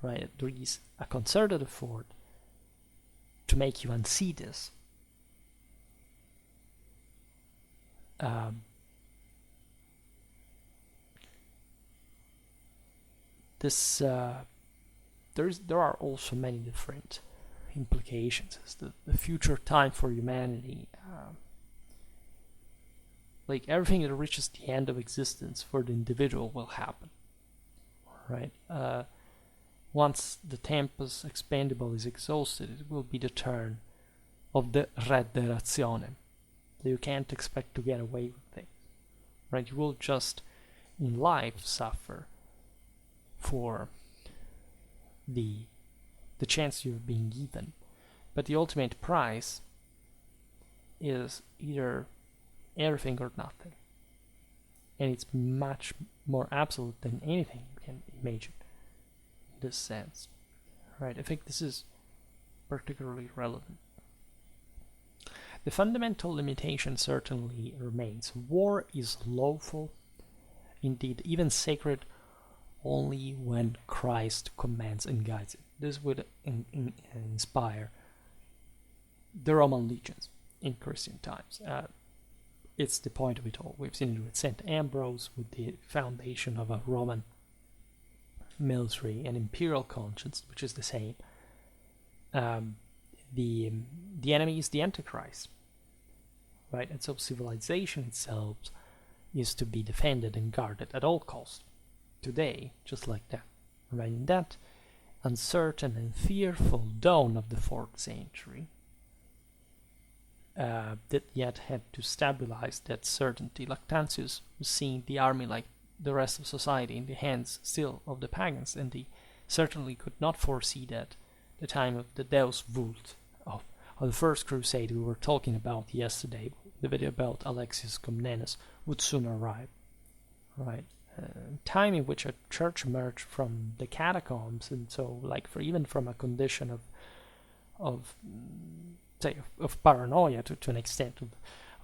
S1: right? There is a concerted effort to make you unsee this. There are also many different implications. The future time for humanity, like everything that reaches the end of existence for the individual will happen, right? Once the tempus expendable is exhausted, it will be the turn of the regenerazione, So you can't expect to get away with things, right? You will just in life suffer for the chance you're being given, but the ultimate price is either everything or nothing, and it's much more absolute than anything you can imagine in this sense, right? I think this is particularly relevant. The fundamental limitation certainly remains. War is lawful, indeed even sacred, only when Christ commands and guides it. This would inspire the Roman legions in Christian times. It's the point of it all. We've seen it with St. Ambrose, with the foundation of a Roman military and imperial conscience, which is the same. The enemy is the Antichrist, right? And so civilization itself is to be defended and guarded at all costs. Today, just like that, right? In that uncertain and fearful dawn of the 4th century, that yet had to stabilize that certainty. Lactantius was seeing the army like the rest of society in the hands still of the pagans, and he certainly could not foresee that the time of the Deus Vult of the First Crusade we were talking about yesterday, the video about Alexius Comnenus, would soon arrive, right? Time in which a church emerged from the catacombs, and so like even from a condition of paranoia to an extent of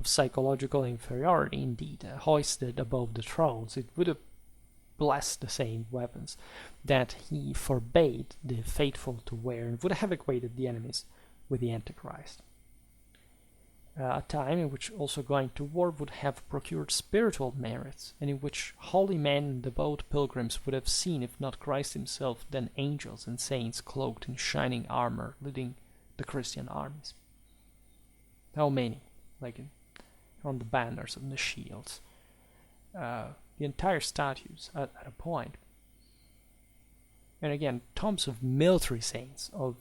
S1: psychological inferiority, indeed, hoisted above the thrones, it would have blessed the same weapons that he forbade the faithful to wear, and would have equated the enemies with the Antichrist. A time in which also going to war would have procured spiritual merits, and in which holy men and devout pilgrims would have seen, if not Christ himself, then angels and saints cloaked in shining armor leading the Christian armies. How many? Like on the banners and the shields. The entire statues at a point. And again, tombs of military saints, of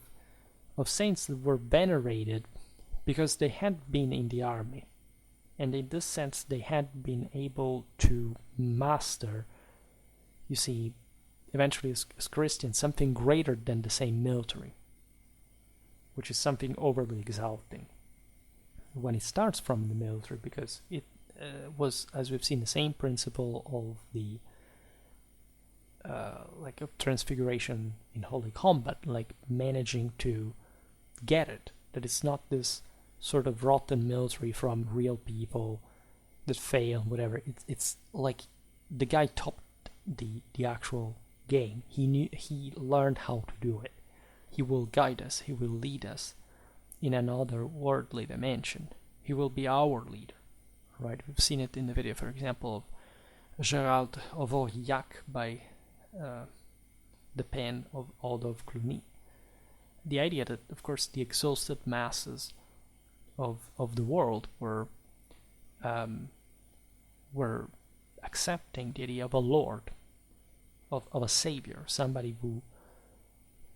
S1: saints that were venerated because they had been in the army, and in this sense they had been able to master, you see, eventually as Christians, something greater than the same military, which is something overly exalting when it starts from the military, because it was, as we've seen, the same principle of the of transfiguration in holy combat, like managing to get it, that it's not this sort of rotten military from real people that fail, whatever. It's like the guy topped the actual game. He learned how to do it. He will guide us. He will lead us in another worldly dimension. He will be our leader, right? We've seen it in the video, for example, of Gérald of Aurillac by the pen of Adolphe Cluny. The idea that, of course, the exhausted masses of the world were accepting the idea of a Lord, of a Savior, somebody who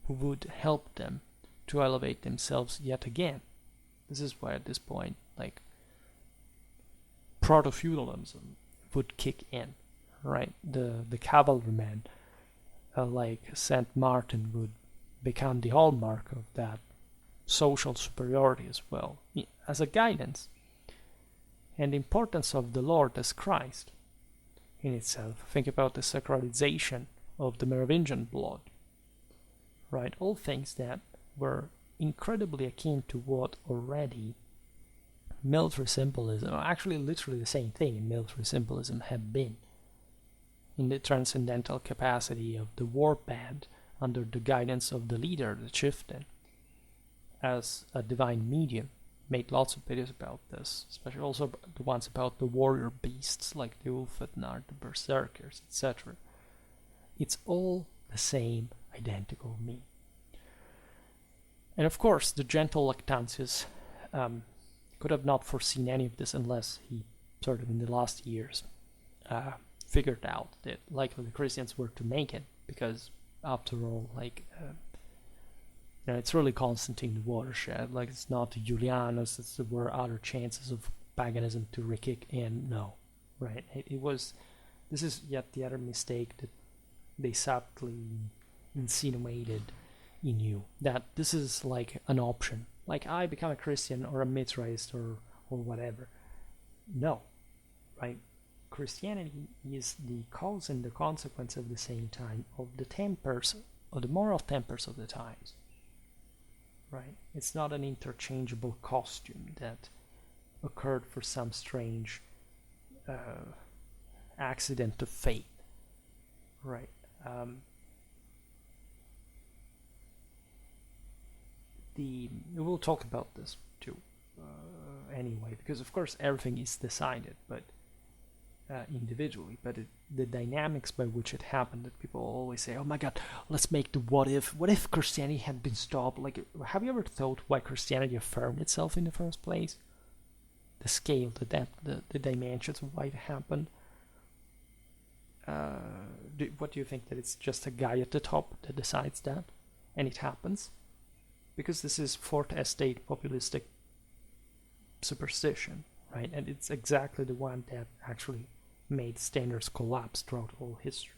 S1: would help them to elevate themselves yet again. This is why at this point, like, proto-feudalism would kick in, right? The cavalryman, like Saint Martin, would become the hallmark of that social superiority as well, as a guidance. And the importance of the Lord as Christ in itself. Think about the sacralization of the Merovingian blood, right? All things that were incredibly akin to what already military symbolism, or actually literally the same thing in military symbolism, had been, in the transcendental capacity of the war band under the guidance of the leader, the chieftain, as a divine medium. Made lots of videos about this, especially also the ones about the warrior beasts like the Ulfethnar, the berserkers, etc. It's all the same identical me. And of course, the gentle Lactantius could have not foreseen any of this unless he sort of in the last years figured out that likely the Christians were to make it, because after all, like it's really Constantine the watershed. Like, it's not Julianus. There were other chances of paganism to re-kick in. No, right? It was. This is yet the other mistake that they subtly insinuated in you, that this is like an option, like I become a Christian or a Mithraist or whatever. No, right? Christianity is the cause and the consequence at the same time of the tempers, or the moral tempers of the times. Right? It's not an interchangeable costume that occurred for some strange accident of fate. Right? We will talk about this too, anyway, because of course everything is decided, but individually, but the dynamics by which it happened, that people always say, oh my god, let's make the what if Christianity had been stopped. Like, have you ever thought why Christianity affirmed itself in the first place? The scale, the depth, the dimensions of why it happened. What do you think, that it's just a guy at the top that decides that and it happens? Because this is fourth estate populistic superstition, right? And it's exactly the one that actually made standards collapse throughout all history.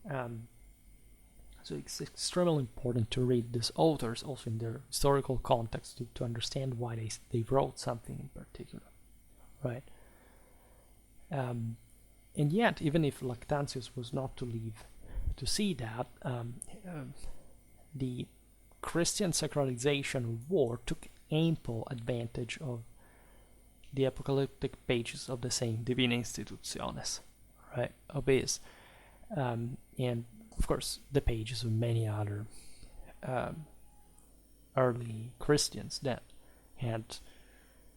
S1: So it's extremely important to read these authors also in their historical context to understand why they wrote something in particular, right? And yet, even if Lactantius was not to live to see that, the Christian sacralization of war took ample advantage of the apocalyptic pages of the same Divina Institutiones, right, of his, and of course the pages of many other early Christians that had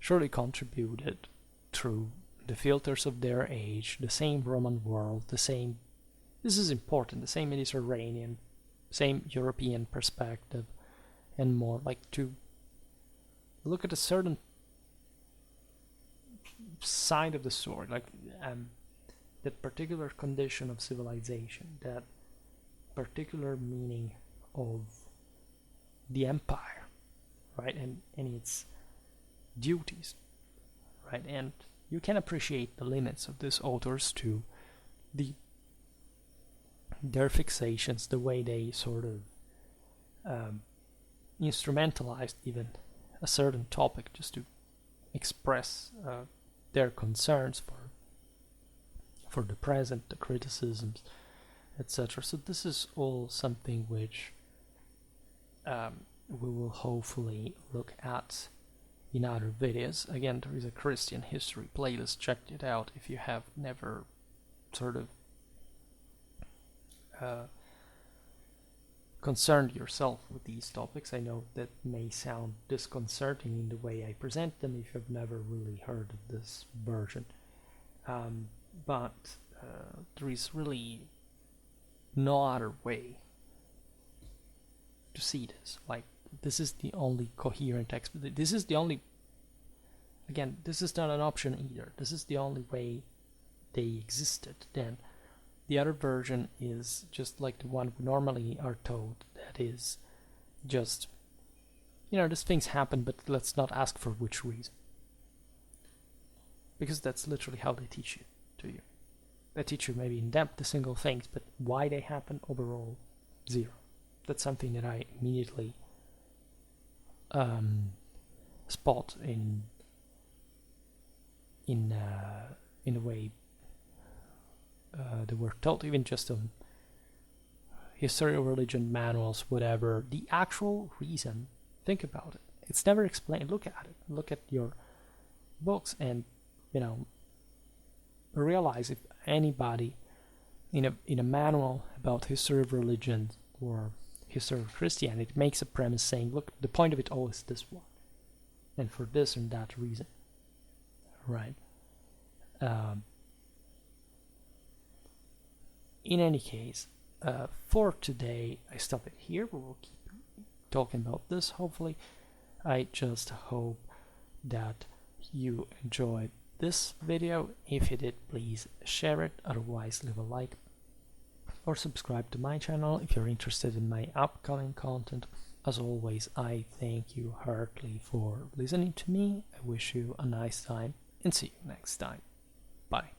S1: surely contributed through the filters of their age, the same Roman world, the same, this is important, the same Mediterranean, same European perspective, and more, like to look at a certain side of the sword, like that particular condition of civilization, that particular meaning of the empire, right, and its duties, right, and you can appreciate the limits of these authors to their fixations, the way they sort of instrumentalized even a certain topic just to express their concerns for the present, the criticisms, etc. So this is all something which we will hopefully look at in other videos. Again, there is a Christian history playlist, check it out if you have never sort of concerned yourself with these topics. I know that may sound disconcerting in the way I present them if you've never really heard of this version, but there is really no other way to see this. Like, this is the only coherent this is the only, again, this is not an option either, this is the only way they existed. Then the other version is just like the one we normally are told, that is just, these things happen, but let's not ask for which reason, because that's literally how they teach it to you. They teach you maybe in depth the single things, but why they happen overall, zero. That's something that I immediately spot in the way they were taught, even just on history of religion manuals, whatever. The actual reason, think about it. It's never explained. Look at it. Look at your books, and realize if anybody in a manual about history of religion or history of Christianity makes a premise saying, look, the point of it all is this one, and for this and that reason, right? In any case, for today, I stop it here. We will keep talking about this, hopefully. I just hope that you enjoyed this video. If you did, please share it. Otherwise, leave a like or subscribe to my channel if you're interested in my upcoming content. As always, I thank you heartily for listening to me. I wish you a nice time. and see you next time. Bye.